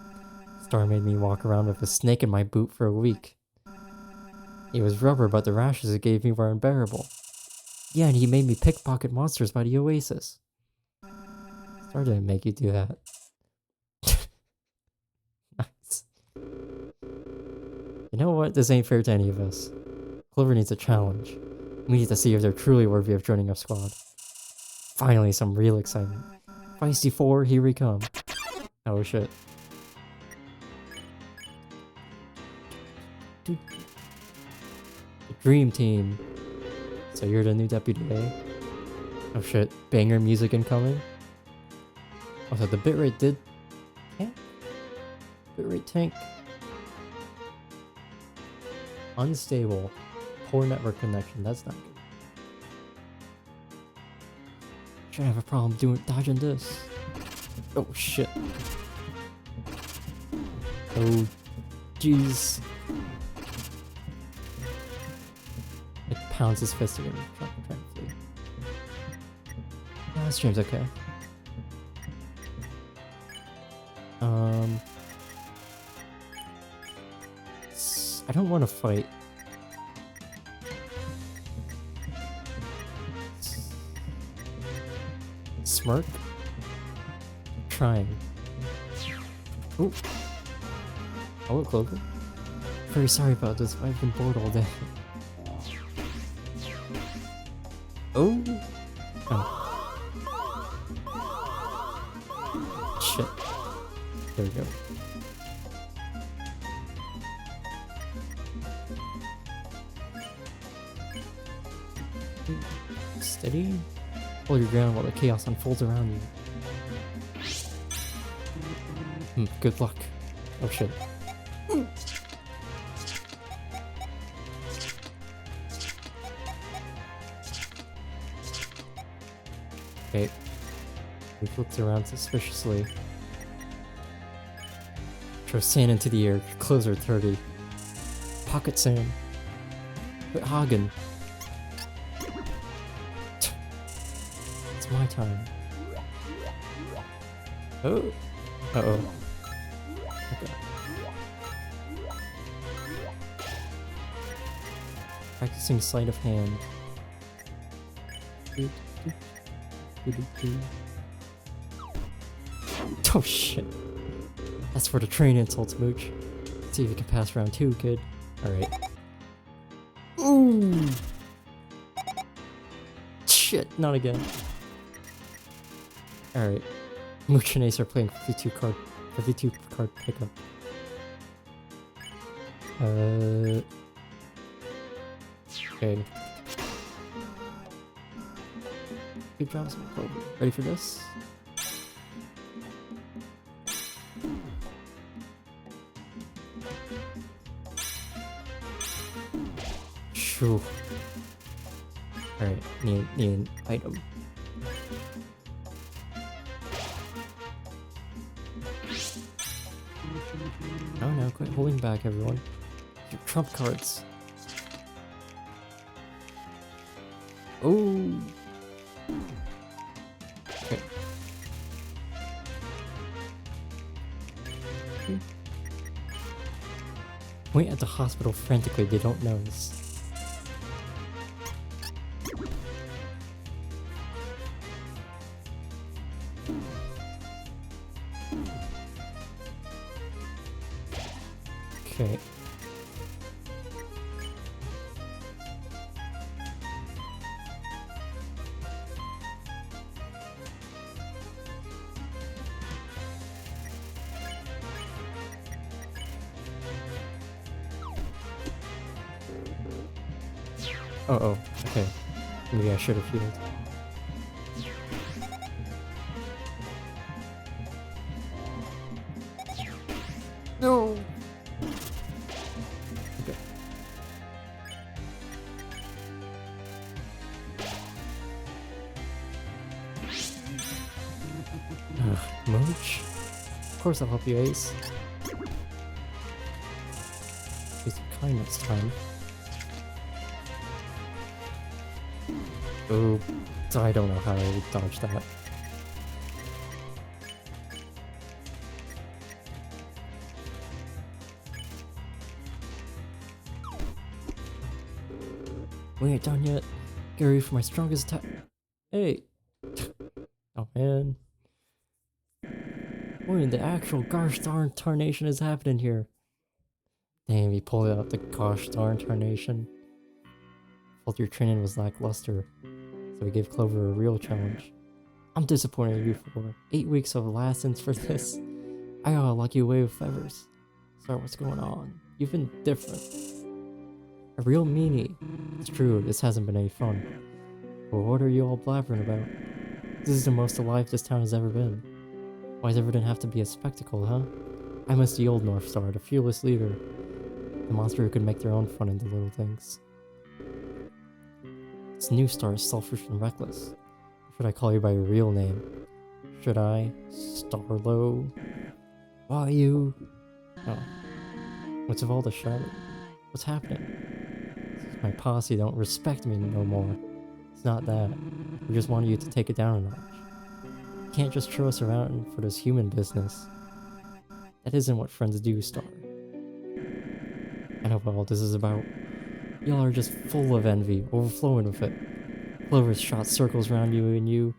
Star made me walk around with a snake in my boot for a week. It was rubber, but the rashes it gave me were unbearable. Yeah, and he made me pickpocket monsters by the Oasis. Star didn't make you do that. Nice. You know what? This ain't fair to any of us. Clover needs a challenge. We need to see if they're truly worthy of joining our squad. Finally, some real excitement. Feisty 4, here we come. Oh shit. The Dream Team. So you're the new deputy, eh? Oh shit, banger music incoming. Oh, so the bitrate did... Yeah? Bitrate tank. Unstable. Poor network connection, that's not good. Should have a problem dodging this. Oh shit. Oh jeez. It pounds his fist again. Trying to flee. No, this stream's okay. I don't want to fight. Smirk? Trying. Ooh. Hello, Clover. Very sorry about this, I've been bored all day. Oh! Oh. Shit. There we go. Steady. Hold your ground while the chaos unfolds around you. Good luck. Oh shit. Okay. He flips around suspiciously. Throw sand into the air. Closer 30. Pocket sand. But Hagen. It's my time. Oh. Uh-oh. Okay. Practicing sleight of hand. Oh shit. That's for the train insults, Mooch. Let's see if you can pass round 2, kid. Alright. Ooh! Shit, not again. Alright. Mooch and Ace are playing 52 card pickup. Okay. Good job, Clover. Ready for this? Shoo. Alright, need an item. Oh no, quit holding back, everyone. Your trump cards. Oh. Okay. Wait at the hospital frantically, they don't notice. Okay. Oh, okay. Maybe I should have healed. No! Okay. Mooch? Of course I'll help you, Ace. Use behind this time. Oh, I don't know how I would dodge that. We ain't done yet. Get ready for my strongest attack. Hey! Oh man. What in the actual gosh darn tarnation is happening here? Damn, he pulled out the gosh darn tarnation. Felt your training was lackluster, so we gave Clover a real challenge. I'm disappointed in you for 8 weeks of lessons for this. I gotta lock you away with feathers. Sorry, what's going on? You've been different. A real meanie. It's true, this hasn't been any fun. But what are you all blabbering about? This is the most alive this town has ever been. Why does everything have to be a spectacle, huh? I miss the old North Star, the fearless leader. The monster who could make their own fun in the little things. This new star is selfish and reckless. Should I call you by your real name? Should I? Starlo? Why you? Oh. What's with all the shouting? What's happening? My posse don't respect me no more. It's not that. We just wanted you to take it down a notch. You can't just throw us around for this human business. That isn't what friends do, Star. I know what all this is about. Y'all are just full of envy, overflowing with it. Clover's shot circles around you and you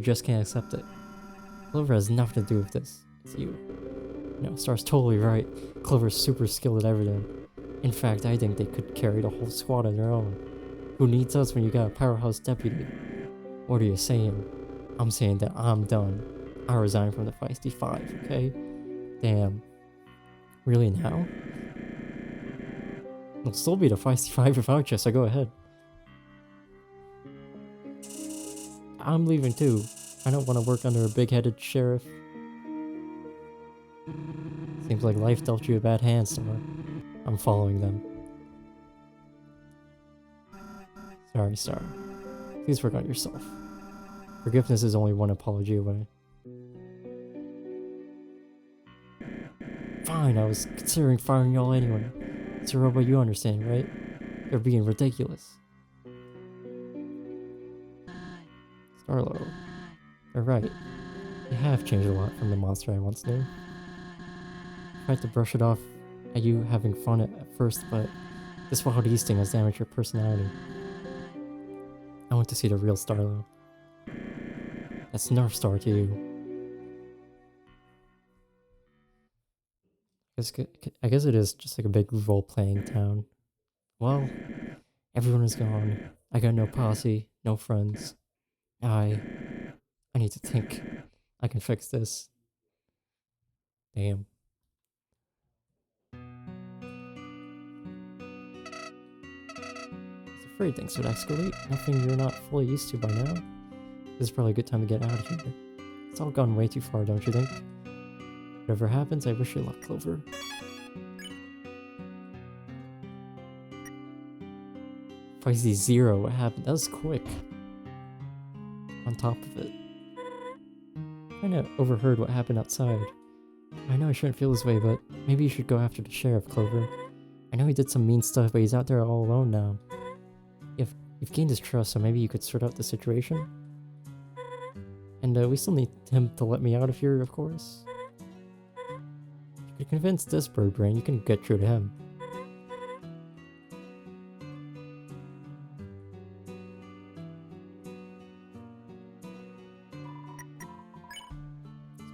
just can't accept it. Clover has nothing to do with this. It's you. No, Star's totally right. Clover's super skilled at everything. In fact, I think they could carry the whole squad on their own. Who needs us when you got a powerhouse deputy? What are you saying? I'm saying that I'm done. I resign from the Feisty Five, okay? Damn. Really now? It'll still be the Feisty Five without you, so go ahead. I'm leaving too. I don't want to work under a big-headed sheriff. Seems like life dealt you a bad hand, Star. I'm following them. Sorry, Star. Please work on yourself. Forgiveness is only one apology away. Fine, I was considering firing y'all anyway. It's a robot, you understand, right? They're being ridiculous. Starlo. They're right. You have changed a lot from the monster I once knew. I tried to brush it off at you having fun at first, but this wild easting has damaged your personality. I want to see the real Starlo. That's North Star to you. I guess it is just like a big role-playing town. Well, everyone is gone. I got no posse, no friends. I need to think. I can fix this. Damn. I was afraid things would escalate. Nothing you're not fully used to by now. This is probably a good time to get out of here. It's all gone way too far, don't you think? Whatever happens, I wish you luck, Clover. Feisty Zero, what happened? That was quick. On top of it. Kinda overheard what happened outside. I know I shouldn't feel this way, but maybe you should go after the sheriff, Clover. I know he did some mean stuff, but he's out there all alone now. You've gained his trust, so maybe you could sort out the situation? And we still need him to let me out of here, of course. If you could convince this bird brain, you can get through to him.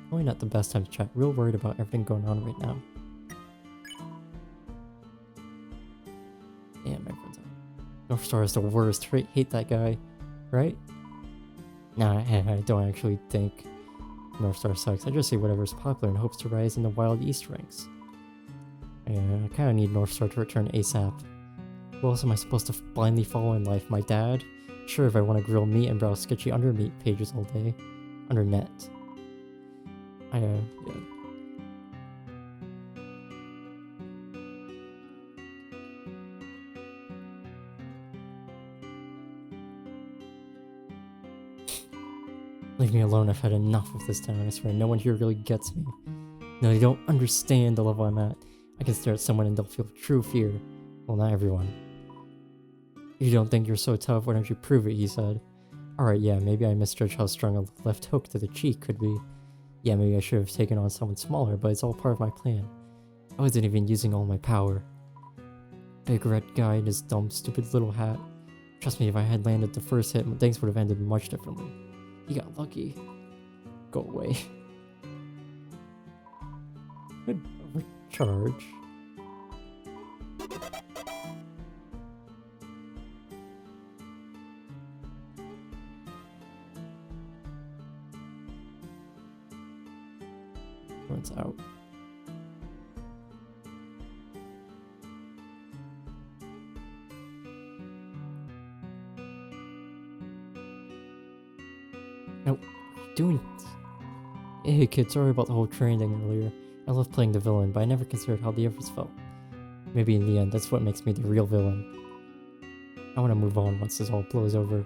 Probably not the best time to chat. Real worried about everything going on right now. Damn, my friends. North Star is the worst. Hate that guy, right? Nah, I don't actually think North Star sucks. I just say whatever's popular in hopes to rise in the Wild East ranks. Yeah, I kinda need North Star to return ASAP. Who else am I supposed to blindly follow in life? My dad? Sure, if I want to grill meat and browse sketchy undermeat pages all day. Undernet. Yeah. Leave me alone, I've had enough of this town, I swear. No one here really gets me. No, they don't understand the level I'm at. I can stare at someone and they'll feel true fear. Well, not everyone. You don't think you're so tough, why don't you prove it, he said. Alright, yeah, maybe I misjudged how strong a left hook to the cheek could be. Yeah, maybe I should have taken on someone smaller, but it's all part of my plan. I wasn't even using all my power. Big red guy in his dumb, stupid little hat. Trust me, if I had landed the first hit, things would have ended much differently. He got lucky. Go away. Good overcharge. Runs out. Nope. What are you doing? Hey kid, sorry about the whole train thing earlier. I love playing the villain, but I never considered how the others felt. Maybe in the end, that's what makes me the real villain. I want to move on once this all blows over.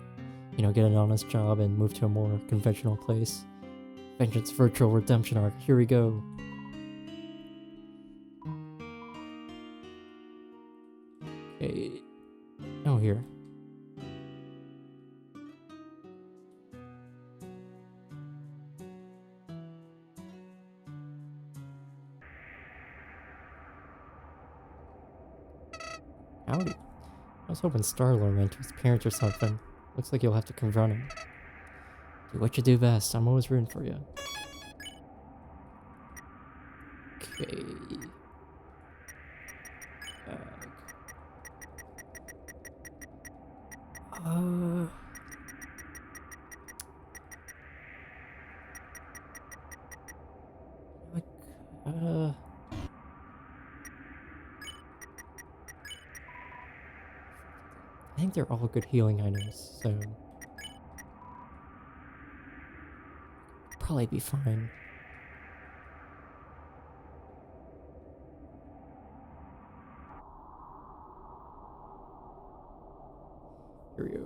You know, get an honest job and move to a more conventional place. Vengeance Virtual Redemption Arc, here we go. Okay. Oh, here. Howdy. I was hoping Starlord ran to his parents or something. Looks like you'll have to confront him. Do what you do best. I'm always rooting for you. Okay. Like, I think they're all good healing items, so probably be fine. Here we go.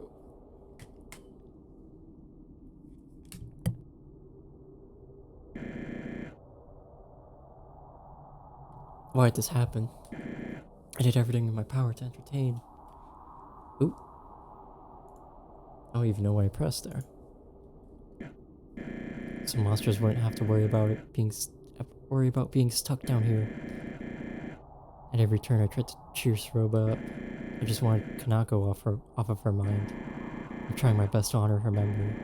Why did this happen? I did everything in my power to entertain. Ooh. I don't even know why I pressed there. So monsters wouldn't have to worry about being stuck down here. At every turn I tried to cheer Roba up. I just wanted Kanako off of her mind. I'm trying my best to honor her memory.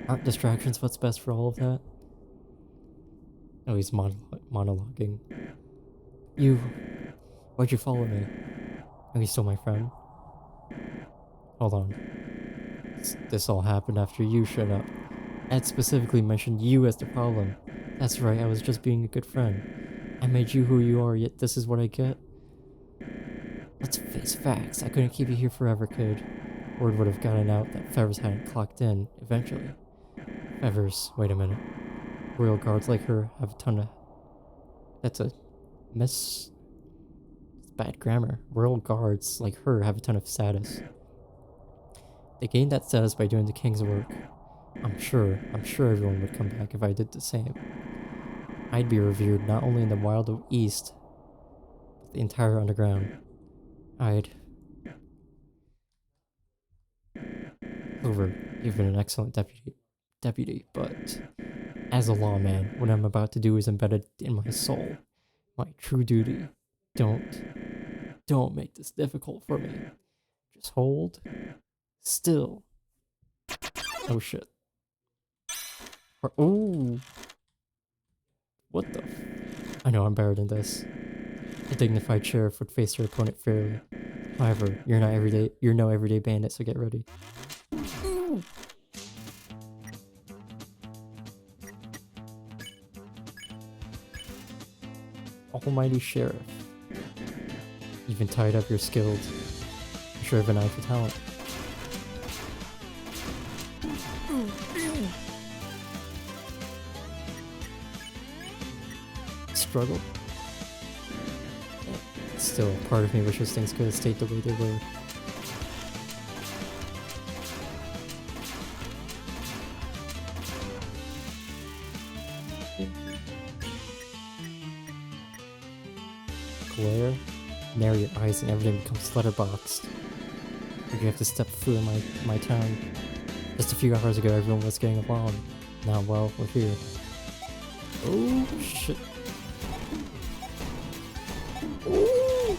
Aren't distractions what's best for all of that? Oh, he's monologuing. Why'd you follow me? Oh, you still my friend? Hold on. This all happened after you showed up. Ed specifically mentioned you as the problem. That's right, I was just being a good friend. I made you who you are, yet this is what I get? Let's face facts, I couldn't keep you here forever, kid. Word would have gotten out that Fevers hadn't clocked in, eventually. Fevers, wait a minute. Royal guards like her have a ton of... That's a miss... It's bad grammar. Royal guards like her have a ton of status. They gained that status by doing the king's work. I'm sure everyone would come back if I did the same. I'd be revered not only in the wild east, but the entire underground. Clover, you've been an excellent deputy, but as a lawman, what I'm about to do is embedded in my soul. My true duty. Don't make this difficult for me. Just hold still. Oh shit. Ooh. What the I know I'm better than this. A dignified sheriff would face your opponent fairly. However, you're no everyday bandit, so get ready. Ooh. Almighty sheriff. Even tied up, you're skilled. You sure have an eye for talent. Struggle. Still, part of me wishes things could have stayed the way they were. glare, narrow your eyes and everything becomes letterboxed. Or you have to step through my town. Just a few hours ago everyone was getting along. Now, well, we're here. Oh, shit. Ooh.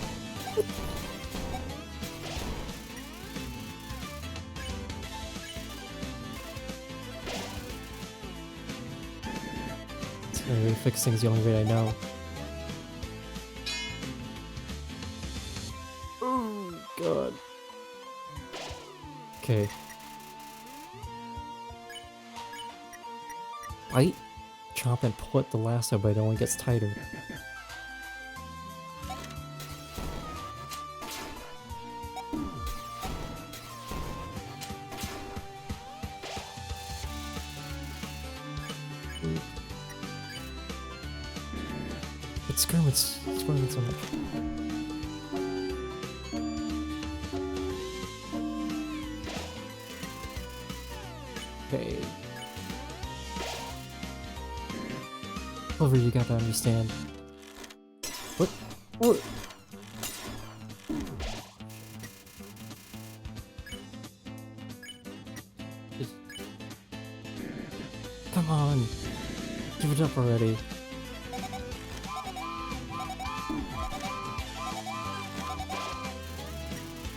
It's gonna really fix things the only way I know. Oh, God. Okay. Bite, chomp, and pull at the lasso, but it only gets tighter. It's skirming so much. Okay. Clover, you gotta understand. What? What? Just... Come on! Give it up already.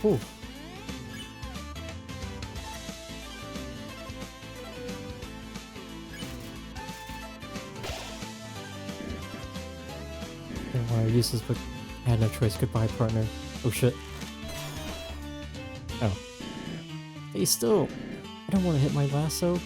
Ooh. Didn't want to use this, but I had no choice. Goodbye, partner. Oh shit. Oh. Hey, still! I don't want to hit my lasso.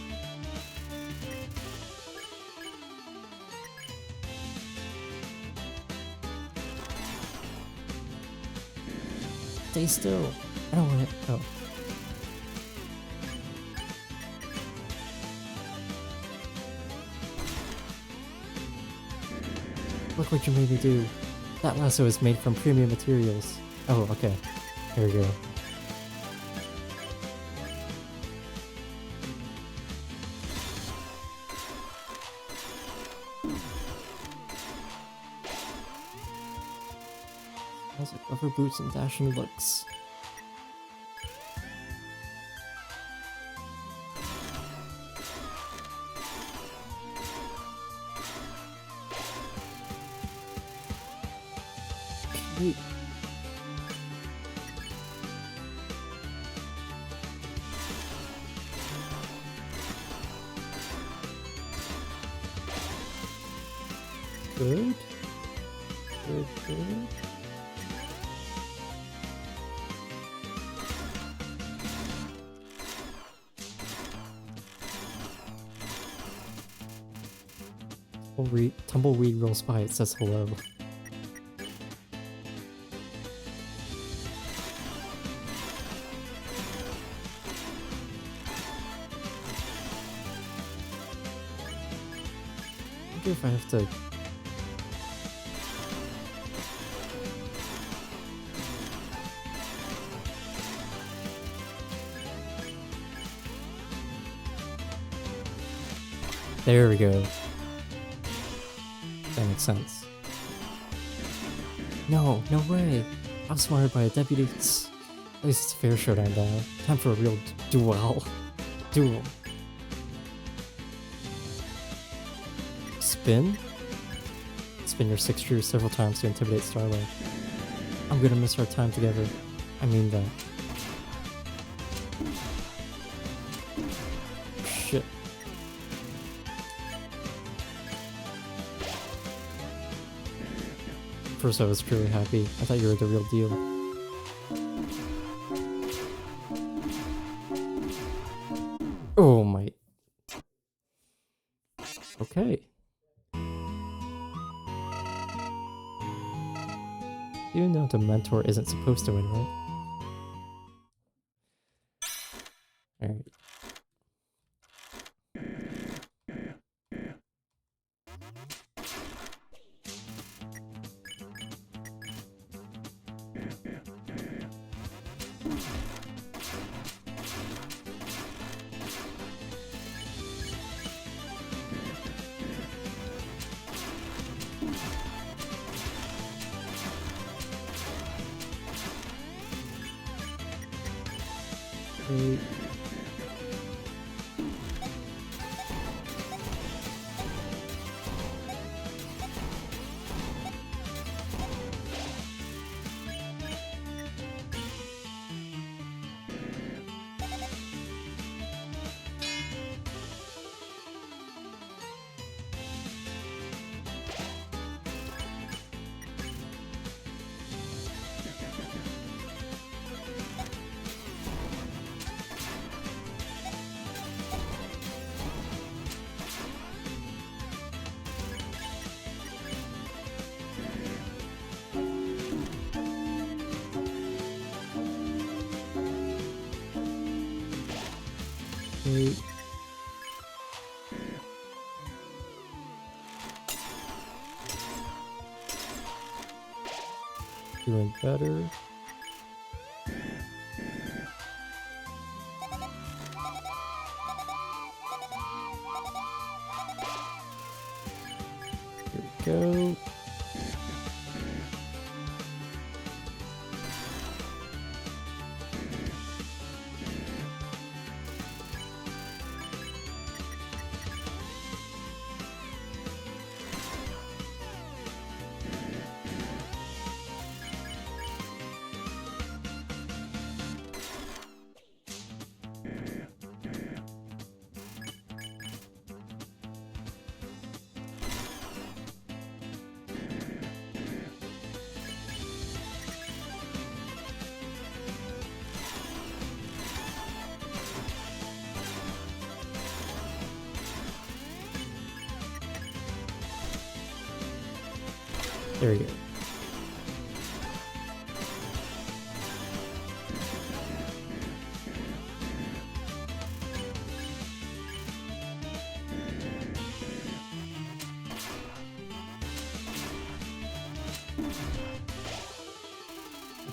Stay still. I don't want to hit. Oh. Look what you made me do. That lasso is made from premium materials. Oh, okay. Here we go. Smells like rubber boots and dashing looks. Wait. Good. Good, good. Tumbleweed rolls by, it says hello. I wonder if I have to... There we go. That makes sense. No, no way! I was smarted by a deputy. At least it's a fair showdown now. Time for a real duel. Duel. Spin? Spin your 6 true several times to intimidate Starlight. I'm gonna miss our time together. I mean that. Shit. First I was truly happy. I thought you were the real deal. Oh my... Okay. You know the mentor isn't supposed to win, right? Alright. Okay. Okay. Doing better. Here we go. There we go.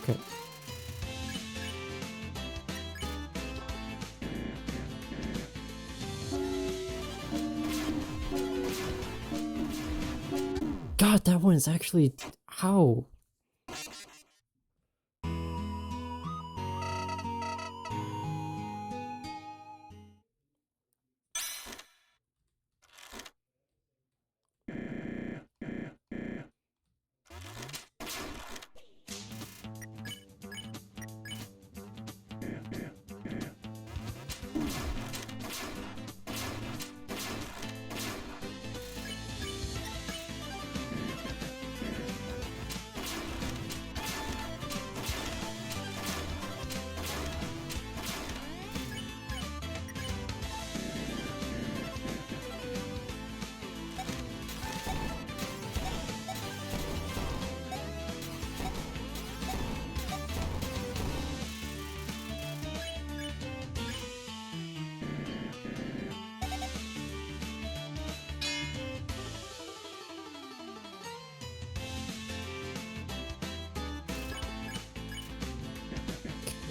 Okay. God, that one's actually... How?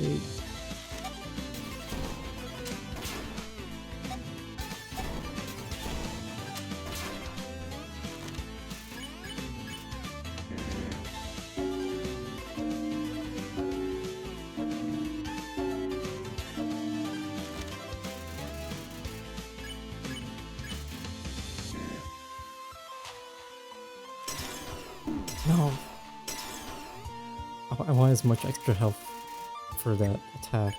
Okay. No. I want as much extra health for that attack.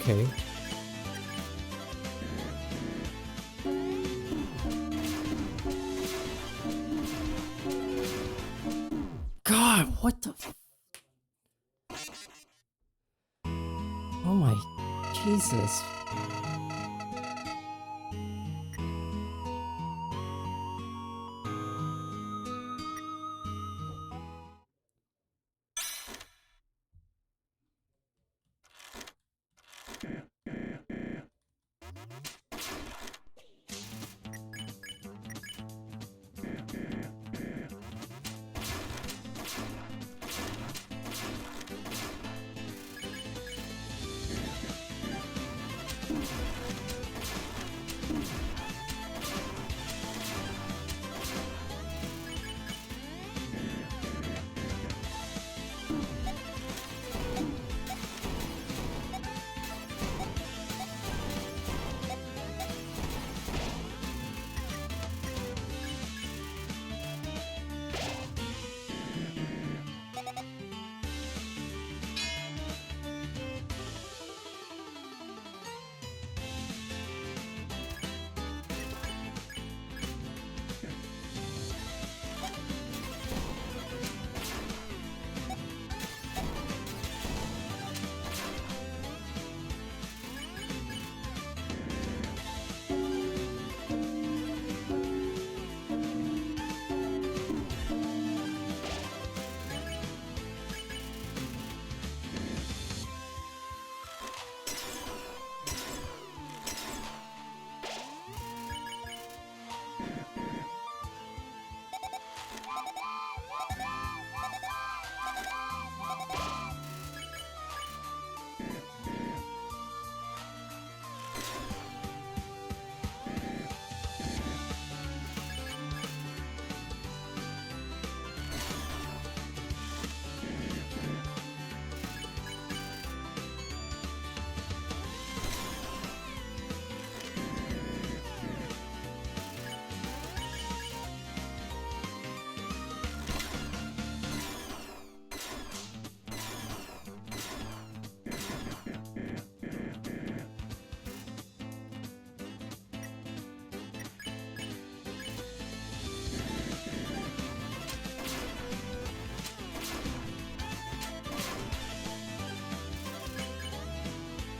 Okay. God, what the... Oh my Jesus.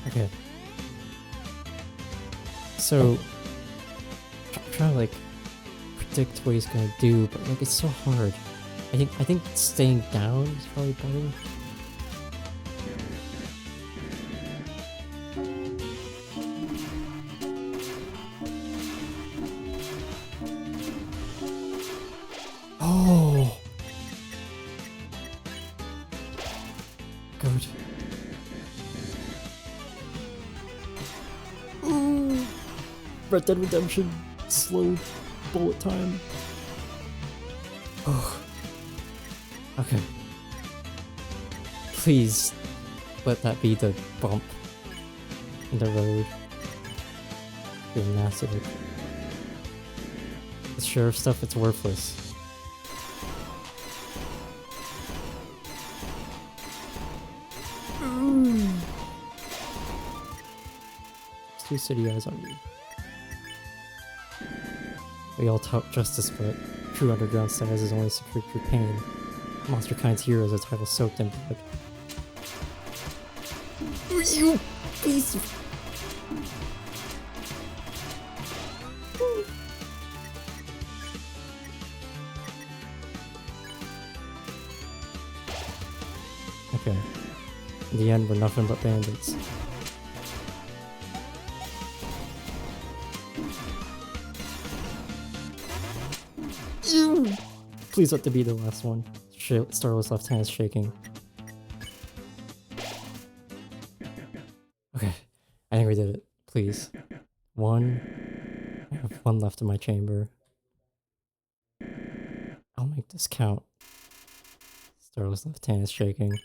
Okay. So, I'm trying to like predict what he's gonna do, but like it's so hard. I think staying down is probably better. Oh, good. Ooh. Red Dead Redemption, slow bullet time. Oh. Okay. Please let that be the bump in the road. You're massive. The sheriff stuff, it's worthless. Two city eyes on you. We all tout justice, but true underground status is only secured through pain. Monster Kind's heroes are title soaked in blood. You piece of... Okay. In the end, we're nothing but bandits. Please let it be the last one. Starless left hand is shaking. Okay, I think we did it. Please. One. I have one left in my chamber. I'll make this count. Starless left hand is shaking.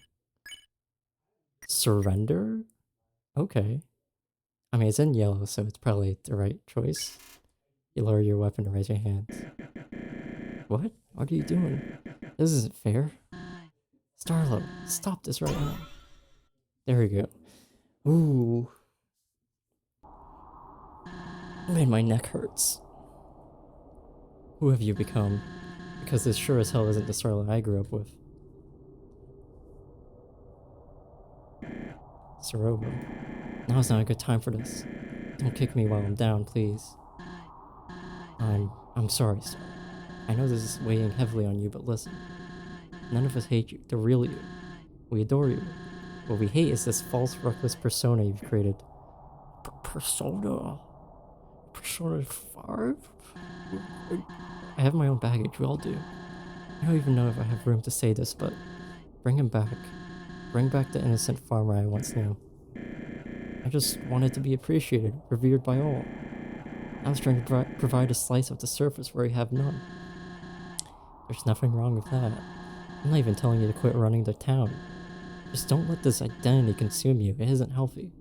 Surrender? Okay. I mean, it's in yellow, so it's probably the right choice. You lower your weapon to raise your hands. What? What are you doing? This isn't fair. Starlo, stop this right now. There we go. Ooh. Man, my neck hurts. Who have you become? Because this sure as hell isn't the Starlo I grew up with. Soroba. Now is not a good time for this. Don't kick me while I'm down, please. I'm sorry, sir. I know this is weighing heavily on you, but listen. None of us hate you, the real you. We adore you. What we hate is this false, reckless persona you've created. Persona? Persona 5? I have my own baggage, we all do. I don't even know if I have room to say this, but bring him back. Bring back the innocent farmer I once knew. I just wanted to be appreciated, revered by all. I was trying to provide a slice of the surface where you have none. There's nothing wrong with that. I'm not even telling you to quit running the town. Just don't let this identity consume you. It isn't healthy.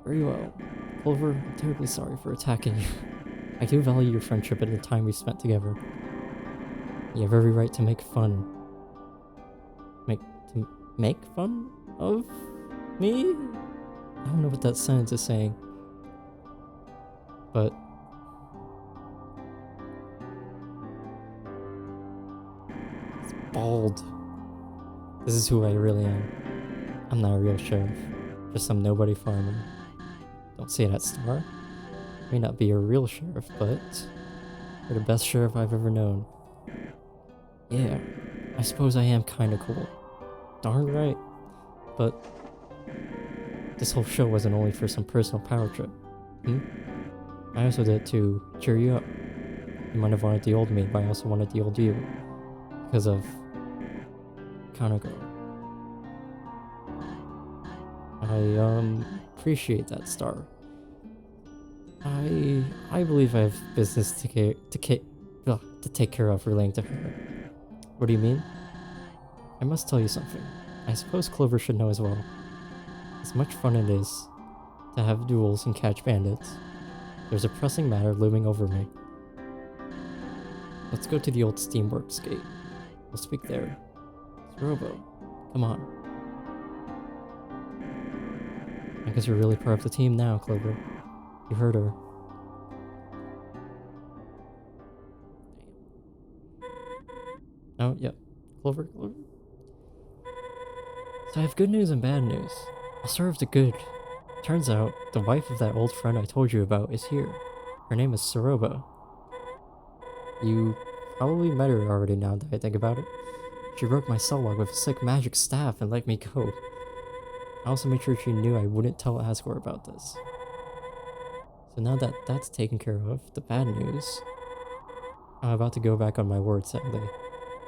Very well. Clover, I'm terribly sorry for attacking you. I do value your friendship and the time we spent together. You have every right to make fun. Make fun of me? I don't know what that sentence is saying. But it's bald. This is who I really am. I'm not a real sheriff. Just some nobody farmer. Don't say that, Star. May not be a real sheriff, but you're the best sheriff I've ever known. Yeah, I suppose I am kinda cool. Darn right. But this whole show wasn't only for some personal power trip. I also did it to cheer you up. You might have wanted the old me, but I also wanted the old you. Because of Kanako. I appreciate that, Star. I believe I have business to take care of relating to her. What do you mean? I must tell you something. I suppose Clover should know as well. As much fun it is to have duels and catch bandits, there's a pressing matter looming over me. Let's go to the old Steamworks gate. We'll speak there. It's Robo. Come on. I guess you're really part of the team now, Clover. You heard her. Oh, yeah. Clover. So I have good news and bad news. I'll start with the good. Turns out, the wife of that old friend I told you about is here. Her name is Soroba. You probably met her already now that I think about it. She broke my cell log with a sick magic staff and let me go. I also made sure she knew I wouldn't tell Asgore about this. So now that that's taken care of, the bad news. I'm about to go back on my word, sadly.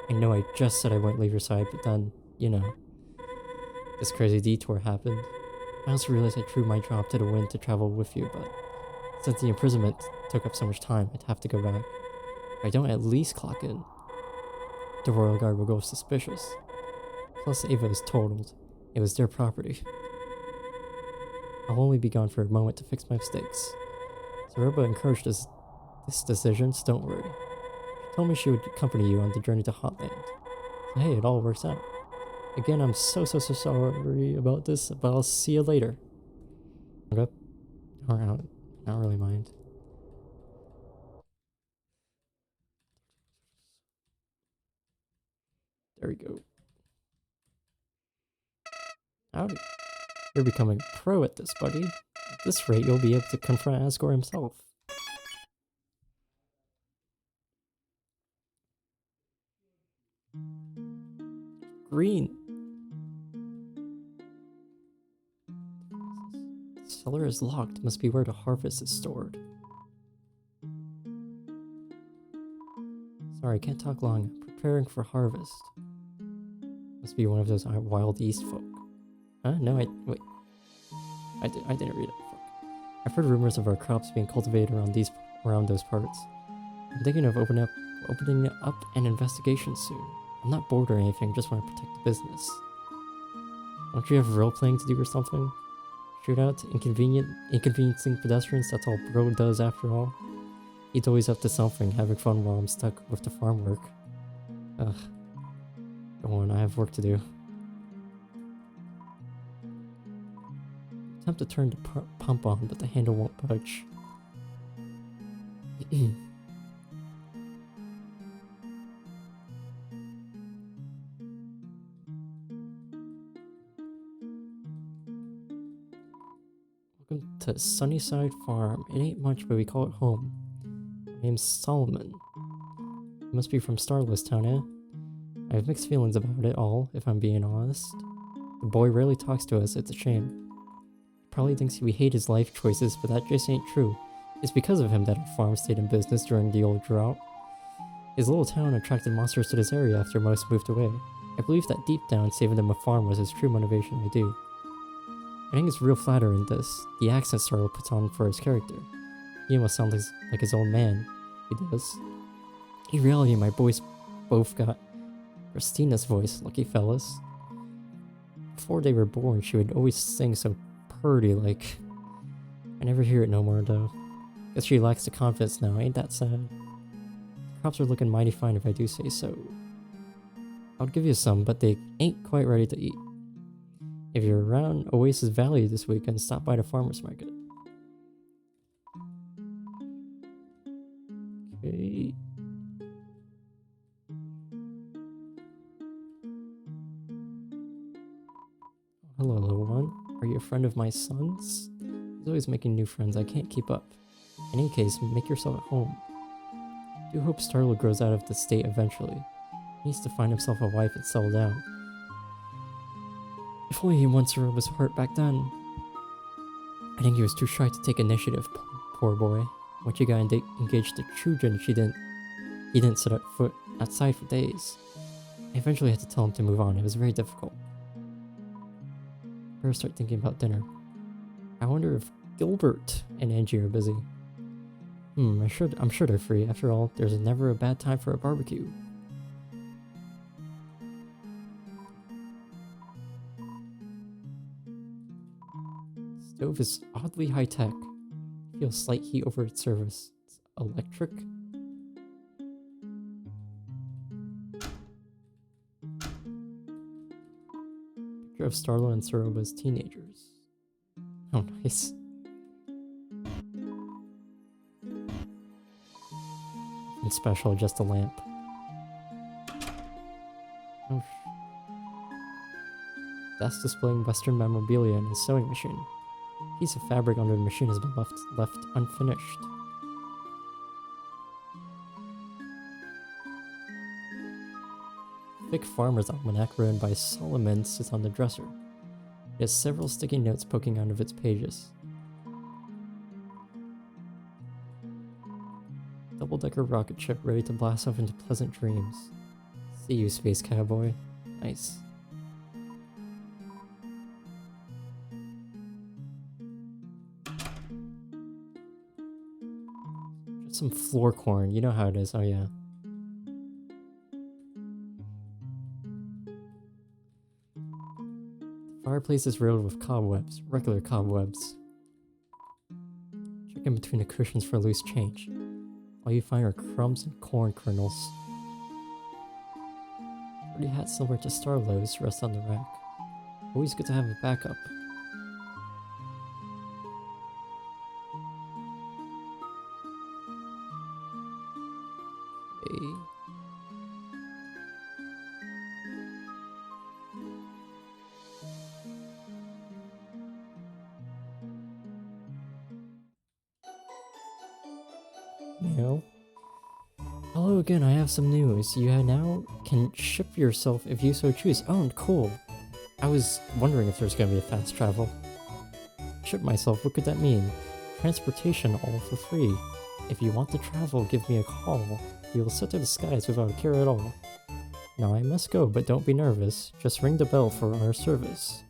I know I just said I wouldn't leave your side, but then, you know, this crazy detour happened. I also realized I threw my job to the wind to travel with you, but since the imprisonment took up so much time, I'd have to go back. If I don't at least clock in, the Royal Guard will go suspicious. Plus, Ava is totaled. It was their property. I'll only be gone for a moment to fix my mistakes. Zeroba encouraged this decision, so don't worry. She told me she would accompany you on the journey to Hotland. So hey, it all works out. Again, I'm so sorry about this, but I'll see you later. Okay. I don't really mind. There we go. Howdy. You're becoming a pro at this, buddy. At this rate, you'll be able to confront Asgore himself. Green. The cellar is locked. Must be where the harvest is stored. Sorry, can't talk long. Preparing for harvest. Must be one of those wild East folk. Huh? No, wait. I didn't read it. Fuck. I've heard rumors of our crops being cultivated around those parts. I'm thinking of opening up an investigation soon. I'm not bored or anything, just want to protect the business. Don't you have role-playing to do or something? Shootout? Inconveniencing pedestrians? That's all Bro does after all. He's always up to something, having fun while I'm stuck with the farm work. Ugh. Go on, I have work to do. Attempt to turn the pump on, but the handle won't budge. Welcome to Sunnyside Farm. It ain't much, but we call it home. My name's Solomon. You must be from Starless Town, eh? I have mixed feelings about it all, if I'm being honest. The boy rarely talks to us, it's a shame. He probably thinks we hate his life choices, but that just ain't true. It's because of him that our farm stayed in business during the old drought. His little town attracted monsters to this area after most moved away. I believe that deep down, saving them a farm was his true motivation, I do. I think it's real flattering this, the accent Starlo puts on for his character. He almost sounds like his own man. He does. In reality, my boys both got Christina's voice, lucky fellas. Before they were born, she would always sing so purty like. I never hear it no more though. Guess she lacks the confidence now, ain't that sad? The crops are looking mighty fine if I do say so. I'll give you some, but they ain't quite ready to eat. If you're around Oasis Valley this weekend, stop by the farmer's market. Okay. Hello, little one. Are you a friend of my son's? He's always making new friends. I can't keep up. In any case, make yourself at home. I do hope Starlo grows out of the state eventually. He needs to find himself a wife and settle down. If only he once ruled his heart back then. I think he was too shy to take initiative, poor boy. Once you got engaged to children, he didn't set foot outside for days. I eventually had to tell him to move on. It was very difficult. Better start thinking about dinner. I wonder if Gilbert and Angie are busy. I'm sure they're free. After all, there's never a bad time for a barbecue. Stove is oddly high-tech. Feels slight heat over its surface. It's electric. Picture of Starlo and Soroba as teenagers. Oh, nice. Nothing special, just a lamp. Oh, desk displaying Western memorabilia and a sewing machine. A piece of fabric under the machine has been left unfinished. Thick farmer's almanac written by Solomon sits on the dresser. It has several sticky notes poking out of its pages. Double-decker rocket ship ready to blast off into pleasant dreams. See you, space cowboy. Nice. Just some floor corn. You know how it is. Oh yeah. The fireplace is riddled with cobwebs. Regular cobwebs. Check in between the cushions for loose change. All you find are crumbs and corn kernels. Dirty hat similar to Starlo's rest on the rack. Always good to have a backup. Okay. Meow. Hello again, I have some news. You now can ship yourself if you so choose. Oh, cool. I was wondering if there's gonna be a fast travel. Ship myself, what could that mean? Transportation all for free. If you want to travel, give me a call. You will set to the skies without a care at all. Now I must go, but don't be nervous. Just ring the bell for our service.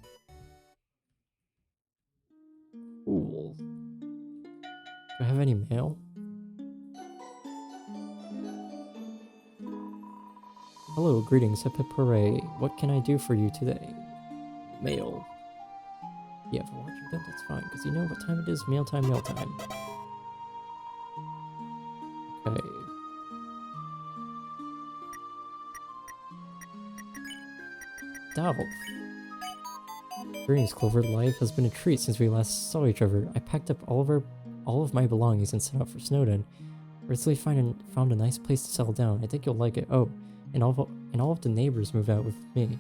Cool. Do I have any mail? Hello, greetings, hip hip hooray. What can I do for you today? Mail. Yeah, for watching them, that's fine, because you know what time it is? Mail time, mail time. Okay. Dolph. Greetings, Clover. Life has been a treat since we last saw each other. I packed up all of my belongings and set out for Snowden. Recently found a nice place to settle down. I think you'll like it. Oh, and all of the neighbors moved out with me.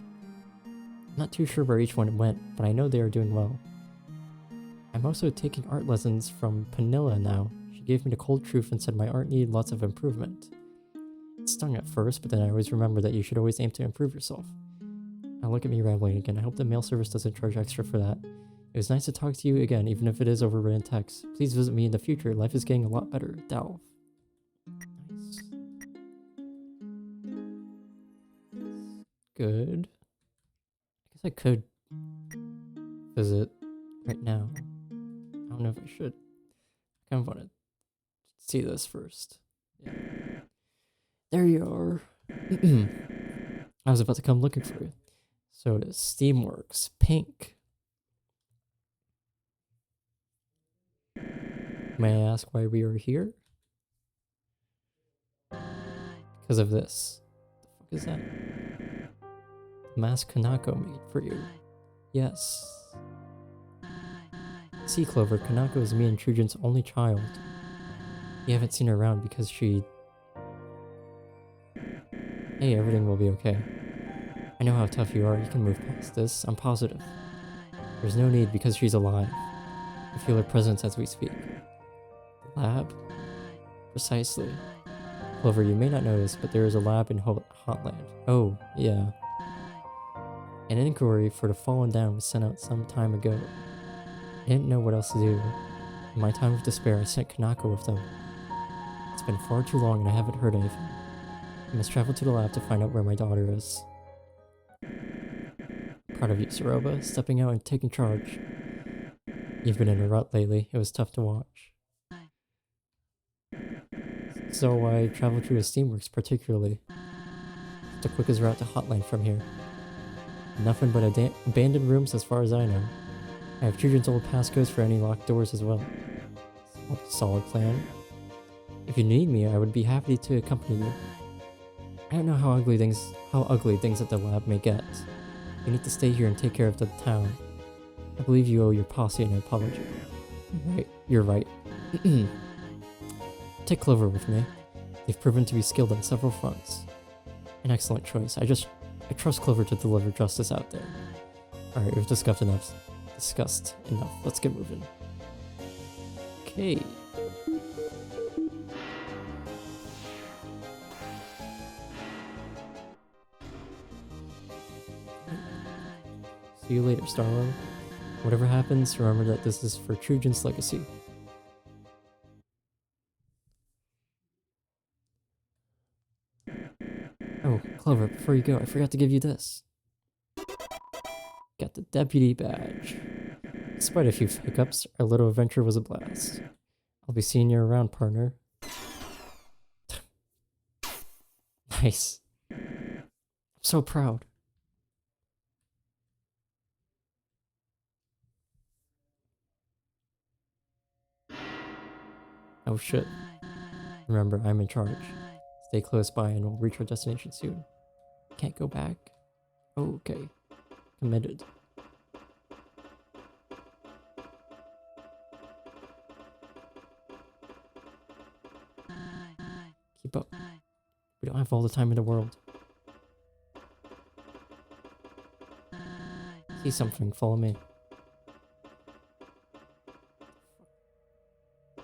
I'm not too sure where each one went, but I know they are doing well. I'm also taking art lessons from Panilla now. She gave me the cold truth and said my art needed lots of improvement. It stung at first, but then I always remember that you should always aim to improve yourself. Now look at me rambling again. I hope the mail service doesn't charge extra for that. It was nice to talk to you again, even if it is over written text. Please visit me in the future. Life is getting a lot better. Dalv. Nice. Good. I guess I could visit right now. I don't know if I should. I kind of want to see this first. Yeah. There you are. I was about to come looking for you. So it is Steamworks. Pink. May I ask why we are here? Because of this. What the fuck is that? The mask Kanako made for you. Yes. See, Clover, Kanako is me and Chujin's only child. You haven't seen her around because she... Hey, everything will be okay. I know how tough you are. You can move past this. I'm positive. There's no need because she's alive. I feel her presence as we speak. Lab? Precisely. Clover, you may not know this, but there is a lab in Hotland. Oh, yeah. An inquiry for the Fallen Down was sent out some time ago. I didn't know what else to do. In my time of despair, I sent Kanako with them. It's been far too long and I haven't heard anything. I must travel to the lab to find out where my daughter is. Proud of you, Saroba, stepping out and taking charge. You've been in a rut lately. It was tough to watch. So I traveled through the Steamworks particularly. It's the quickest route to Hotline from here. Nothing but abandoned rooms as far as I know. I have Children's old passcodes for any locked doors as well. Solid plan. If you need me, I would be happy to accompany you. I don't know how ugly things at the lab may get. You need to stay here and take care of the town. I believe you owe your posse an apology. Right, you're right. Take Clover with me. They've proven to be skilled on several fronts. An excellent choice. I trust Clover to deliver justice out there. Alright, we've discussed enough. Let's get moving. Okay. See you later, Starlo. Whatever happens, remember that this is for Chujin's legacy. Oh, Clover, before you go, I forgot to give you this. Got the deputy badge. Despite a few hiccups, our little adventure was a blast. I'll be seeing you around, partner. Nice. I'm so proud. Oh shit. Remember, I'm in charge. Stay close by and we'll reach our destination soon. Can't go back? Oh, okay. Committed. Keep up. We don't have all the time in the world. See something, follow me.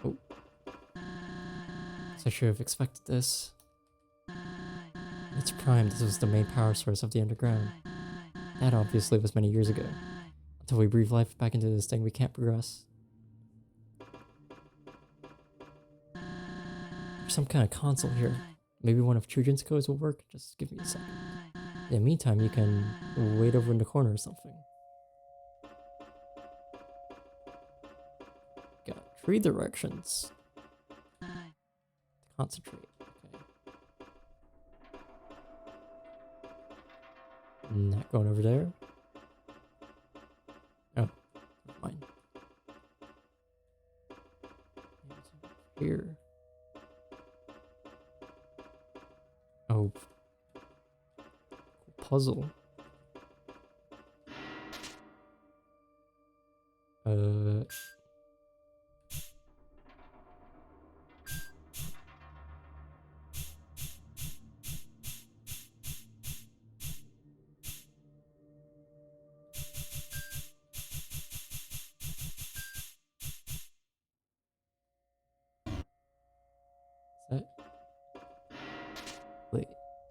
Oh. So I should have expected this. It's prime, this was the main power source of the underground. That obviously was many years ago. Until we breathe life back into this thing, we can't progress. There's some kind of console here. Maybe one of Chujin's codes will work? Just give me a second. In the meantime, you can wait over in the corner or something. Got 3 directions. Concentrate. Okay. Not going over there. Oh, never mind. Here. Oh. Puzzle.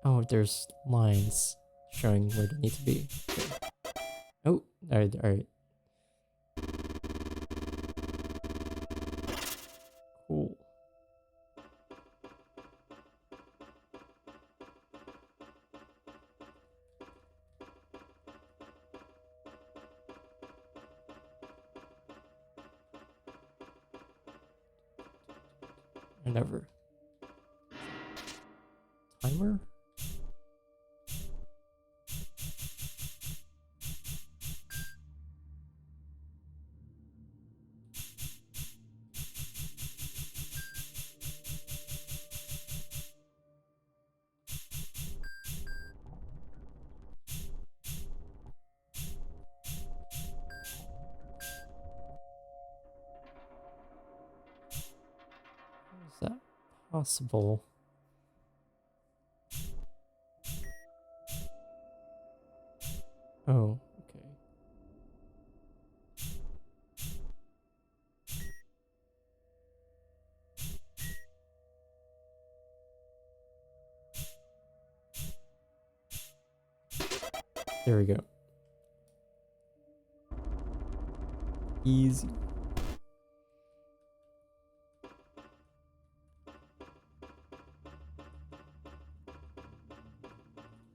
Oh, there's lines showing where they need to be. Okay. Oh, alright, alright. Cool. I never. Timer? How is that possible? Oh, okay. There we go. Easy.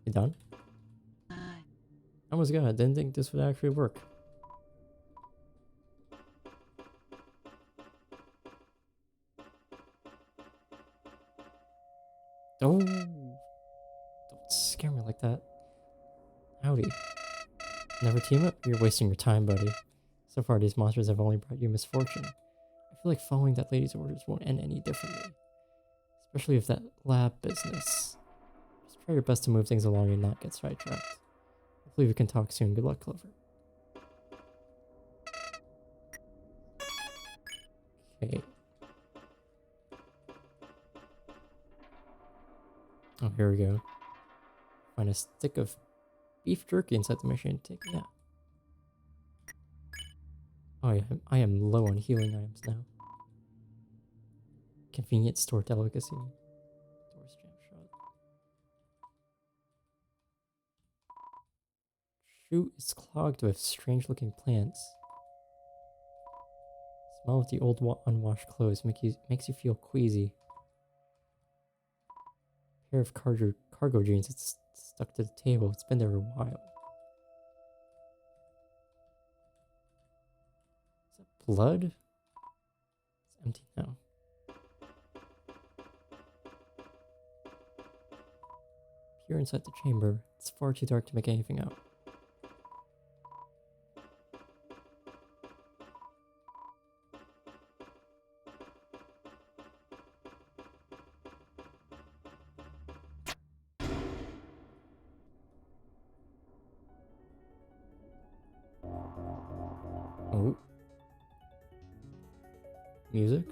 You done? Almost got it. Didn't think this would actually work. Oh, don't scare me like that. Howdy. Never team up? You're wasting your time, buddy. So far, these monsters have only brought you misfortune. I feel like following that lady's orders won't end any differently. Especially with that lab business. Just try your best to move things along and not get sidetracked. Hopefully we can talk soon. Good luck, Clover. Okay. Oh, here we go. Find a stick of beef jerky inside the machine. Take that. Oh yeah, I am low on healing items now. Convenient store delicacy. Doors jammed shut. Chute is clogged with strange looking plants. Smell of the old unwashed clothes makes you feel queasy. Pair of cargo jeans, it's stuck to the table. It's been there a while. Is that blood? It's empty now. Peer inside the chamber. It's far too dark to make anything out. Oh. Music?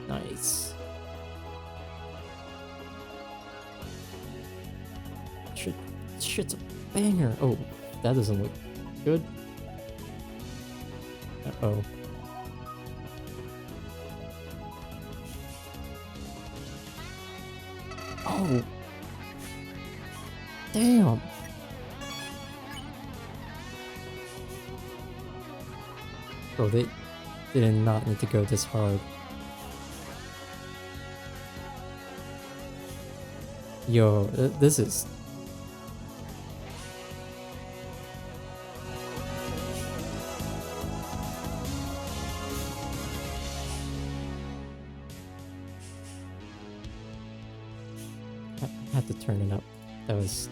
Nice. Shit's a banger. Oh, that doesn't look good. Uh-oh. Oh. Damn. Bro, they did not need to go this hard. Yo, this is... I had to turn it up. That was...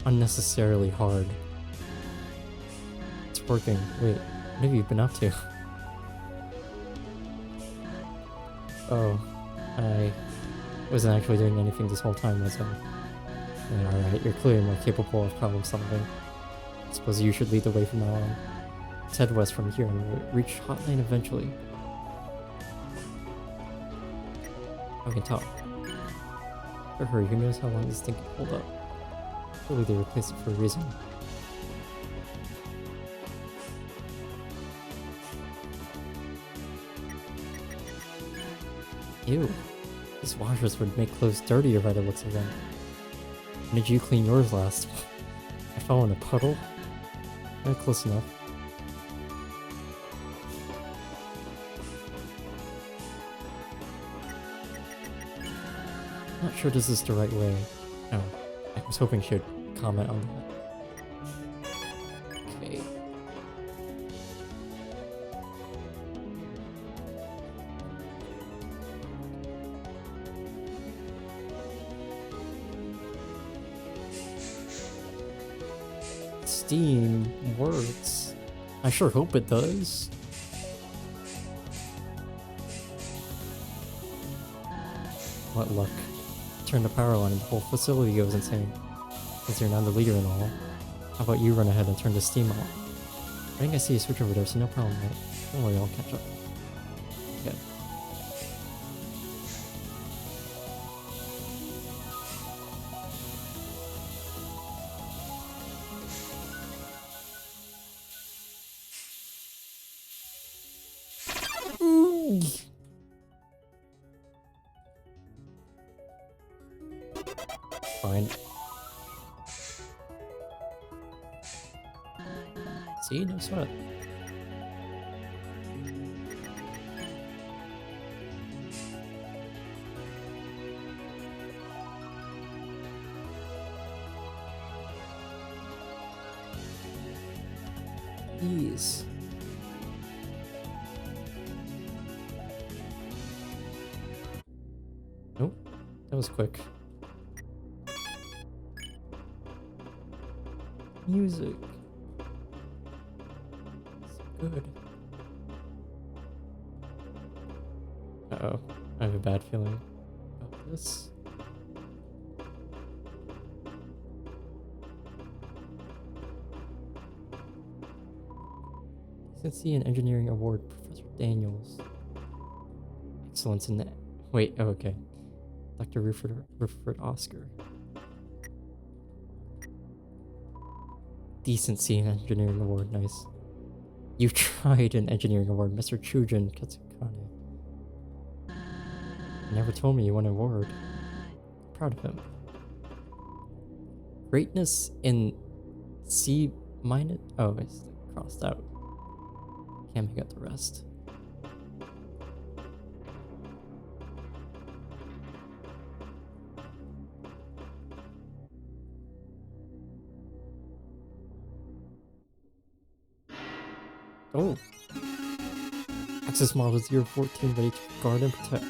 unnecessarily hard. It's working. Wait, what have you been up to? Oh, I wasn't actually doing anything this whole time, was I? Yeah, alright, you're clearly more capable of problem solving. I suppose you should lead the way from now on. Let's head west from here and we'll reach Hotline eventually. I can talk. But hurry, who knows how long this thing can hold up? Surely they replaced it for a reason. Ew. These washers would make clothes dirtier by the looks of them. When did you clean yours last? I fell in a puddle? Close enough. Not sure this is the right way. Oh, I was hoping she'd comment on that. Okay. Steam works. I sure hope it does. What luck. Turn the power on and the whole facility goes insane. Since you're now the leader and all, how about you run ahead and turn the steam on? I think I see a switch over there, so no problem, right? Don't worry, I'll catch up. Okay. Fine. See, no sweat. Ease. Nope, that was quick. Music. So good. Uh-oh. I have a bad feeling about this. Decency and Engineering Award, Professor Daniels. Excellence in that. Wait, oh, okay. Dr. Rupert Oscar. Decency and Engineering Award, nice. You tried an Engineering Award, Mr. Chujin Katsukane. You never told me you won an award. Proud of him. Greatness in C minus. Oh, it's crossed out. Can't make out the rest. Oh. Access model 014 ready to guard and protect.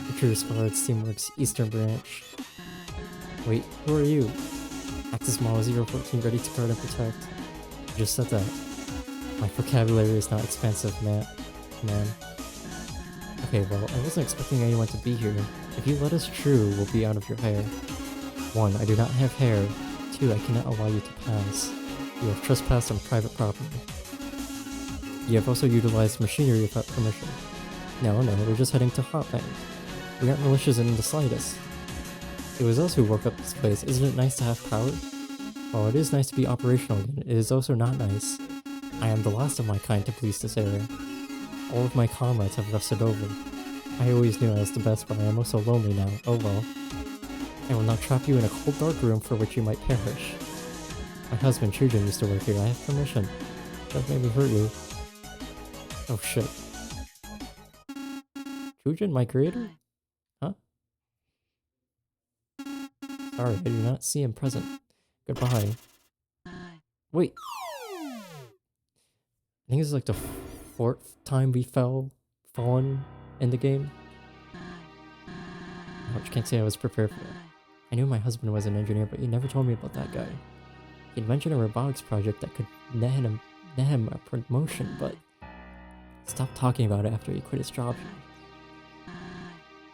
Recruiter Scarlet Steamworks Eastern Branch. Wait, who are you? Access model 014 ready to guard and protect. You just said that. My vocabulary is not expansive, man. Okay, well, I wasn't expecting anyone to be here. If you let us through, we'll be out of your hair. 1. I do not have hair. 2. I cannot allow you to pass. You have trespassed on private property. You have also utilized machinery without permission. No, we're just heading to Hotbank. We aren't malicious in the slightest. It was us who woke up this place. Isn't it nice to have power? While it is nice to be operational again, it is also not nice. I am the last of my kind to police this area. All of my comrades have rested over. I always knew I was the best, but I am also lonely now. Oh well. I will not trap you in a cold dark room for which you might perish. My husband Chujin used to work here. I have permission. Don't make me hurt you. Oh shit. Chujin, my creator? Huh? Sorry, I do not see him present. Goodbye. Wait. I think this is like the 4th time we fallen in the game. Ouch, can't say I was prepared for that. I knew my husband was an engineer, but he never told me about that guy. He'd mentioned a robotics project that could net him a promotion, but stopped talking about it after he quit his job here.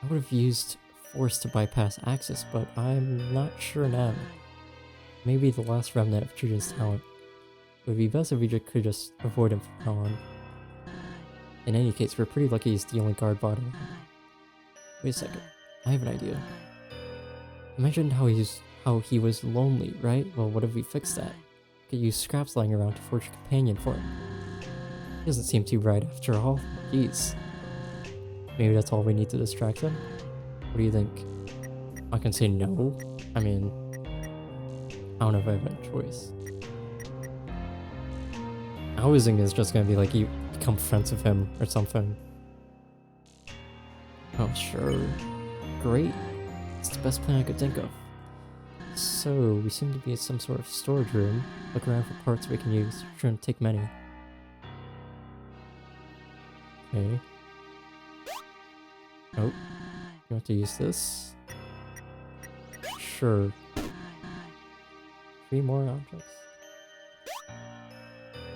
I would have used force to bypass access, but I'm not sure now. Maybe the last remnant of Chujin's talent. It would be best if we could just avoid him from now on. In any case, we're pretty lucky he's the only guard bot around. Wait a second, I have an idea. I mentioned how he was lonely, right? Well, what if we fix that? Could use scraps lying around to forge a companion for him. He doesn't seem too bright after all. Jeez. Maybe that's all we need to distract him? What do you think? I can say no. I mean, I don't know if I have a choice. Housing is just gonna be like you become friends with him or something. Oh, sure. Great. It's the best plan I could think of. So, we seem to be in some sort of storage room. Look around for parts we can use. Shouldn't take many. Okay. Oh. You want to use this? Sure. 3 more objects?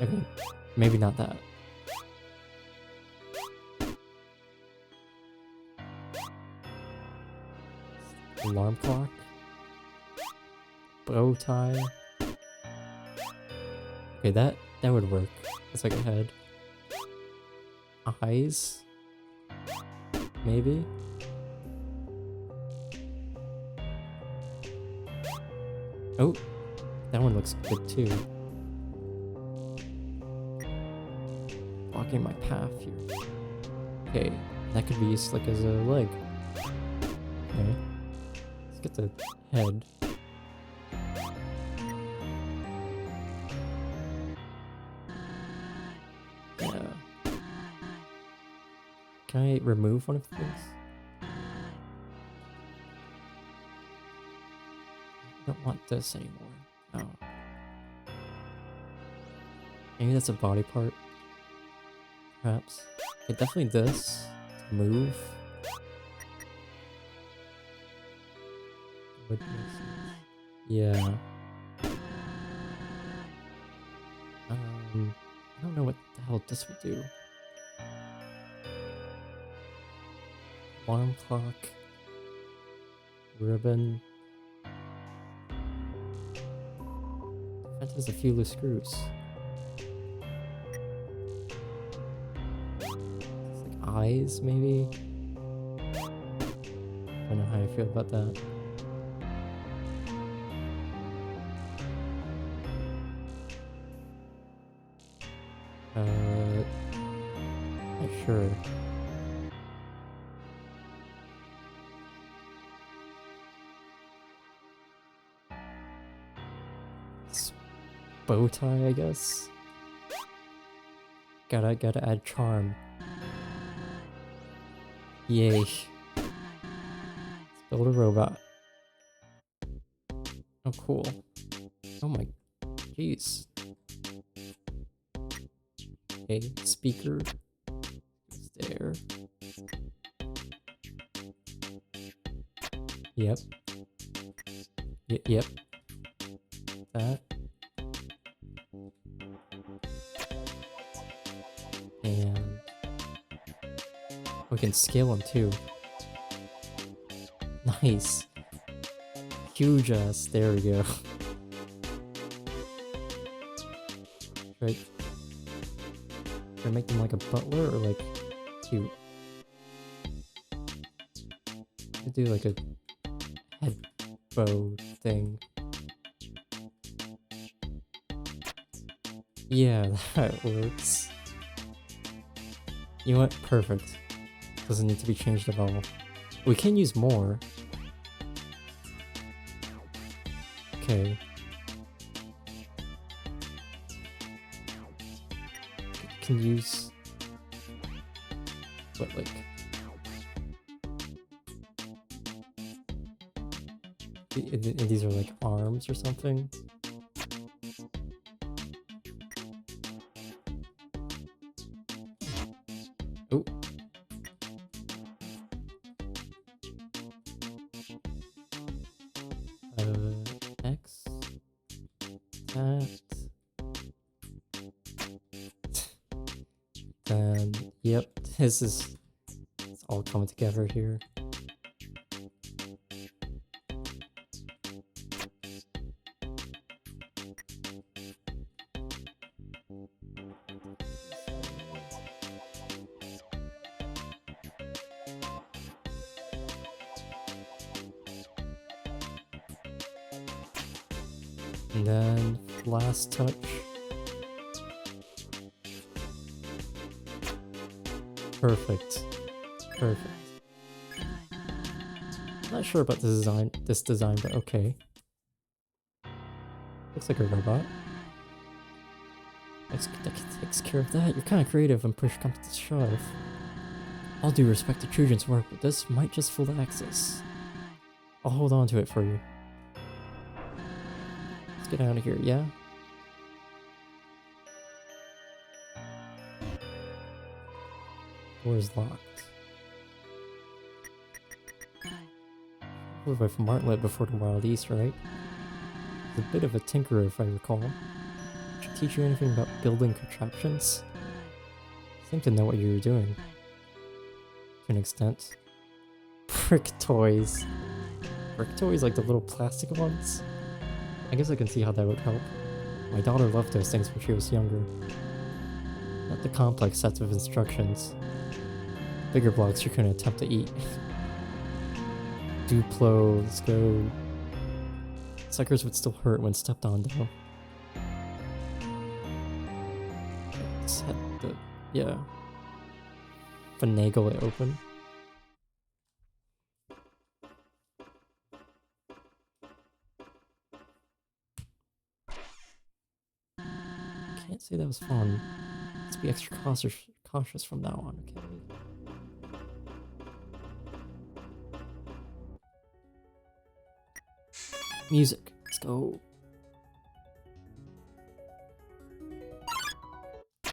Okay. Maybe not that. Alarm clock? Bow tie? Okay, that would work. It's like a head. Eyes? Maybe? Oh, that one looks good too. Blocking my path here. Okay, that could be used like as a leg. Okay, let's get the head. Yeah. Can I remove one of these? I don't want this anymore. Oh. Maybe that's a body part. Perhaps. Okay, definitely this. To move. Would make sense. Yeah. I don't know what the hell this would do. Alarm clock. Ribbon. That has a few loose screws. It's like eyes, maybe? I don't know how I feel about that. Yeah, sure. Bow tie, I guess. Gotta add charm. Yay. Let's build a robot. Oh, cool. Oh my, jeez. Okay, speaker. Is there. Yep. Yep. That. And we can scale them too. Nice. Huge ass. There we go. Right. Should I make them like a butler or like cute? I do like a head bow thing. Yeah, that works. You know what? Perfect. Doesn't need to be changed at all. We can use more. Okay. Can use... What, like... These are like arms or something? Oh. X. That. And yep, this is it's all coming together here. And then last touch. Perfect. Perfect. Not sure about this design, but okay. Looks like a robot. That takes care of that. You're kind of creative when push comes to shove. All due respect to Chujin's work, but this might just fool the Axis. I'll hold on to it for you. Let's get out of here, yeah? Door is locked. Live with Martlet before the Wild East, right? He's a bit of a tinkerer, if I recall. Did she teach you anything about building contraptions? Seem to know what you were doing. To an extent. Brick toys. Brick toys, like the little plastic ones? I guess I can see how that would help. My daughter loved those things when she was younger. Not the complex sets of instructions. Bigger blocks you couldn't attempt to eat. Duplo, let's go. Suckers would still hurt when stepped on though. Let's head the, yeah. Finagle it open. Can't say that was fun. Let's be extra cautious from now on, okay? Music. Let's go.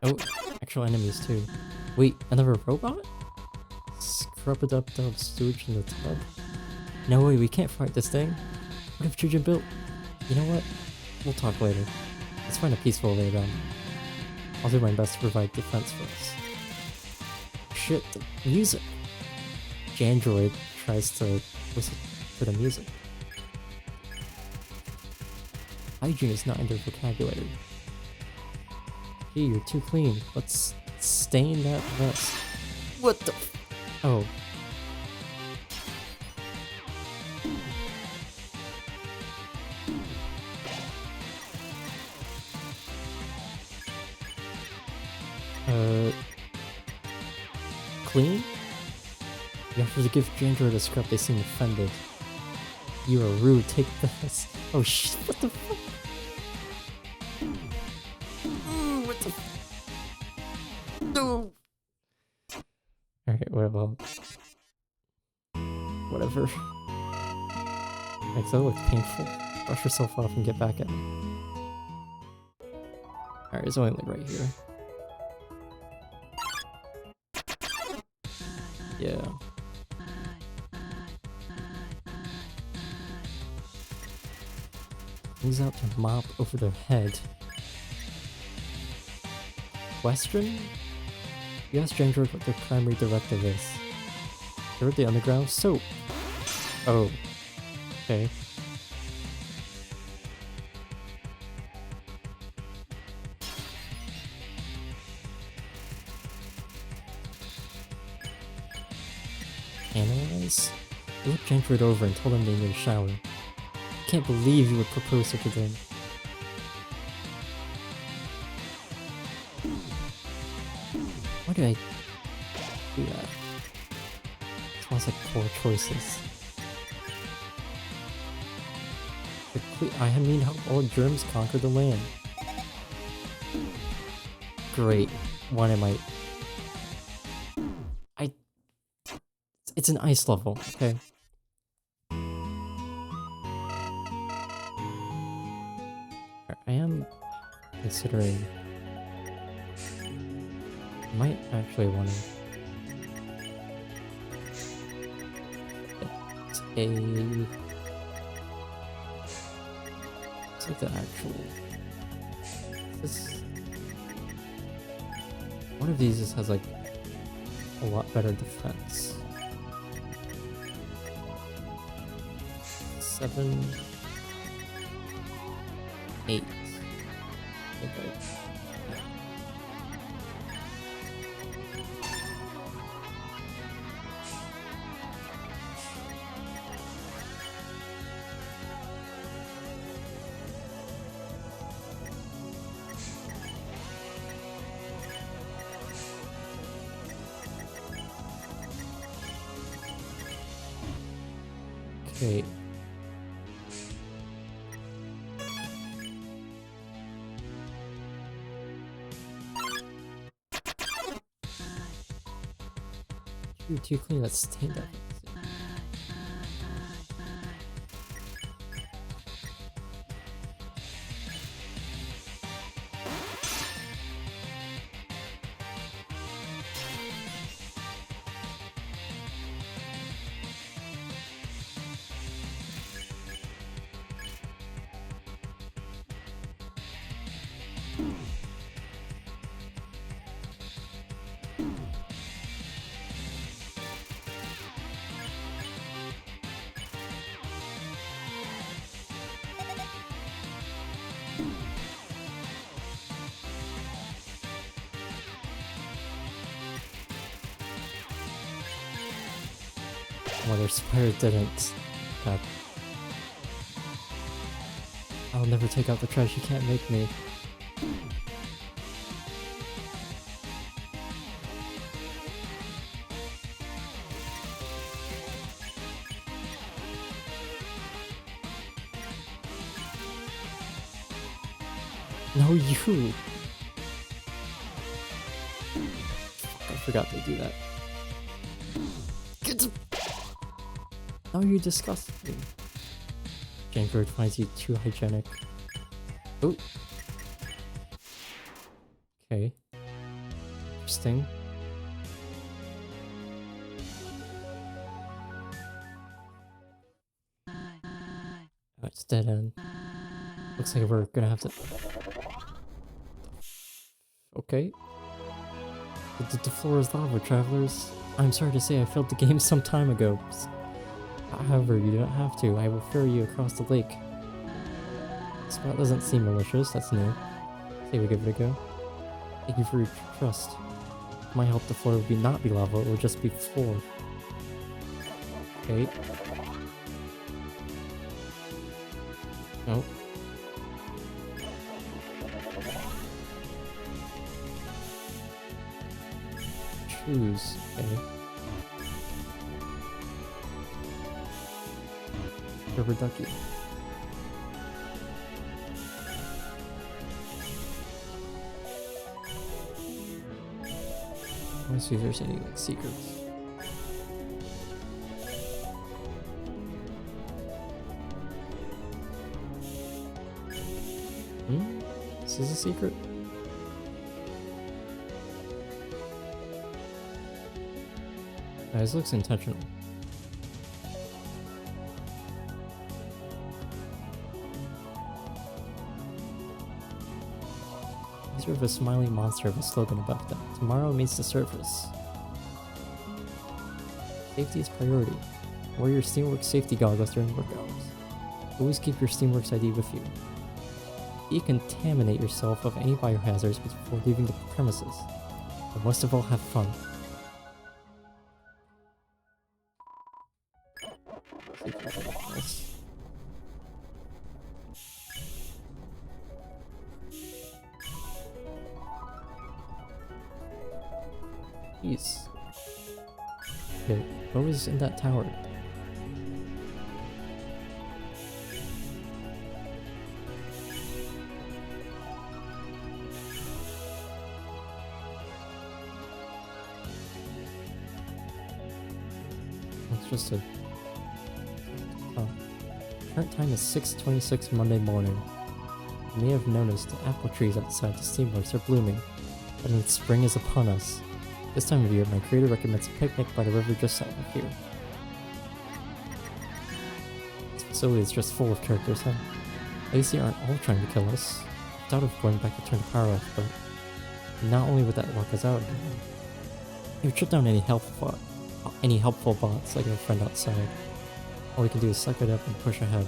Oh, actual enemies too. Wait, another robot? Scrub it up dump stooge in the tub? No way, we can't fight this thing. What if Chujin built? You know what? We'll talk later. Let's find a peaceful way around. I'll do my best to provide defense for us. Shit, the music! Jandroid tries to listen to the music. Hygiene is not in their vocabulary. Gee, you're too clean. Let's stain that mess. What the f- Oh. Clean? You have to give Jandroid a scrub, they seem offended. You are rude, take this. Oh shit, what the fuck? What the No! Alright, well... Whatever. Makes that look painful. Brush yourself off and get back at it. Alright, it's only like right here. Yeah. He's out to mop over their head. Question? You asked Jandroid what their primary directive is. They're at the underground soap. Oh. Okay. Analyze? I looked Jandroid over and told him they need a shower. I can't believe you would propose such a thing. Why do I do that? It smells like poor choices. I mean, how all germs conquer the land. Great. What am I? It's an ice level, okay? I am considering... I might actually want to... It's like the actual... One of these just has like a lot better defense. 7, 8. Okay. Okay. You're too clean, let's stand up. Well, their spirit didn't. God. I'll never take out the trash, you can't make me. No, you! I forgot they do that. Oh, you disgusting. Jankbird finds you too hygienic. Oh. Okay. Interesting. Oh, it's dead end. Looks like we're gonna have to... Okay. The floor is lava, travelers. I'm sorry to say I failed the game some time ago. However, you don't have to. I will ferry you across the lake. This spot doesn't seem malicious, that's new. Say we give it a go. Thank you for your trust. With my help, the floor would not be lava, it would just be floor. Okay. Nope. Choose. Okay. Rubber ducky. Let's see if there's any like secrets. This is a secret? This looks intentional. These are of a smiling monster with a slogan above them. Tomorrow meets the surface. Safety is priority. Wear your Steamworks safety goggles during work hours. Always keep your Steamworks ID with you. Decontaminate yourself of any biohazards before leaving the premises. But most of all, have fun. Jeez. Okay, what was in that tower? It's just a... Oh. Current time is 6:26 Monday morning. You may have noticed the apple trees outside the Steamworks are blooming. That means spring is upon us. This time of year, my creator recommends a picnic by the river just south of here. This facility is just full of characters, huh? At least they aren't all trying to kill us. I thought of going back to turn the power off, but not only would that lock us out, it would shut down any helpful bots like our friend outside. All we can do is suck it up and push ahead.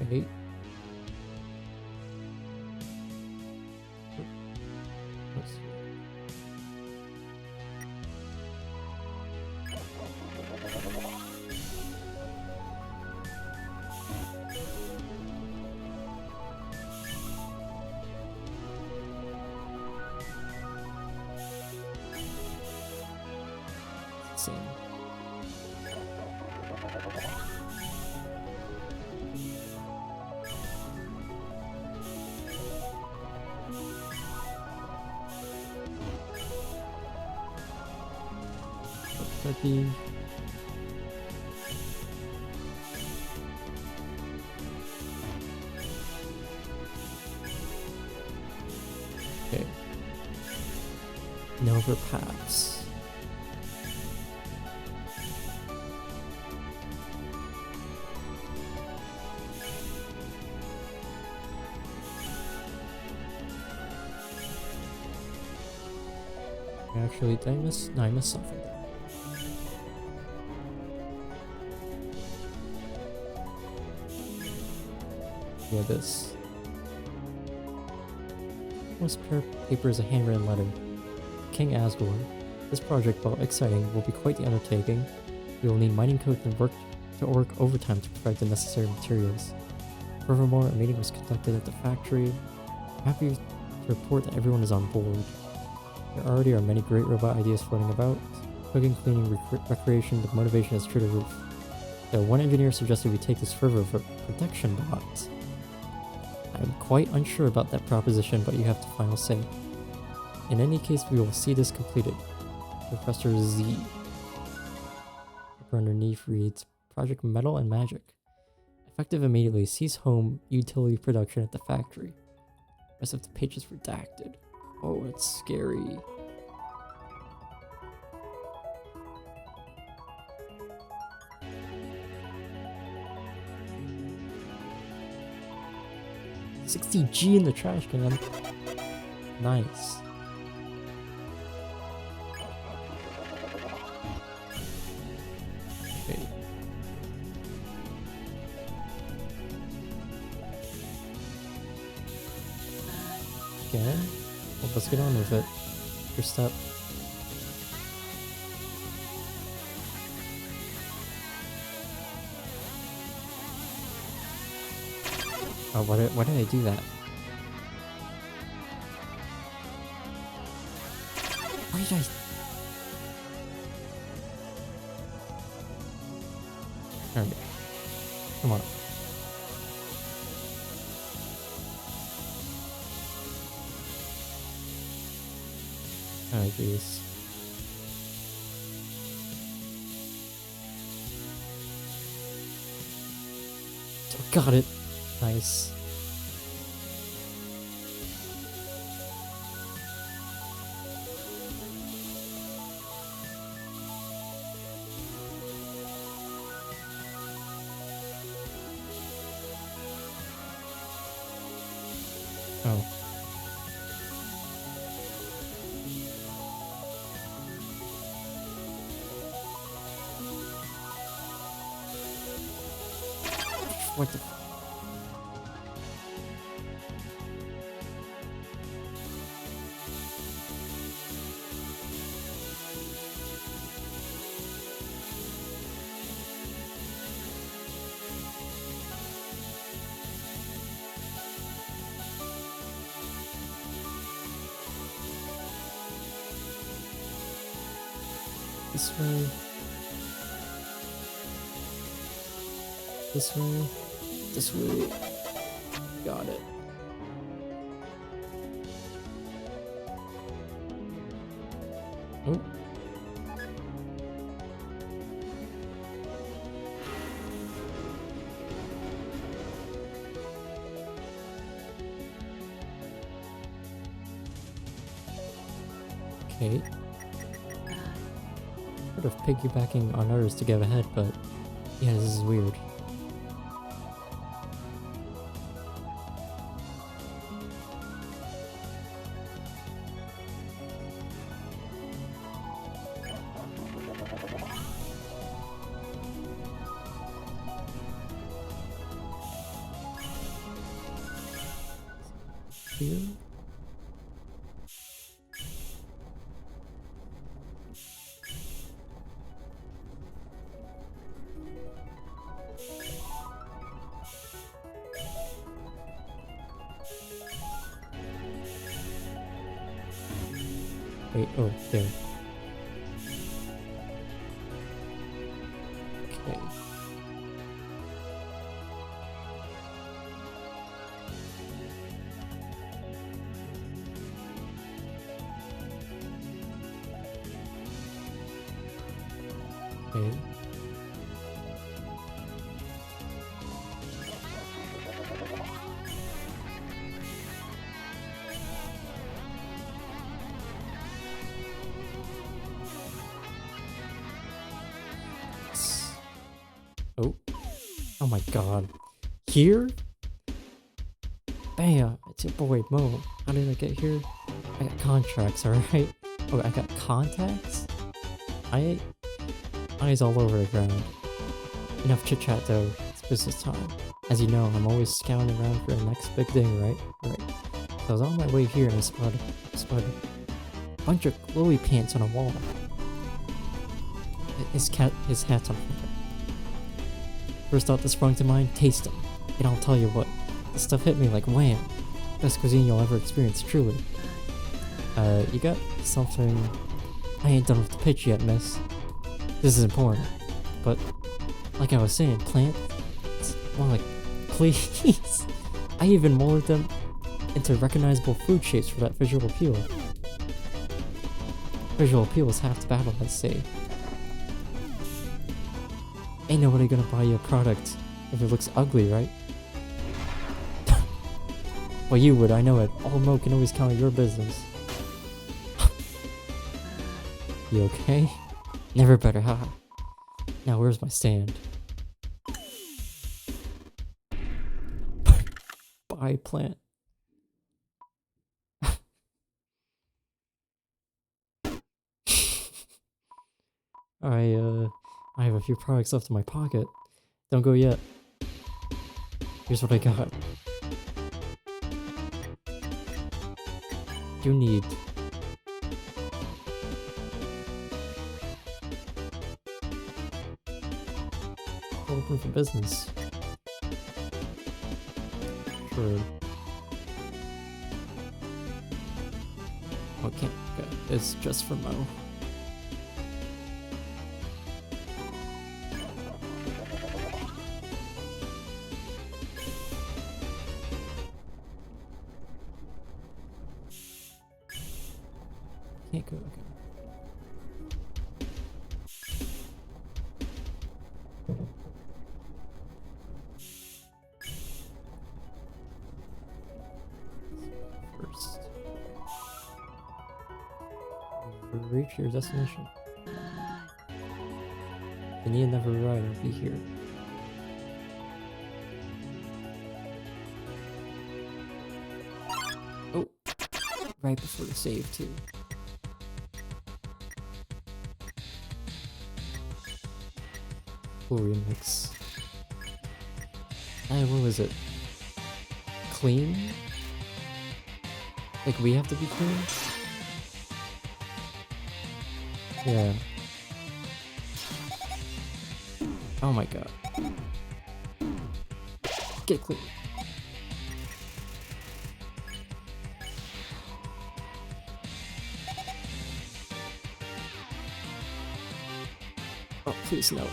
Okay. scene. Could be. Okay. Nova Paths. Actually, did I miss? No, I missed something there. Yeah, this. This paper is a handwritten letter. King Asgore. This project, while exciting, will be quite the undertaking. We will need mining codes and work overtime to provide the necessary materials. Furthermore, a meeting was conducted at the factory. I'm happy to report that everyone is on board. There already are many great robot ideas floating about. Cooking, cleaning, recreation, the motivation is through the roof. Though one engineer suggested we take this further for protection bots. I'm quite unsure about that proposition, but you have the final say. In any case, we will see this completed. Professor Z. Paper underneath reads, Project Metal and Magic. Effective immediately, cease home utility production at the factory. Rest of the page is redacted. Oh, it's scary. $60G in the trash can. Nice. Okay. Okay. Well, let's get on with it. First up. Oh, why did I do that? Why did I? Alright. Come on. Oh, jeez. Oh, got it. Nice. Oh. What the? This way. This way. This way. Got it. Oh. Okay. Sort of piggybacking on others to get ahead, but yeah, this is weird. Here? Wait, oh, there. Oh my god. Here? Bam! It's your boy Mo. How did I get here? I got contracts, alright? Oh, I got contacts? Eyes all over the ground. Enough chit chat though, it's business time. As you know, I'm always scouting around for the next big thing, right? Right. So I was on my way here and I spotted a bunch of glowy pants on a wall. His hat's on fire. First thought that sprung to mind, taste them. And I'll tell you what, this stuff hit me like wham. Best cuisine you'll ever experience, truly. You got something... I ain't done with the pitch yet, miss. This is important. But, like I was saying, plant... It's more like... Please! I even molded them into recognizable food shapes for that visual appeal. Visual appeal is half the battle, I'd say. Ain't nobody gonna buy you a product if it looks ugly, right? Well, you would, I know it. All Mo can always count on your business. You okay? Never better, haha. Now where's my stand? Buy plant. I have a few products left in my pocket. Don't go yet. Here's what I got. You need... full proof of business. Sure. Okay, good. It's just for Mo. Can't go, okay. First. Reach your destination. The need never arrive, I'll be here. Oh! Right before the save, too. Remix. What was it? Clean? Like we have to be clean? Yeah. Oh my god. Get clean. Oh, please no.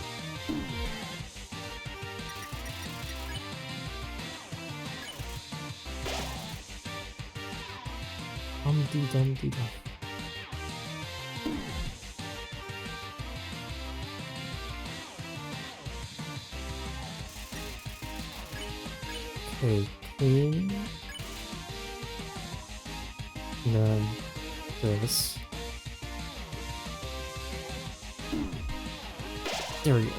Dum-dee-dum-dee-dum. Okay, clean. And then this. There we go.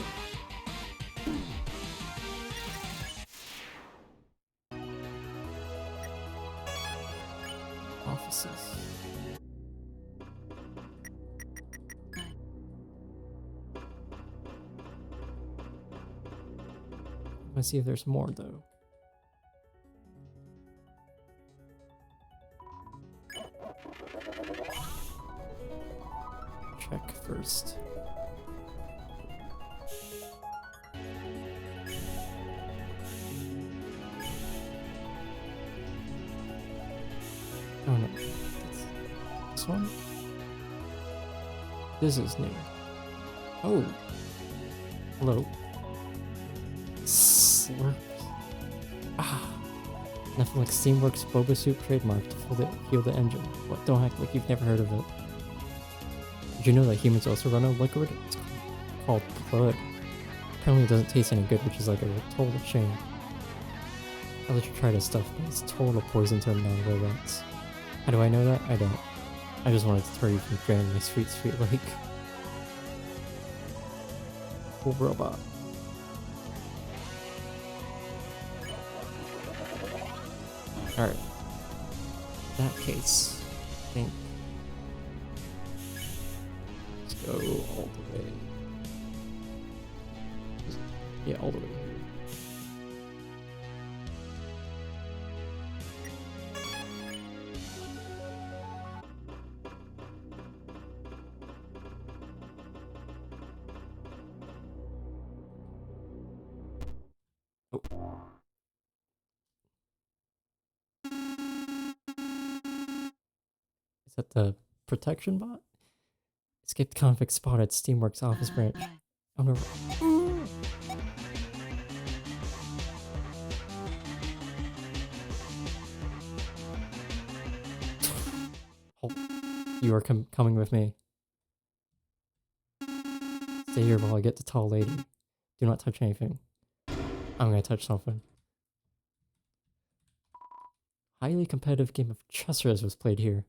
Offices. Let's see if there's more though. Check first. Oh no. This one? This is new. Oh. Hello. Slurp. Ah. Nothing like Steamworks Boba Soup trademark to fuel the engine. What? Don't act like you've never heard of it. Did you know that humans also run on liquid? It's called blood. Apparently it doesn't taste any good, which is like a total shame. I'll let you try this stuff, but it's total poison to non-robots. How do I know that? I don't. I just wanted to deter you from draining my sweet, sweet lake. Cool robot. Alright. In that case, I think. Let's go all the way. Yeah, all the way here. Oh. Is that the protection bot? Escaped convict spotted Steamworks office branch. Oh no. Oh, you are coming with me. Stay here while I get the tall lady. Do not touch anything. I'm gonna touch something. Highly competitive game of Chessers was played here.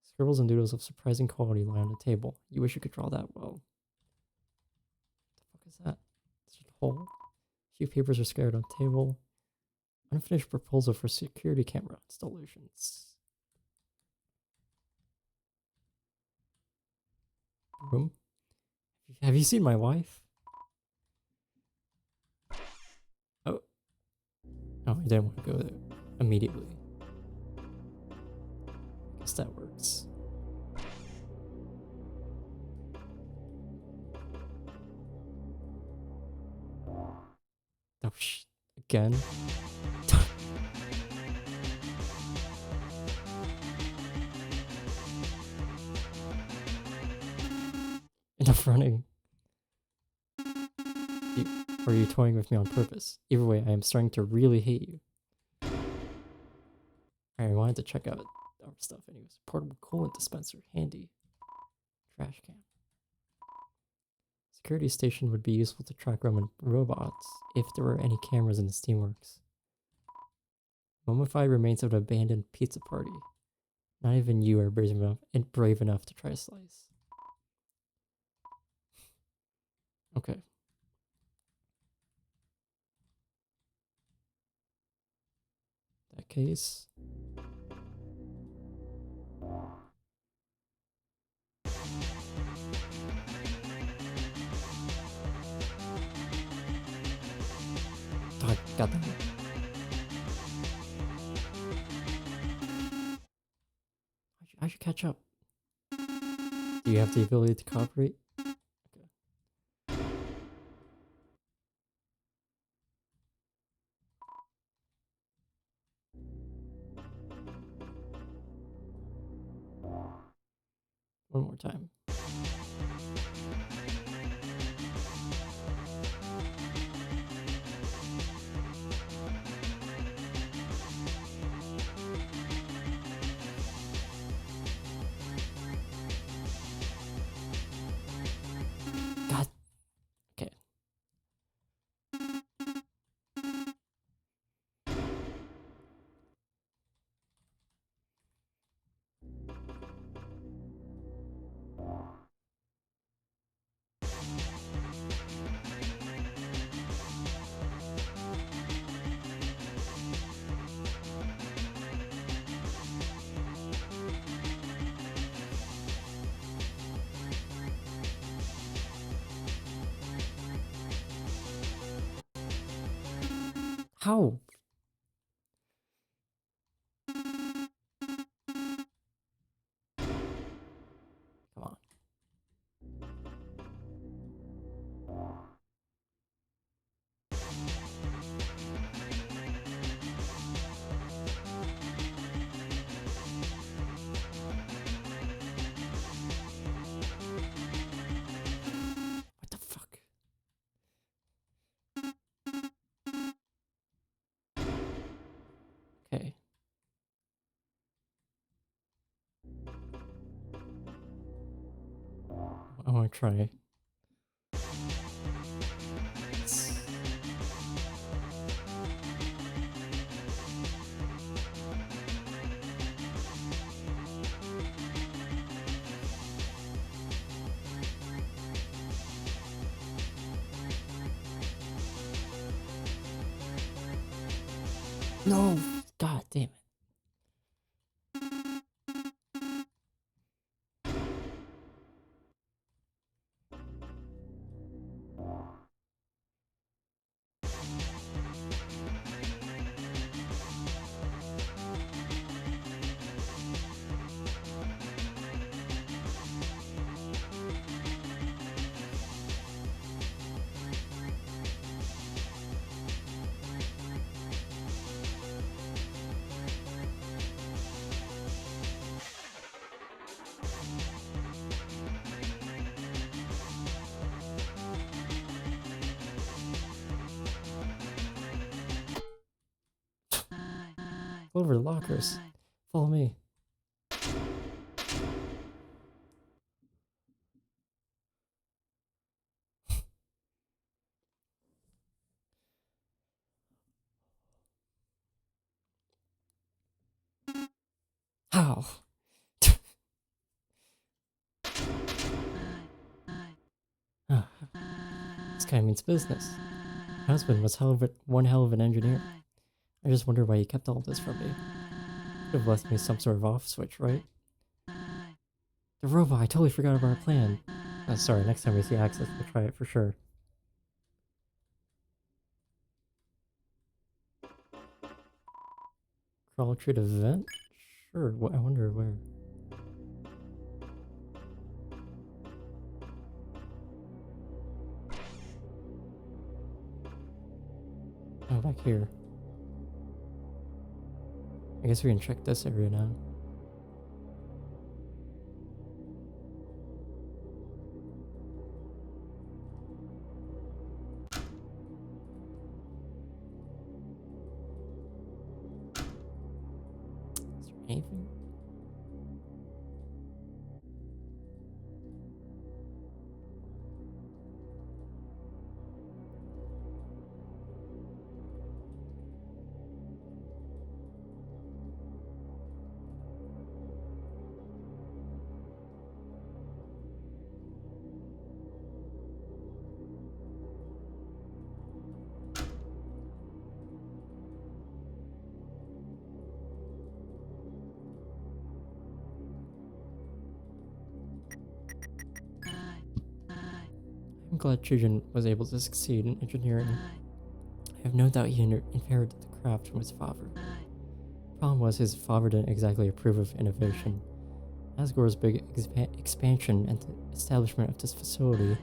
Scribbles and doodles of surprising quality lie on the table. You wish you could draw that well. What the fuck is that? It's just a hole. A few papers are scattered on the table. Unfinished proposal for security camera installations. Room? Have you seen my wife? Oh. Oh, I didn't want to go there immediately. Guess that works. Oh, again? Enough running. Or are you toying with me on purpose? Either way, I am starting to really hate you. I wanted to check out our stuff anyways. Portable coolant dispenser, handy. Trash can. Security station would be useful to track Roman robots if there were any cameras in the Steamworks. Mummified remains of an abandoned pizza party. Not even you are brave enough to try a slice. Okay. In that case. Oh, got that. I should catch up. Do you have the ability to cooperate? Okay. One more time. God. Okay. How? Come on. What the fuck? Okay. I want to try. No. God damn it. Go over to lockers. Follow me. How? Ah, this guy means business. My husband was one hell of an engineer. I just wonder why he kept all this from me. Could have left me some sort of off switch, right? The robot, I totally forgot about our plan. Sorry, next time we see Access, we'll try it for sure. Crawl through the vent? Sure, I wonder where. Oh, back here. I guess we can check this area now. Is there anything? I'm glad Chujin was able to succeed in engineering. I have no doubt he inherited the craft from his father. Problem was, his father didn't exactly approve of innovation. Asgore's big expansion and the establishment of this facility,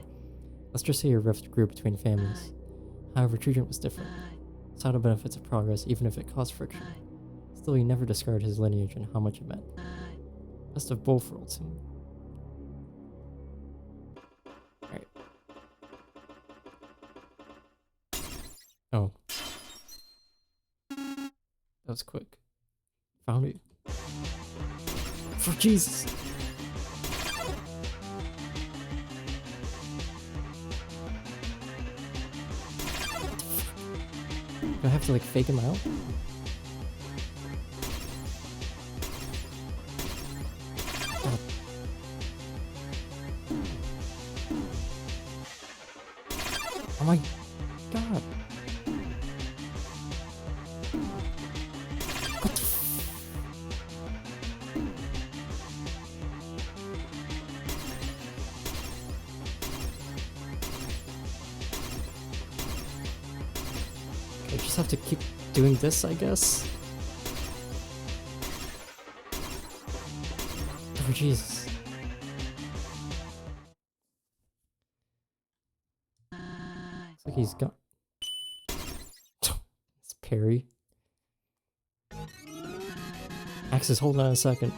let's just say a rift grew between families. However, Chujin was different. Saw the benefits of progress even if it caused friction. Still, he never discarded his lineage and how much it meant. Best of both worlds. Alright. Oh. That was quick. Found it. For Jesus! Do I have to like fake him out? God. Oh my god! What the I just have to keep doing this, I guess. Oh, Jesus. Looks like he's got. It's Perry. Axis, hold on a second.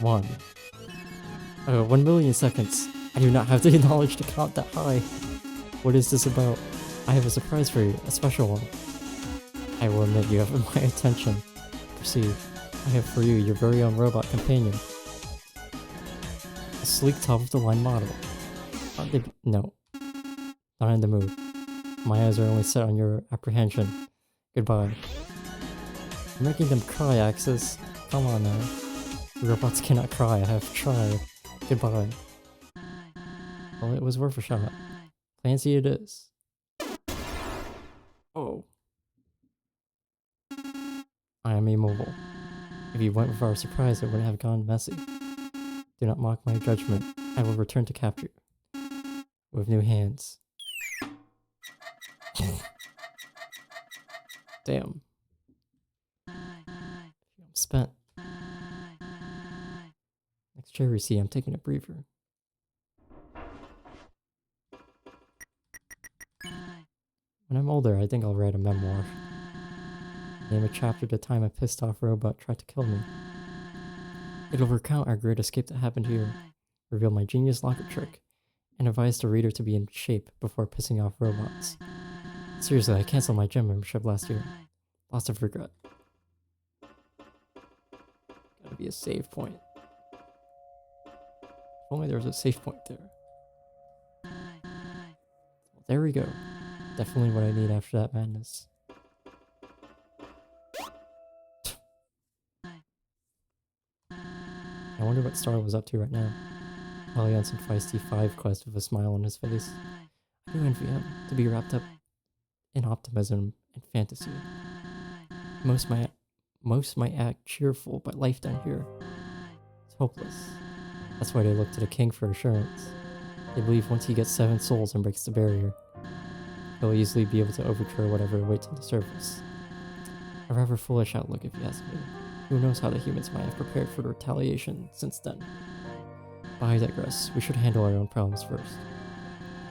1 million seconds. I do not have the knowledge to count that high. What is this about? I have a surprise for you, a special one. I will admit you have my attention. Proceed. I have for you your very own robot companion. A sleek top-of-the-line model. No. Not in the mood. My eyes are only set on your apprehension. Goodbye. You're making them cry, Axis. Come on now. Robots cannot cry, I have tried. Goodbye. Well, it was worth a shot. Fancy it is. Oh. I am immobile. If you went with our surprise, it wouldn't have gone messy. Do not mock my judgment. I will return to capture you. With new hands. Damn. I'm spent. Next chair we see, I'm taking a breather. When I'm older, I think I'll write a memoir. Name a chapter the time a pissed off robot tried to kill me. It'll recount our great escape that happened here, reveal my genius locker trick, and advise the reader to be in shape before pissing off robots. Seriously, I canceled my gym membership last year. Lots of regret. Gotta be a save point. If only there was a save point there. Well, there we go. Definitely what I need after that madness. I wonder what Star was up to right now. Probably on some feisty 5 quest with a smile on his face. I do envy him to be wrapped up in optimism and fantasy. Most might act cheerful, but life down here is hopeless. That's why they look to the king for assurance. They believe once he gets 7 souls and breaks the barrier, he'll easily be able to overthrow whatever awaits on the surface. A rather foolish outlook if you ask me. Who knows how the humans might have prepared for the retaliation since then. But I digress. We should handle our own problems first.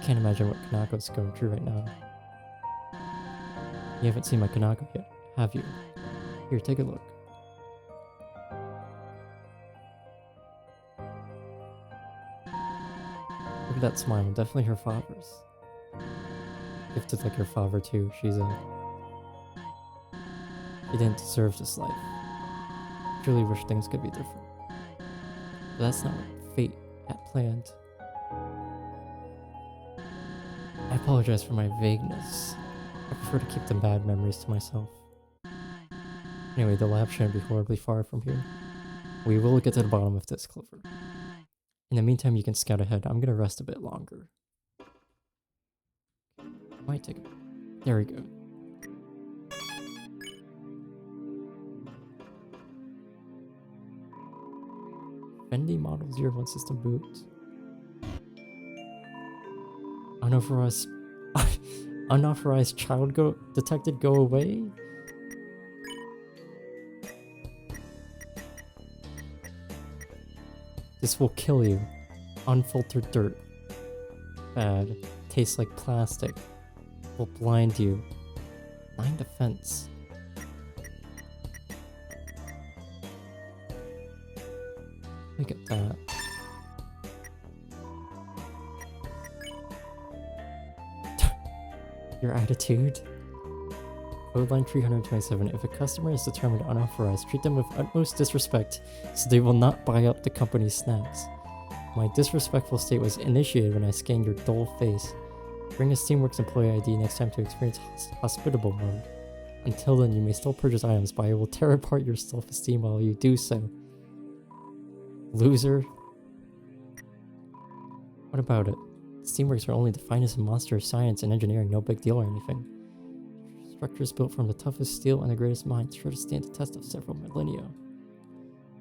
I can't imagine what Kanako's going through right now. You haven't seen my Kanako yet, have you? Here, take a look. Look at that smile, definitely her father's. Gifted like her father too, she didn't deserve this life. Truly wish things could be different. But that's not what fate had planned. I apologize for my vagueness. I prefer to keep the bad memories to myself. Anyway, the lab shouldn't be horribly far from here. We will get to the bottom of this, Clover. In the meantime, you can scout ahead. I'm gonna rest a bit longer. Might take it. There we go. Fendi Model 01 system boot. Unauthorized child detected, go away? This will kill you. Unfiltered dirt. Bad. Tastes like plastic. Will blind you. 9 defense. Look at that. Your attitude? Code line 327. If a customer is determined unauthorized, treat them with utmost disrespect so they will not buy up the company's snacks. My disrespectful state was initiated when I scanned your dull face. Bring a Steamworks employee ID next time to experience hospitable mode. Until then, you may still purchase items, but I will tear apart your self-esteem while you do so. Loser. What about it? Steamworks are only the finest in monster science and engineering, no big deal or anything. Structures built from the toughest steel and the greatest minds, sure to stand the test of several millennia.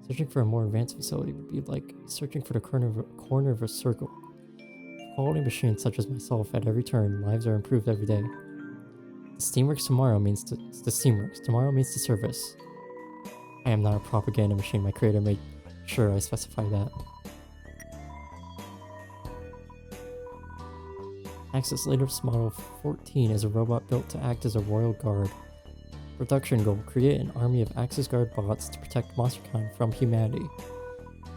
Searching for a more advanced facility would be like searching for the corner of a circle. Quality machines such as myself, at every turn, lives are improved every day. The Steamworks tomorrow means the Steamworks. Tomorrow means the service. I am not a propaganda machine. My creator made sure I specify that. Axis latest model 14 is a robot built to act as a royal guard. Production goal: create an army of Axis Guard bots to protect MonsterCon from humanity.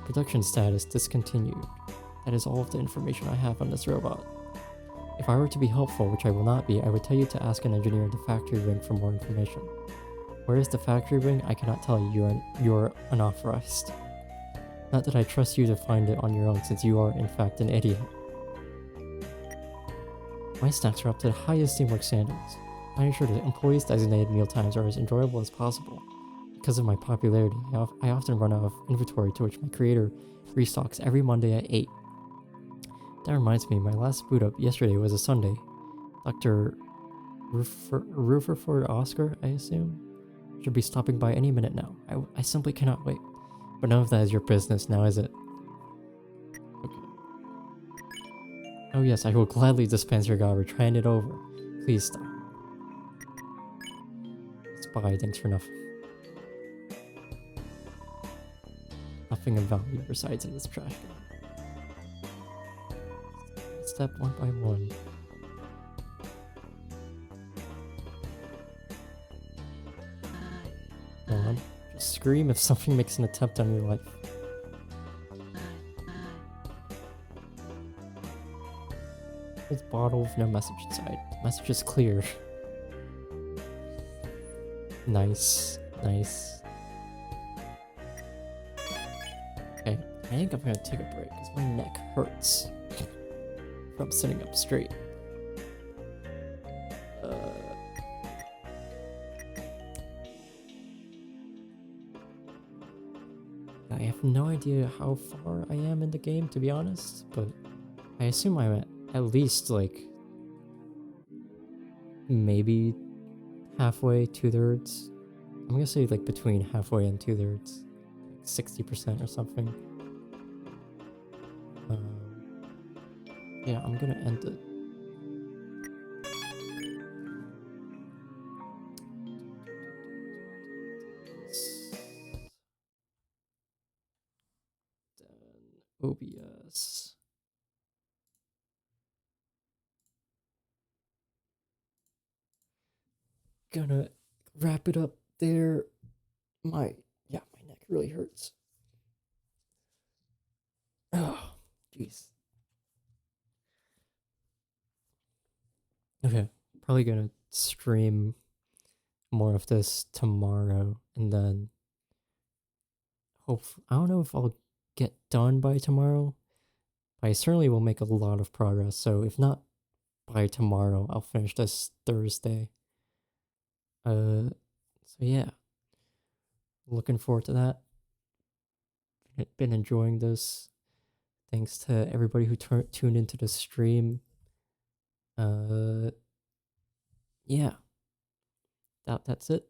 Production status: discontinued. That is all of the information I have on this robot. If I were to be helpful, which I will not be, I would tell you to ask an engineer in the factory ring for more information. Where is the factory ring? I cannot tell you. You are unauthorized. Not that I trust you to find it on your own, since you are in fact an idiot. My snacks are up to the highest Steamworks standards. I ensure that employees' designated mealtimes are as enjoyable as possible. Because of my popularity, I often run out of inventory, to which my creator restocks every Monday at 8. That reminds me, my last boot up yesterday was a Sunday. Dr. Rutherford Oscar, I assume? Should be stopping by any minute now. I simply cannot wait. But none of that is your business now, is it? Okay. Oh yes, I will gladly dispense your garbage. Hand it over. Please stop. Spy, thanks for nothing. Nothing of value resides in this trash can. Step one by one. Go on. Just scream if something makes an attempt on your life. Old bottle with no message inside. Message is clear. Nice. Nice. Okay, I think I'm gonna take a break because my neck hurts from sitting up straight. I have no idea how far I am in the game, to be honest, but I assume I'm at least like maybe halfway, 2/3. I'm gonna say like between halfway and 2/3, like 60% or something. Yeah, I'm gonna end it. Then OBS. Gonna wrap it up there. My neck really hurts. Oh, jeez. Okay, probably gonna stream more of this tomorrow, and then I don't know if I'll get done by tomorrow. I certainly will make a lot of progress. So if not by tomorrow, I'll finish this Thursday. So yeah, looking forward to that. Been enjoying this. Thanks to everybody who tuned into the stream. Yeah, that's it.